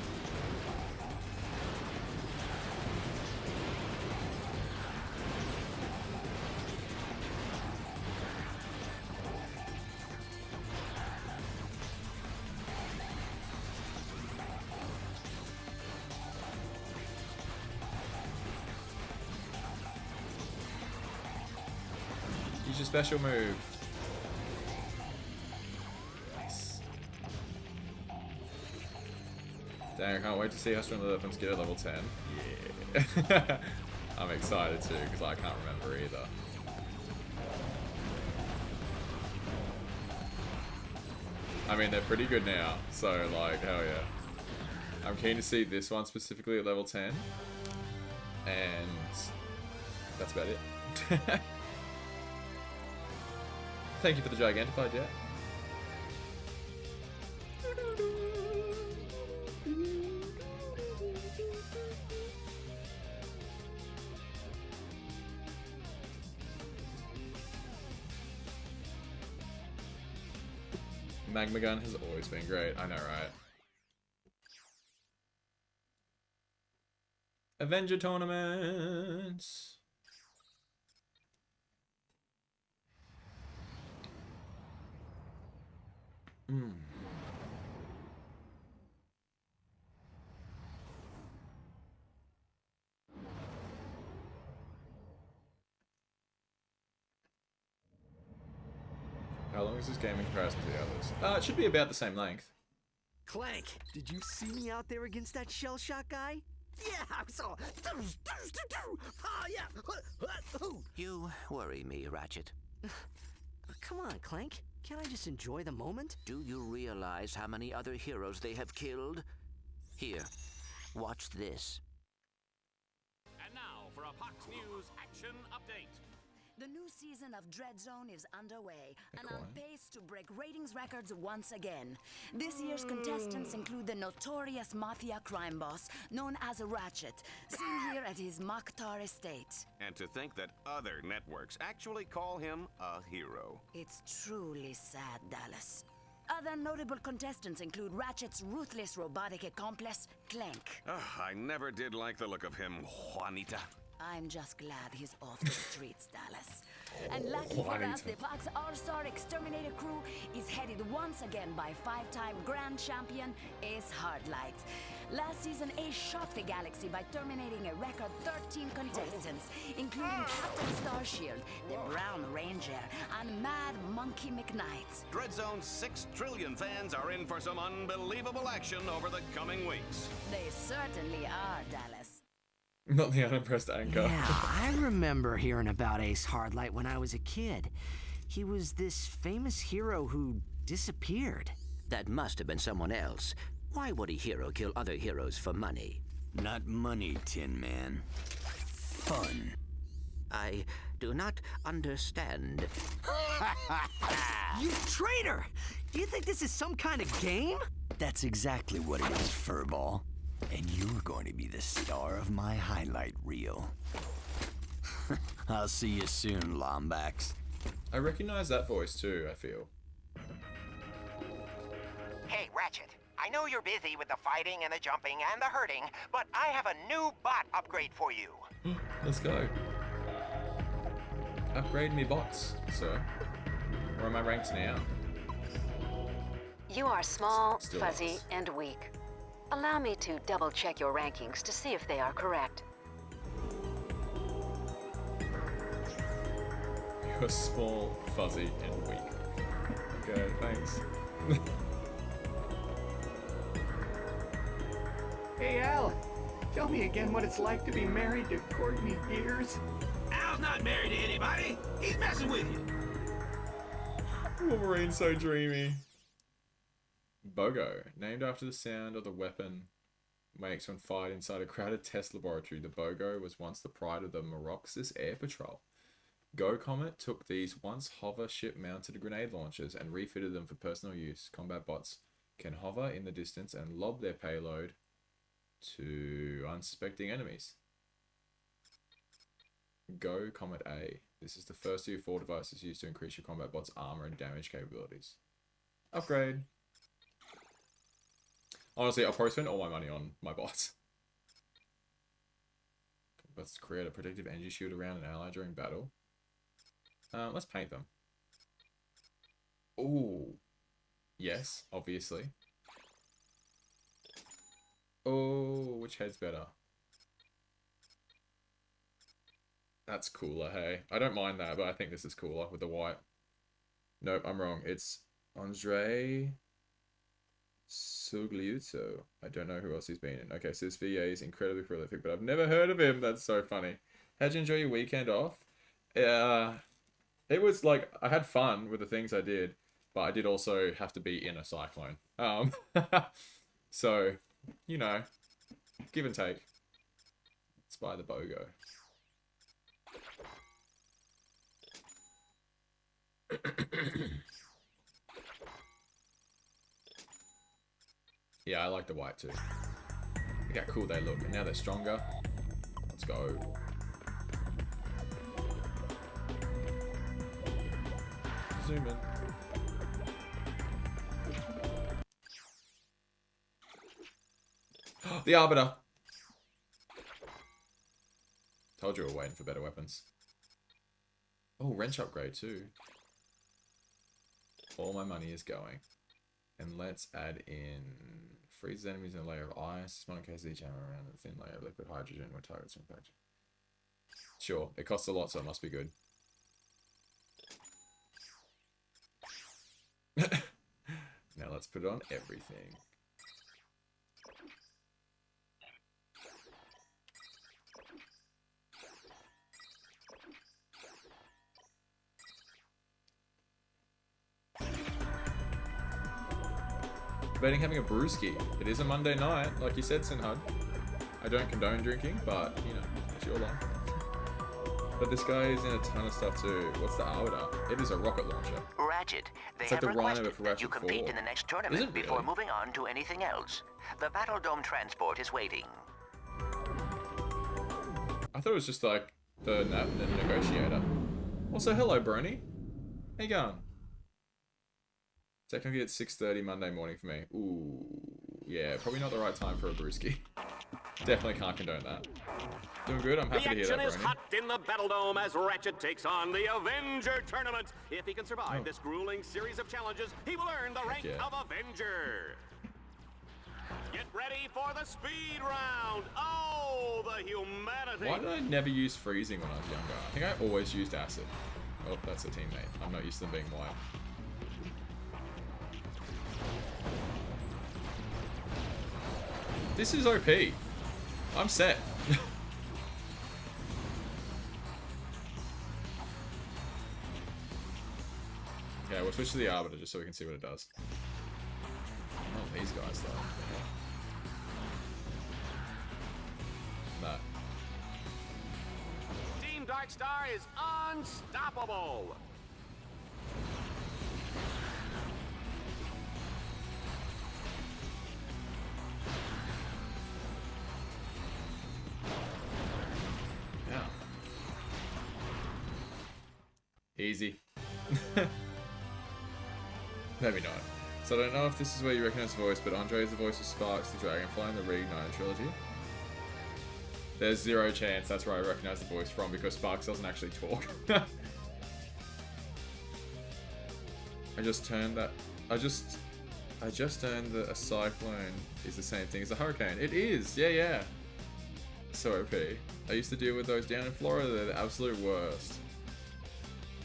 Use your special move. Nice. Dang, I can't wait to see how strong the weapons get at level 10. Yeah. I'm excited too, because I can't remember either. I mean, they're pretty good now, so like, hell yeah. I'm keen to see this one specifically at level 10. And that's about it. Thank you for the Gigantified, yeah. Magma Gun has always been great, I know, right? Avenger tournaments. How long is this game in comparison to the others? It should be about the same length. Clank, did you see me out there against that shell shot guy? Yeah, I saw. Oh, yeah. You worry me, Ratchet. Come on, Clank. Can't I just enjoy the moment? Do you realize how many other heroes they have killed? Here, watch this. And now for a Fox News action update. The new season of Dread Zone is underway and on pace to break ratings records once again. This year's contestants include the notorious mafia crime boss known as Ratchet, seen here at his Mokhtar estate. And to think that other networks actually call him a hero. It's truly sad, Dallas. Other notable contestants include Ratchet's ruthless robotic accomplice, Clank. I never did like the look of him, Juanita. I'm just glad he's off the streets, Dallas. And lucky for us, the Fox All-Star Exterminator crew is headed once again by five-time grand champion Ace Hardlight. Last season, Ace shocked the galaxy by terminating a record 13 contestants, including Captain Starshield, the Brown Ranger, and Mad Monkey McKnight. Dread Zone's 6 trillion fans are in for some unbelievable action over the coming weeks. They certainly are, Dallas. Not the unimpressed anchor. Yeah, I remember hearing about Ace Hardlight when I was a kid. He was this famous hero who disappeared. That must have been someone else. Why would a hero kill other heroes for money? Not money, Tin Man. Fun. I do not understand. You traitor! Do you think this is some kind of game? That's exactly what it is, Furball. And you're going to be the star of my highlight reel. I'll see you soon, Lombax. I recognize that voice too, I feel. Hey, Ratchet. I know you're busy with the fighting and the jumping and the hurting, but I have a new bot upgrade for you. Let's go. Upgrade me bots, sir. Where are my ranks now? You are small, Still fuzzy, lost. and weak. Allow me to double-check your rankings to see if they are correct. You're small, fuzzy, and weak. Okay, thanks. Hey, Al. Tell me again what it's like to be married to Courtney Gears. Al's not married to anybody. He's messing with you. Wolverine's so dreamy. Bogo, named after the sound of the weapon makes when fired inside a crowded test laboratory. The Bogo was once the pride of the Meroxis Air Patrol. Go Comet took these once hover ship mounted grenade launchers and refitted them for personal use. Combat bots can hover in the distance and lob their payload to unsuspecting enemies. Go Comet A. This is the first of your 4 devices used to increase your combat bot's armor and damage capabilities. Upgrade. Honestly, I'll probably spend all my money on my bots. Let's create a protective energy shield around an ally during battle. Let's paint them. Ooh. Yes, obviously. Oh, which head's better? That's cooler, hey. I don't mind that, but I think this is cooler with the white. Nope, I'm wrong. It's Andre Sugliuzzo. I don't know who else he's been in. Okay, so this VA is incredibly prolific, but I've never heard of him. That's so funny. How'd you enjoy your weekend off? It was like, I had fun with the things I did, but I did also have to be in a cyclone. So, you know, give and take. Let's buy the BOGO. Yeah, I like the white too. Look how cool they look. And now they're stronger. Let's go. Zoom in. The Arbiter! Told you we were waiting for better weapons. Oh, wrench upgrade too. All my money is going. And let's add in... Freezes enemies in a layer of ice. Small in case each hammer around a thin layer of liquid hydrogen where targets are impacted. Sure, it costs a lot, so it must be good. Now let's put it on everything. Debating having a brewski. It is a Monday night, like you said, Sinhud. I don't condone drinking, but, you know, it's your life. But this guy is in a ton of stuff too. What's the Arbiter? It is a rocket launcher. Ratchet, they It's like have the Rhino requested for that you Ratchet compete 4. in the next Is tournament it before really? moving on to anything else. The Battle Dome transport is waiting. I thought it was just like the negotiator. Also, hello, Brony. How you going? Technically, it's 6:30 Monday morning for me. Ooh, yeah, probably not the right time for a brewski. Definitely can't condone that. Doing good. I'm happy to hear that, The action is Brony. hot in the Battle Dome as Ratchet takes on the Avenger Tournament. If he can survive this grueling series of challenges, he will earn the rank yeah. of Avenger. Get ready for the speed round. Oh, the humanity. Why did I never use freezing when I was younger? I think I always used acid. Oh, that's a teammate. I'm not used to them being white. This is OP. I'm set. Okay, we'll switch to the Arbiter just so we can see what it does. Not these guys though. That. Team Darkstar is unstoppable. Yeah. Easy. Maybe not. So I don't know if this is where you recognize the voice, but Andre is the voice of Sparks, the Dragonfly in the Reignited trilogy. There's zero chance that's where I recognize the voice from because Sparks doesn't actually talk. I just turned that. I just turned that a cyclone is the same thing as a hurricane. It is. Yeah. So OP. I used to deal with those down in Florida. They're the absolute worst.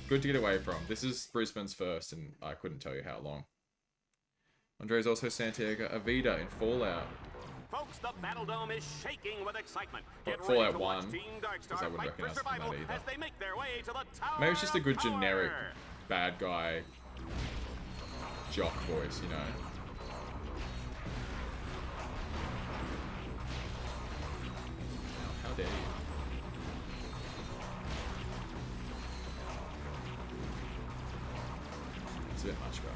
Good to get away from. This is Brisbane's first, and I couldn't tell you how long. Andre is also Santiago Avida in Fallout. Folks, the Battle Dome is shaking with excitement. Get Fallout ready to watch 1, Team because I Darkstar wouldn't fight for recognize from survival that either. as they make their way to the Tower Maybe it's just a good of Power. generic bad guy jock voice, you know? How dare you? It's a bit much, bro.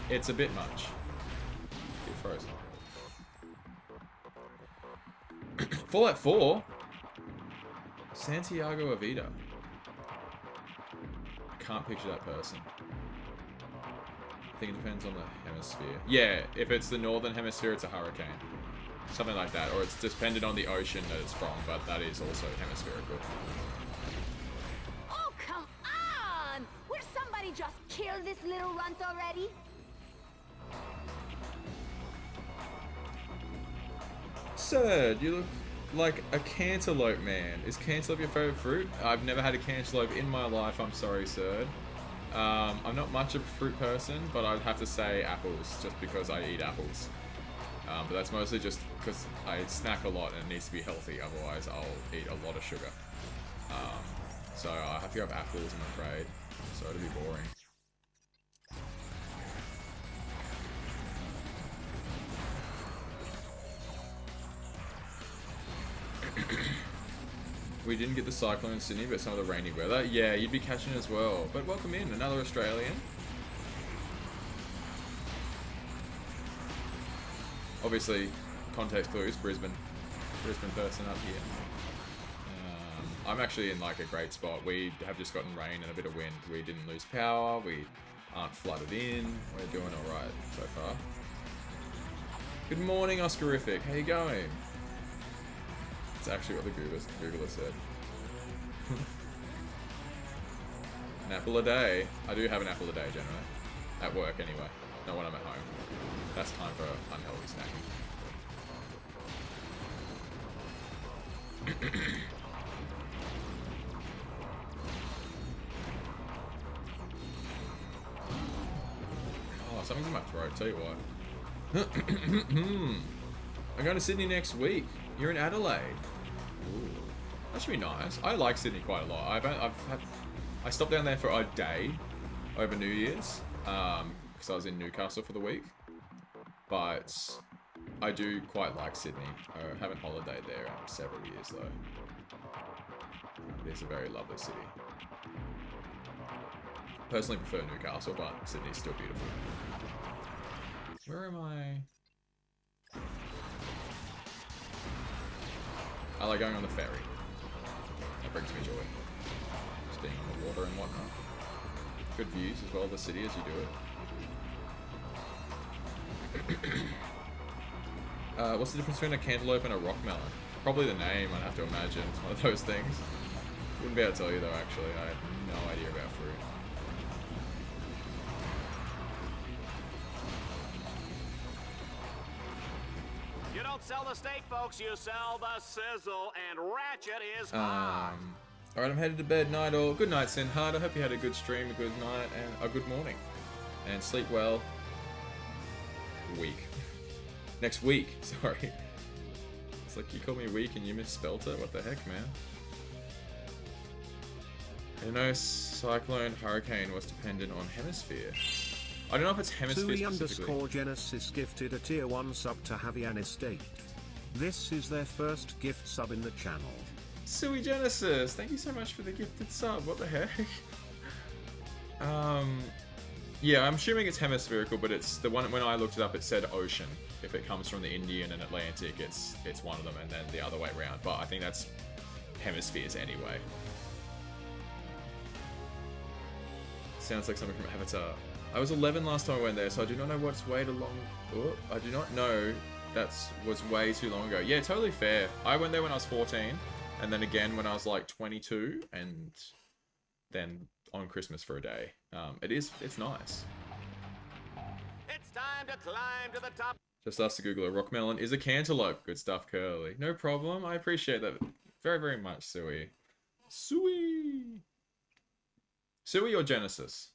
It's a bit much. Get frozen. Fallout 4? Santiago Avita. I can't picture that person. I think it depends on the hemisphere. Yeah, if it's the northern hemisphere, it's a hurricane. Something like that. Or it's dependent on the ocean that it's from, but that is also hemispherical. Oh, come on! Will somebody just kill this little runt already? Sir, you look like a cantaloupe man. Is cantaloupe your favorite fruit? I've never had a cantaloupe in my life, I'm sorry, sir. I'm not much of a fruit person, but I'd have to say apples, just because I eat apples. But that's mostly just because I snack a lot and it needs to be healthy, otherwise I'll eat a lot of sugar. So I have to have apples, I'm afraid. So it'll be boring. We didn't get the cyclone in Sydney, but some of the rainy weather. Yeah, you'd be catching it as well. But welcome in, another Australian. Obviously, context clues, Brisbane person up here. I'm actually in like a great spot. We have just gotten rain and a bit of wind. We didn't lose power. We aren't flooded in. We're doing all right so far. Good morning, Oscarific. How you going? It's actually what the Googler said. An apple a day. I do have an apple a day generally. At work anyway. Not when I'm at home. That's time for unhealthy snacking. Oh, something's in my throat, tell you what. I'm going to Sydney next week. You're in Adelaide. Ooh, that should be nice. I like Sydney quite a lot. I stopped down there for a day over New Year's because I was in Newcastle for the week. But I do quite like Sydney. I haven't holidayed there in several years though. It is a very lovely city. Personally prefer Newcastle, but Sydney's still beautiful. Where am I? I like going on the ferry. That brings me joy. Just being on the water and whatnot. Good views as well of the city as you do it. What's the difference between a cantaloupe and a rock melon? Probably the name, I'd have to imagine. It's one of those things. Wouldn't be able to tell you though, actually. I have no idea about fruit. You don't sell the steak, folks. You sell the sizzle, and Ratchet is hot. Alright, I'm headed to bed. Night all. Good night, Sinhard. I hope you had a good stream, a good night, and a good morning. And sleep well. Next week, sorry. It's like you called me weak and you misspelled it. What the heck, man? You know, cyclone, hurricane was dependent on hemisphere. I don't know if it's hemisphere specifically. _Genesis gifted a tier 1 sub to Javian Estate. This is their first gift sub in the channel. Sui Genesis, thank you so much for the gifted sub. What the heck? Yeah, I'm assuming it's hemispherical, but it's the one when I looked it up. It said ocean. If it comes from the Indian and Atlantic, it's one of them, and then the other way around. But I think that's hemispheres anyway. Sounds like something from Avatar. I was 11 last time I went there, so I do not know what's way too long. Oh, I do not know that was way too long ago. Yeah, totally fair. I went there when I was 14, and then again when I was like 22, and then on Christmas for a day. It's nice. It's time to climb to the top. Just asked the Googler. Rockmelon is a cantaloupe. Good stuff, Curly. No problem. I appreciate that very, very much, Sui. Sui or Genesis?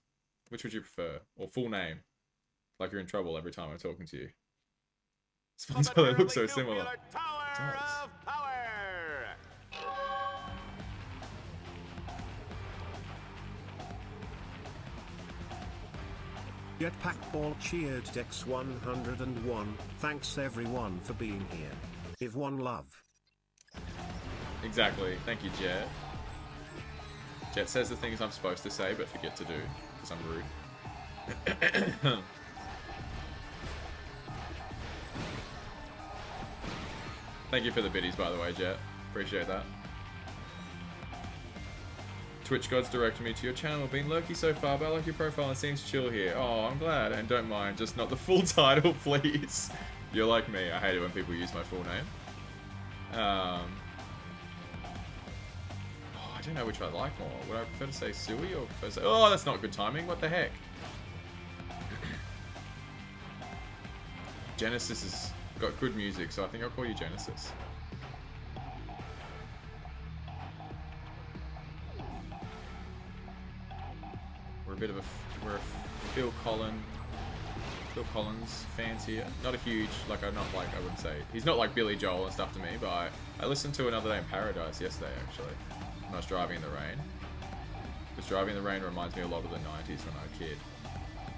Which would you prefer? Or full name? Like you're in trouble every time I'm talking to you. It's funny how they look so similar. It does. Jetpack Ball cheered Dex 101. Thanks everyone for being here. If one love. Exactly. Thank you, Jet. Jet says the things I'm supposed to say but forget to do because I'm rude. Thank you for the biddies, by the way, Jet. Appreciate that. Twitch gods directed me to your channel. Been lurky so far, but I like your profile and it seems chill here. Oh, I'm glad. And don't mind, just not the full title, please. You're like me. I hate it when people use my full name. Oh, I don't know which I like more. Would I prefer to say Sui or prefer to say... Oh, that's not good timing. What the heck? Genesis has got good music, so I think I'll call you Genesis. We're a bit of a Phil Collins fans here. Not a huge, like I wouldn't say he's not like Billy Joel and stuff to me, but I listened to Another Day in Paradise yesterday actually when I was driving in the rain. Because driving in the rain reminds me a lot of the 90s when I was a kid.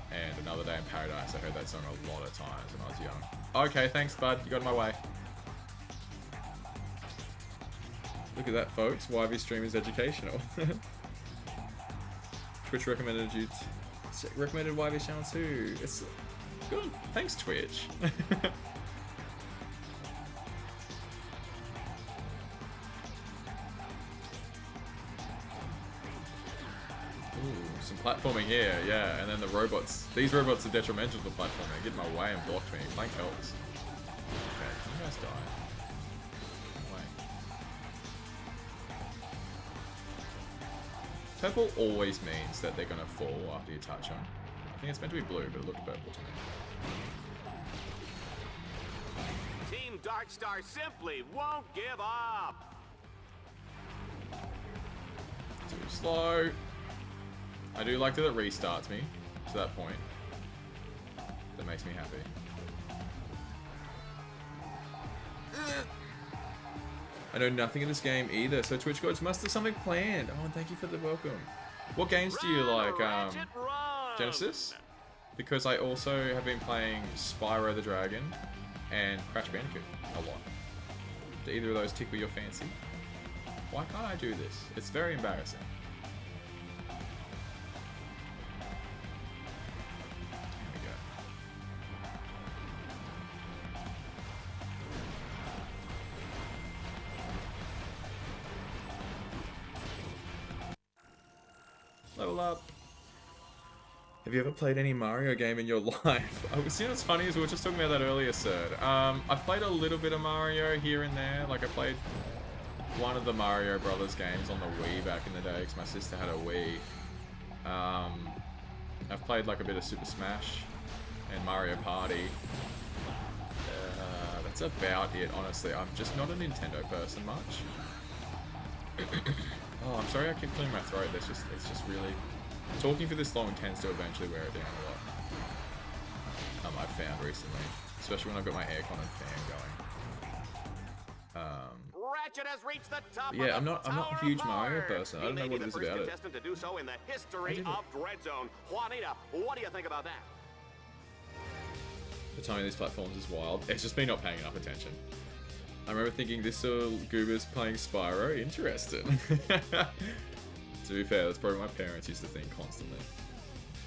And Another Day in Paradise, I heard that song a lot of times when I was young. Okay, thanks bud, you got in my way. Look at that folks, YV stream is educational. Twitch recommended YV channel too. It's good. Thanks, Twitch. Ooh, some platforming here, yeah. And then the robots. These robots are detrimental to platforming. Get in my way and blocked me. Plank helps. Okay, can you guys die? Purple always means that they're gonna fall after you touch them. I think it's meant to be blue, but it looked purple to me. Team Darkstar simply won't give up. Too slow. I do like that it restarts me to that point. That makes me happy. I know nothing of this game either, so Twitch gods must have something planned. Oh, and thank you for the welcome. What games do you like, Genesis? Because I also have been playing Spyro the Dragon and Crash Bandicoot a lot. Do either of those tickle your fancy? Why can't I do this? It's very embarrassing. Level up. Have you ever played any Mario game in your life? You know what's funny is we were just talking about that earlier, sir. I've played a little bit of Mario here and there. Like I played one of the Mario Brothers games on the Wii back in the day because my sister had a Wii. I've played like a bit of Super Smash and Mario Party. That's about it, honestly. I'm just not a Nintendo person much. Oh, I'm sorry I keep clearing my throat. It's just really... Talking for this long tends to eventually wear it down a lot. I've found recently. Especially when I've got my aircon and fan going. Ratchet has reached the top Yeah, I'm not a huge Mario Power. person. I don't know what it is about it. Contestant to do so in the history of Dread Zone. Juanita, what do you think about that? The timing of these platforms is wild. It's just me not paying enough attention. I remember thinking this goober's playing Spyro. Interesting. To be fair, that's probably what my parents used to think constantly.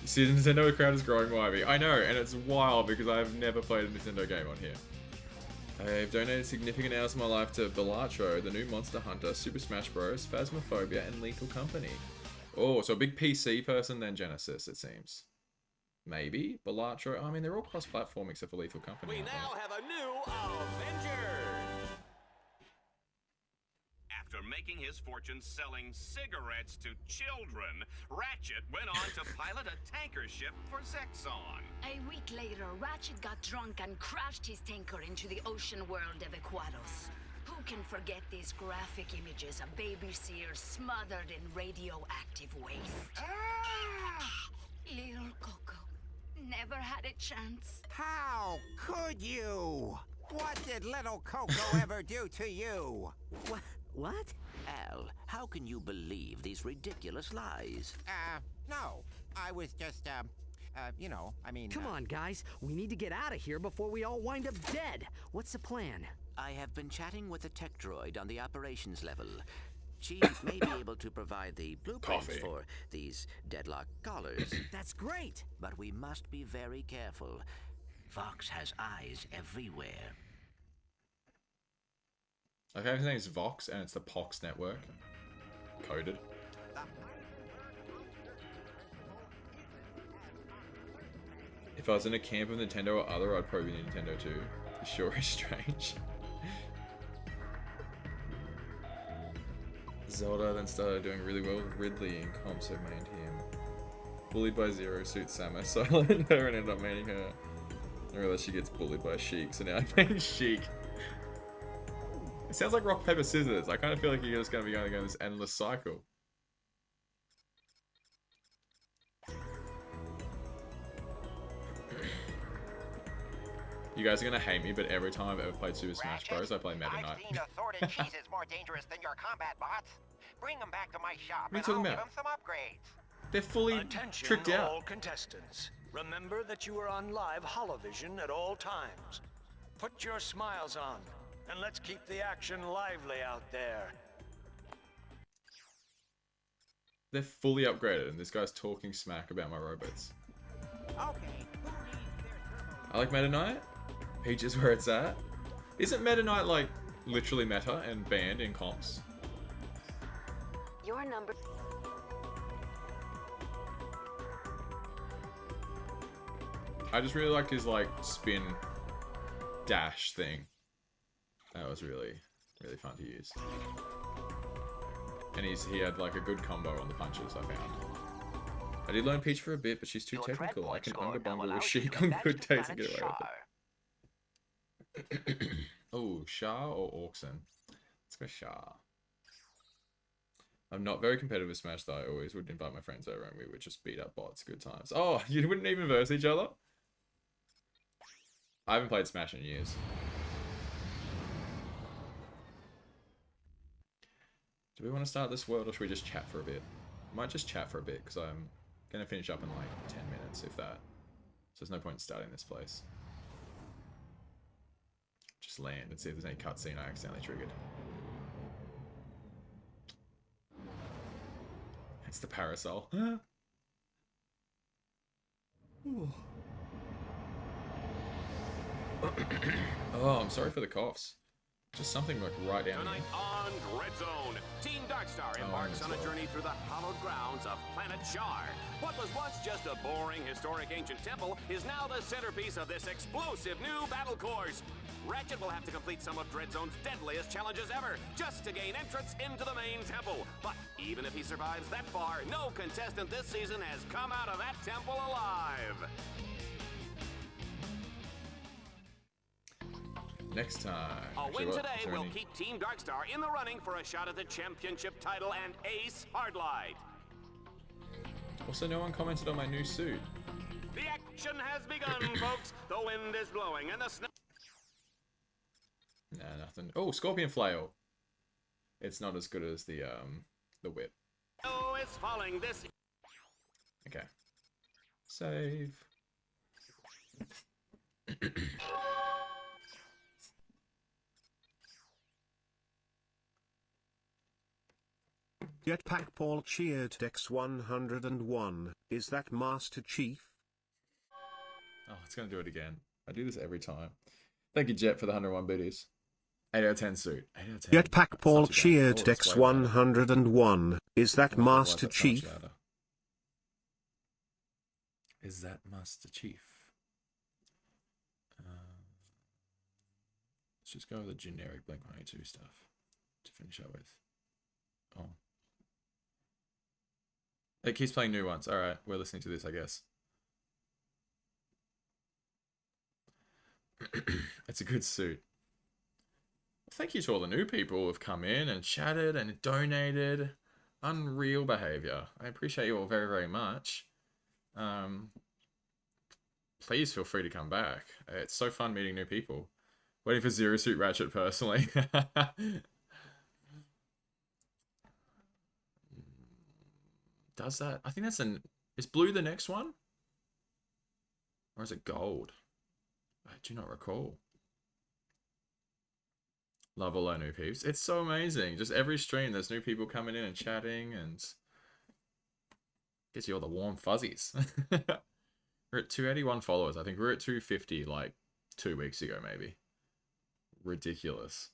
You see, the Nintendo crowd is growing, YB. I know, and it's wild because I've never played a Nintendo game on here. I've donated significant hours of my life to Balatro, the new Monster Hunter, Super Smash Bros, Phasmophobia, and Lethal Company. Oh, so a big PC person then Genesis, it seems. Maybe? Balatro? I mean, they're all cross-platform except for Lethal Company. We now have a new Avenger. After making his fortune selling cigarettes to children, Ratchet went on to pilot a tanker ship for Zexon. A week later, Ratchet got drunk and crashed his tanker into the ocean world of Equados. Who can forget these graphic images of baby seals smothered in radioactive waste? Little Coco never had a chance. How could you? What did little Coco ever do to you? What? Al, how can you believe these ridiculous lies? No. I was just, you know, I mean... Come on, guys. We need to get out of here before we all wind up dead. What's the plan? I have been chatting with a tech droid on the operations level. She may be able to provide the blueprints for these deadlock collars. That's great! But we must be very careful. Vox has eyes everywhere. Okay, his name is Vox, and it's the Pox network. Coded. If I was in a camp of Nintendo or other, I'd probably be Nintendo too. It sure is strange. Zelda then started doing really well with Ridley in comps, so mained him. Bullied by Zero Suit Samus, so I let her and ended up maining her. I realized she gets bullied by Sheik, so now I main Sheik. It sounds like rock, paper, scissors. I kind of feel like you're just going to be going this endless cycle. You guys are going to hate me, but every time I've ever played Super Smash Bros, I play Meta Knight. I've seen assorted cheeses more dangerous than your combat bots. Bring them back to my shop What are you and talking I'll give about? them some upgrades. They're fully Attention tricked out. all contestants. Remember that you are on live holovision at all times. Put your smiles on, and let's keep the action lively out there. They're fully upgraded, and this guy's talking smack about my robots. Okay. I like Meta Knight. Peach is where it's at. Isn't Meta Knight like literally meta and banned in comps? Your number. I just really liked his like spin dash thing. That was really fun to use. And he had like a good combo on the punches, I found. I did learn Peach for a bit, but she's too technical. I can underbundle with Sheik on good days and get away with it. Oh, Shah or Orkson? Let's go Shah. I'm not very competitive with Smash though. I always would invite my friends over and we would just beat up bots. Good times. Oh, you wouldn't even verse each other? I haven't played Smash in years. Do we want to start this world or should we just chat for a bit? I might just chat for a bit because I'm going to finish up in like 10 minutes, if that. So there's no point in starting this place. Just land and see if there's any cutscene I accidentally triggered. It's the parasol. Oh, I'm sorry for the coughs. Just something like right down Tonight here. on Dread Zone, Team Darkstar embarks on a journey through the hallowed grounds of Planet Shar. What was once just a boring, historic ancient temple is now the centerpiece of this explosive new battle course. Ratchet will have to complete some of Dread Zone's deadliest challenges ever, just to gain entrance into the main temple. But even if he survives that far, no contestant this season has come out of that temple alive. Next time. A Actually, win what? today Is there will any- keep Team Darkstar in the running for a shot at the championship title and Ace Hardlight. Also, no one commented on my new suit. The action has begun, folks. The wind is blowing and the snow... Nah, nothing. Oh, Scorpion Flail. It's not as good as the whip. is falling this... Okay. Save. Jetpack Paul cheered Dex 101. Is that Master Chief? Oh, it's gonna do it again. I do this every time. Thank you, Jet, for the 101 biddies. 8 out of 10 suit. 8 out of 10. Jetpack That's Paul not too bad. cheered Oh, Dex it's way better. 101. Is that Oh, otherwise Master that's so much Chief? louder. Is that Master Chief? Let's just go with the generic Blink-182 stuff to finish up with. Oh. It keeps playing new ones. Alright, we're listening to this, I guess. It's a good suit. Thank you to all the new people who have come in and chatted and donated. Unreal behavior. I appreciate you all very, very much. Please feel free to come back. It's so fun meeting new people. Waiting for Zero Suit Ratchet personally. Does that? I think that's an... Is blue the next one? Or is it gold? I do not recall. Love all our new peeps. It's so amazing. Just every stream, there's new people coming in and chatting and... Gives you all the warm fuzzies. We're at 281 followers. I think we were at 250 like 2 weeks ago, maybe. Ridiculous.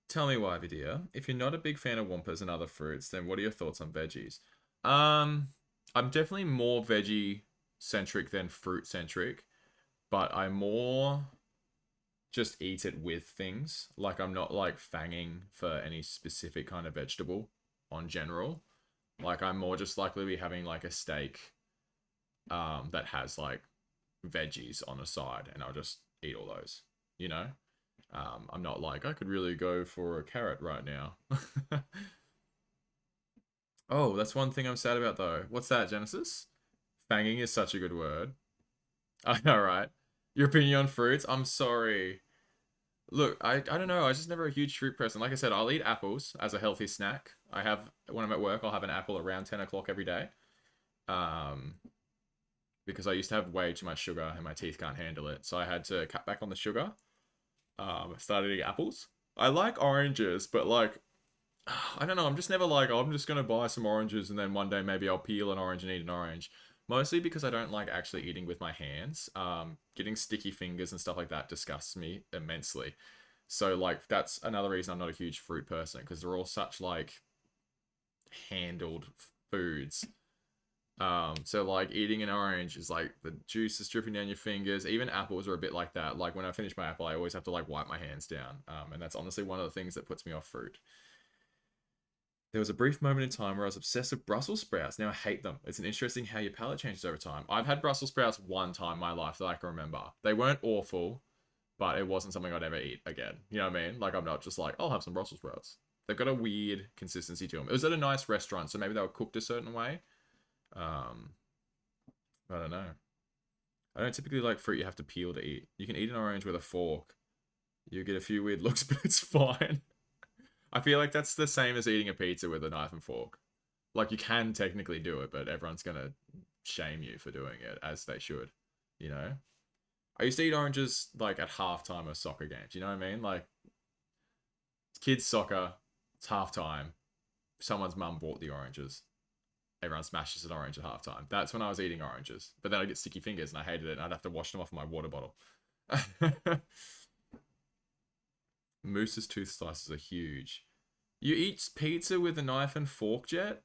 Tell me why, Vidia. If you're not a big fan of Wampas and other fruits, then what are your thoughts on veggies? I'm definitely more veggie centric than fruit centric, but I more just eat it with things. Like I'm not like fanging for any specific kind of vegetable on general. Like I'm more just likely to be having like a steak that has like veggies on the side and I'll just eat all those, you know? I'm not like I could really go for a carrot right now. Oh, that's one thing I'm sad about though. What's that, Genesis? Fanging is such a good word. I know, right? Your opinion on fruits? I'm sorry. Look, I don't know. I was just never a huge fruit person. Like I said, I'll eat apples as a healthy snack. I have when I'm at work, I'll have an apple around 10 o'clock every day. Um, because I used to have way too much sugar and my teeth can't handle it. So I had to cut back on the sugar. Started eating apples. I like oranges, but like I don't know. I'm just never like, oh, I'm just gonna buy some oranges and then one day maybe I'll peel an orange and eat an orange. Mostly because I don't like actually eating with my hands. Getting sticky fingers and stuff like that disgusts me immensely. So like that's another reason I'm not a huge fruit person because they're all such like handled foods. So like eating an orange is like the juice is dripping down your fingers. Even apples are a bit like that. Like when I finish my apple, I always have to like wipe my hands down. And that's honestly one of the things that puts me off fruit. There was a brief moment in time where I was obsessed with Brussels sprouts. Now I hate them. It's an interesting how your palate changes over time. I've had Brussels sprouts one time in my life that I can remember. They weren't awful, but it wasn't something I'd ever eat again. You know what I mean? Like I'm not just like, I'll have some Brussels sprouts. They've got a weird consistency to them. It was at a nice restaurant, so maybe they were cooked a certain way. Um, I don't know. I don't typically like fruit you have to peel to eat. You can eat an orange with a fork. You get a few weird looks, but it's fine. I feel like that's the same as eating a pizza with a knife and fork. Like you can technically do it, but everyone's gonna shame you for doing it, as they should. You know? I used to eat oranges like at halftime of soccer games. You know what I mean? Like kids soccer, it's halftime. Someone's mum bought the oranges. Everyone smashes an orange at halftime. That's when I was eating oranges. But then I'd get sticky fingers and I hated it and I'd have to wash them off in my water bottle. Moose's tooth slices are huge. You eat pizza with a knife and fork, Jet?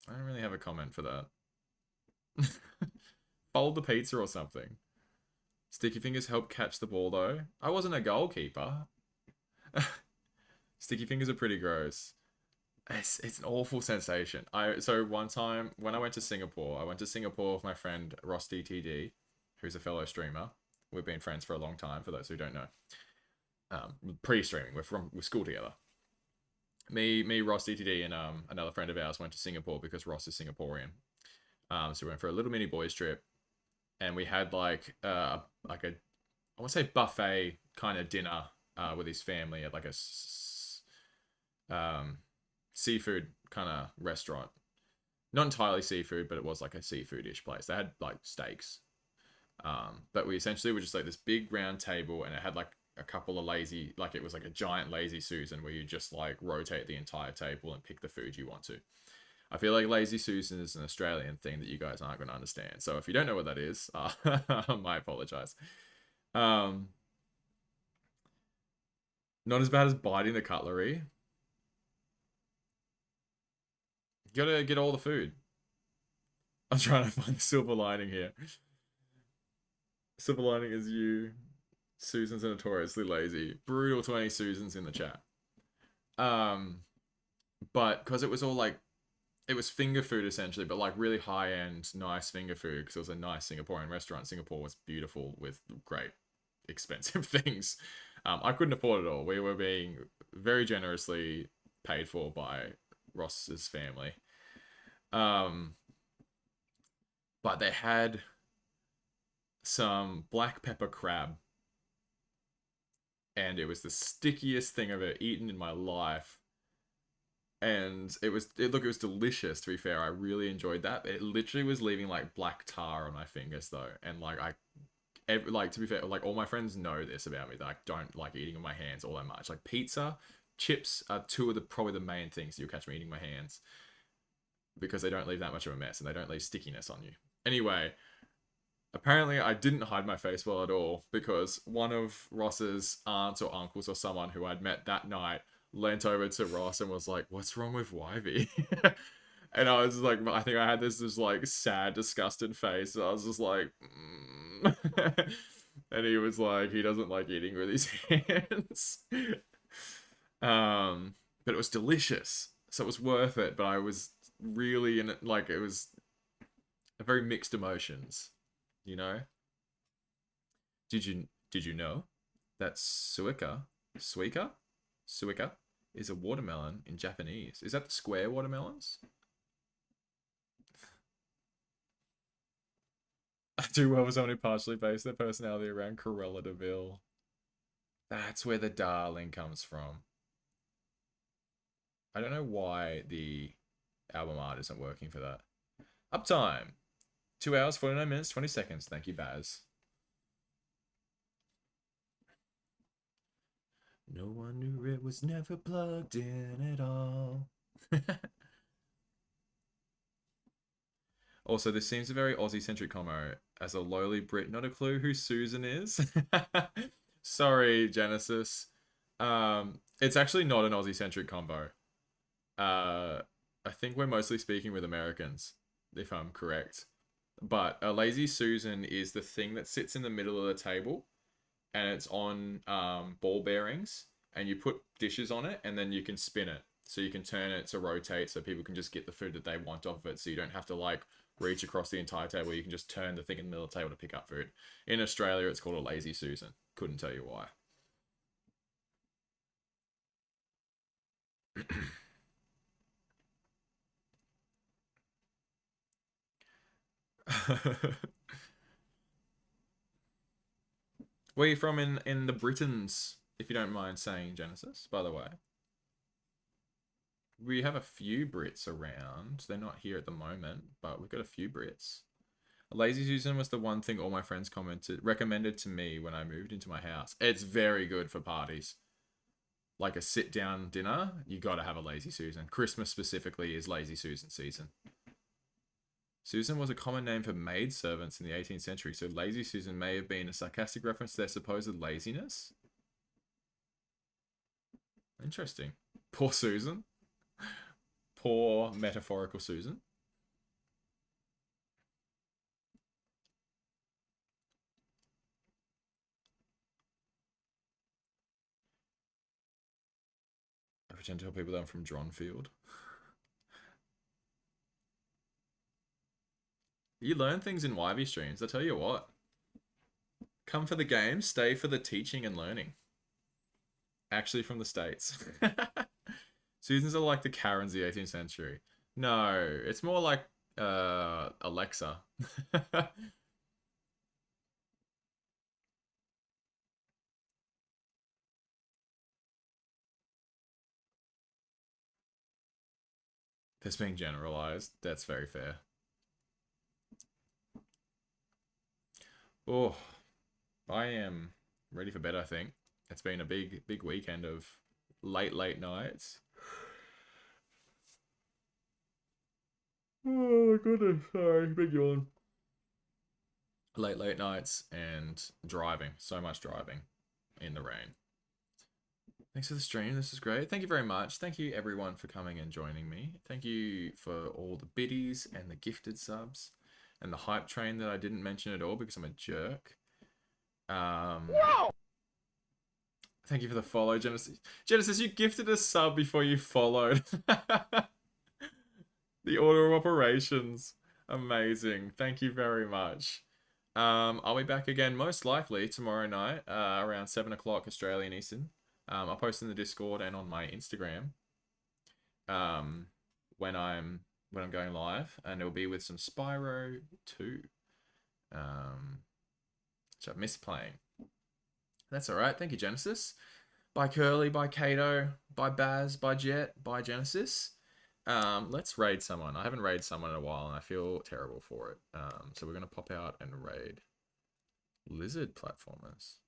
I don't really have a comment for that. Fold the pizza or something. Sticky fingers help catch the ball, though. I wasn't a goalkeeper. Sticky fingers are pretty gross. It's an awful sensation. So one time when I went to Singapore with my friend Ross DTD, who's a fellow streamer. We've been friends for a long time, for those who don't know. Pre-streaming, we're school together. Me, Ross DTD, and another friend of ours went to Singapore because Ross is Singaporean. So we went for a little mini boys trip, and we had like a I want to say buffet kind of dinner with his family at like a seafood kind of restaurant. Not entirely seafood, but it was like a seafood-ish place. They had like steaks. But we essentially were just like this big round table and it had like a couple of lazy, like it was like a giant lazy Susan where you just like rotate the entire table and pick the food you want to. I feel like lazy Susan is an Australian thing that you guys aren't going to understand. So if you don't know what that is, I apologize. Not as bad as biting the cutlery. You gotta get all the food. I'm trying to find the silver lining here. Silver lining is you. Susan's are notoriously lazy. Brutal 20 Susans in the chat. But because it was all like, it was finger food essentially, but like really high end, nice finger food because it was a nice Singaporean restaurant. Singapore was beautiful with great, expensive things. I couldn't afford it all. We were being very generously paid for by Ross's family. But they had some black pepper crab. And it was the stickiest thing I've ever eaten in my life. And it was delicious, to be fair. I really enjoyed that. It literally was leaving like black tar on my fingers though. And like to be fair, like all my friends know this about me, that I don't like eating with my hands all that much. Like pizza, chips are two of the probably the main things you'll catch me eating with my hands. Because they don't leave that much of a mess and they don't leave stickiness on you. Anyway, apparently I didn't hide my face well at all because one of Ross's aunts or uncles or someone who I'd met that night leant over to Ross and was like, "What's wrong with Wivey?" And I was like, I think I had this just like sad, disgusted face. I was just like, and he was like, he doesn't like eating with his hands. But it was delicious, so it was worth it. But I was really in it, like it was very mixed emotions, you know. Did you know that suika is a watermelon in Japanese? Is that the square watermelons? I do well with someone who partially based their personality around Cruella de Vil. That's where the darling comes from. I don't know why the album art isn't working for that. Uptime. 2 hours, 49 minutes, 20 seconds. Thank you, Baz. No one knew it was never plugged in at all. Also, this seems a very Aussie-centric combo. As a lowly Brit, not a clue who Susan is. Sorry, Genesis. It's actually not an Aussie-centric combo. I think we're mostly speaking with Americans, if I'm correct. But a lazy Susan is the thing that sits in the middle of the table, and it's on ball bearings, and you put dishes on it, and then you can spin it. So you can turn it to rotate so people can just get the food that they want off it, so you don't have to like reach across the entire table. You can just turn the thing in the middle of the table to pick up food. In Australia, it's called a lazy Susan. Couldn't tell you why. Where are you from in the Britons, if you don't mind saying, Genesis, by the way? We have a few Brits around. They're not here at the moment, but we've got a few Brits. Lazy Susan was the one thing all my friends recommended to me when I moved into my house. It's very good for parties. Like a sit-down dinner, you gotta have a Lazy Susan. Christmas specifically is Lazy Susan season. Susan was a common name for maidservants in the 18th century, so Lazy Susan may have been a sarcastic reference to their supposed laziness. Interesting. Poor Susan. Poor metaphorical Susan. I pretend to tell people that I'm from Dronfield. You learn things in Wivey streams, I tell you what. Come for the game, stay for the teaching and learning. Actually from the States. Susans are like the Karens of the 18th century. No, it's more like Alexa. That's being generalized. That's very fair. Oh, I am ready for bed, I think. It's been a big weekend of late nights. Oh my goodness, sorry, big yawn. Late nights and driving. So much driving in the rain. Thanks for the stream. This is great. Thank you very much. Thank you everyone for coming and joining me. Thank you for all the biddies and the gifted subs and the hype train that I didn't mention at all because I'm a jerk. Whoa! Thank you for the follow, Genesis. Genesis, you gifted a sub before you followed. The order of operations. Amazing. Thank you very much. I'll be back again most likely tomorrow night around 7 o'clock Australian Eastern. I'll post in the Discord and on my Instagram when I'm going live, and it'll be with some Spyro 2, which I've missed playing. That's all right. Thank you, Genesis. Bye Curly, bye Kato, bye Baz, bye Jet, bye Genesis. Let's raid someone. I haven't raided someone in a while, and I feel terrible for it. So we're gonna pop out and raid Lizard Platformers.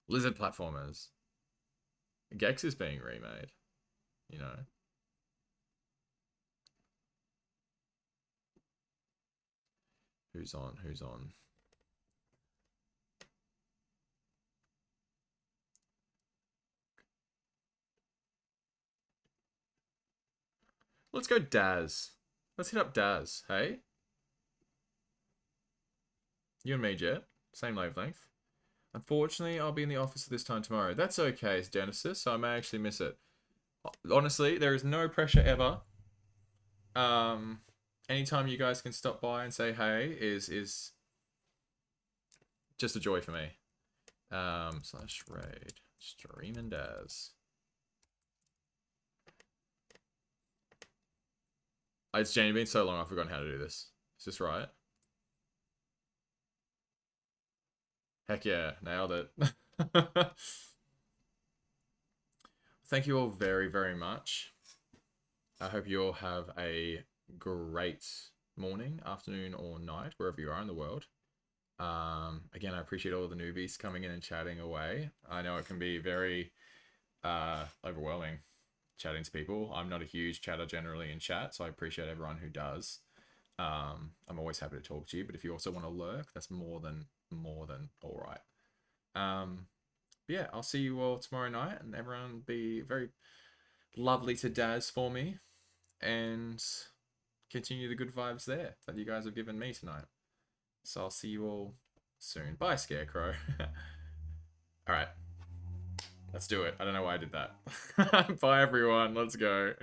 Lizard Platformers. Gex is being remade, you know. Who's on? Let's go Daz. Let's hit up Daz, hey? You and me, Jet. Same wavelength. Unfortunately, I'll be in the office at this time tomorrow. That's okay, Genesis, so I may actually miss it. Honestly, there is no pressure ever. Anytime you guys can stop by and say hey is just a joy for me. Slash raid. Stream and Daz. It's genuinely been so long I've forgotten how to do this. Is this right? Heck yeah, nailed it. Thank you all very, very much. I hope you all have a great morning, afternoon, or night, wherever you are in the world. Again, I appreciate all the newbies coming in and chatting away. I know it can be very overwhelming chatting to people. I'm not a huge chatter generally in chat, so I appreciate everyone who does. I'm always happy to talk to you, but if you also want to lurk, that's more than all right. Yeah, I'll see you all tomorrow night, and everyone be very lovely to Daz for me, and continue the good vibes there that you guys have given me tonight. So I'll see you all soon. Bye, Scarecrow. All right, let's do it. I don't know why I did that. Bye, everyone. Let's go.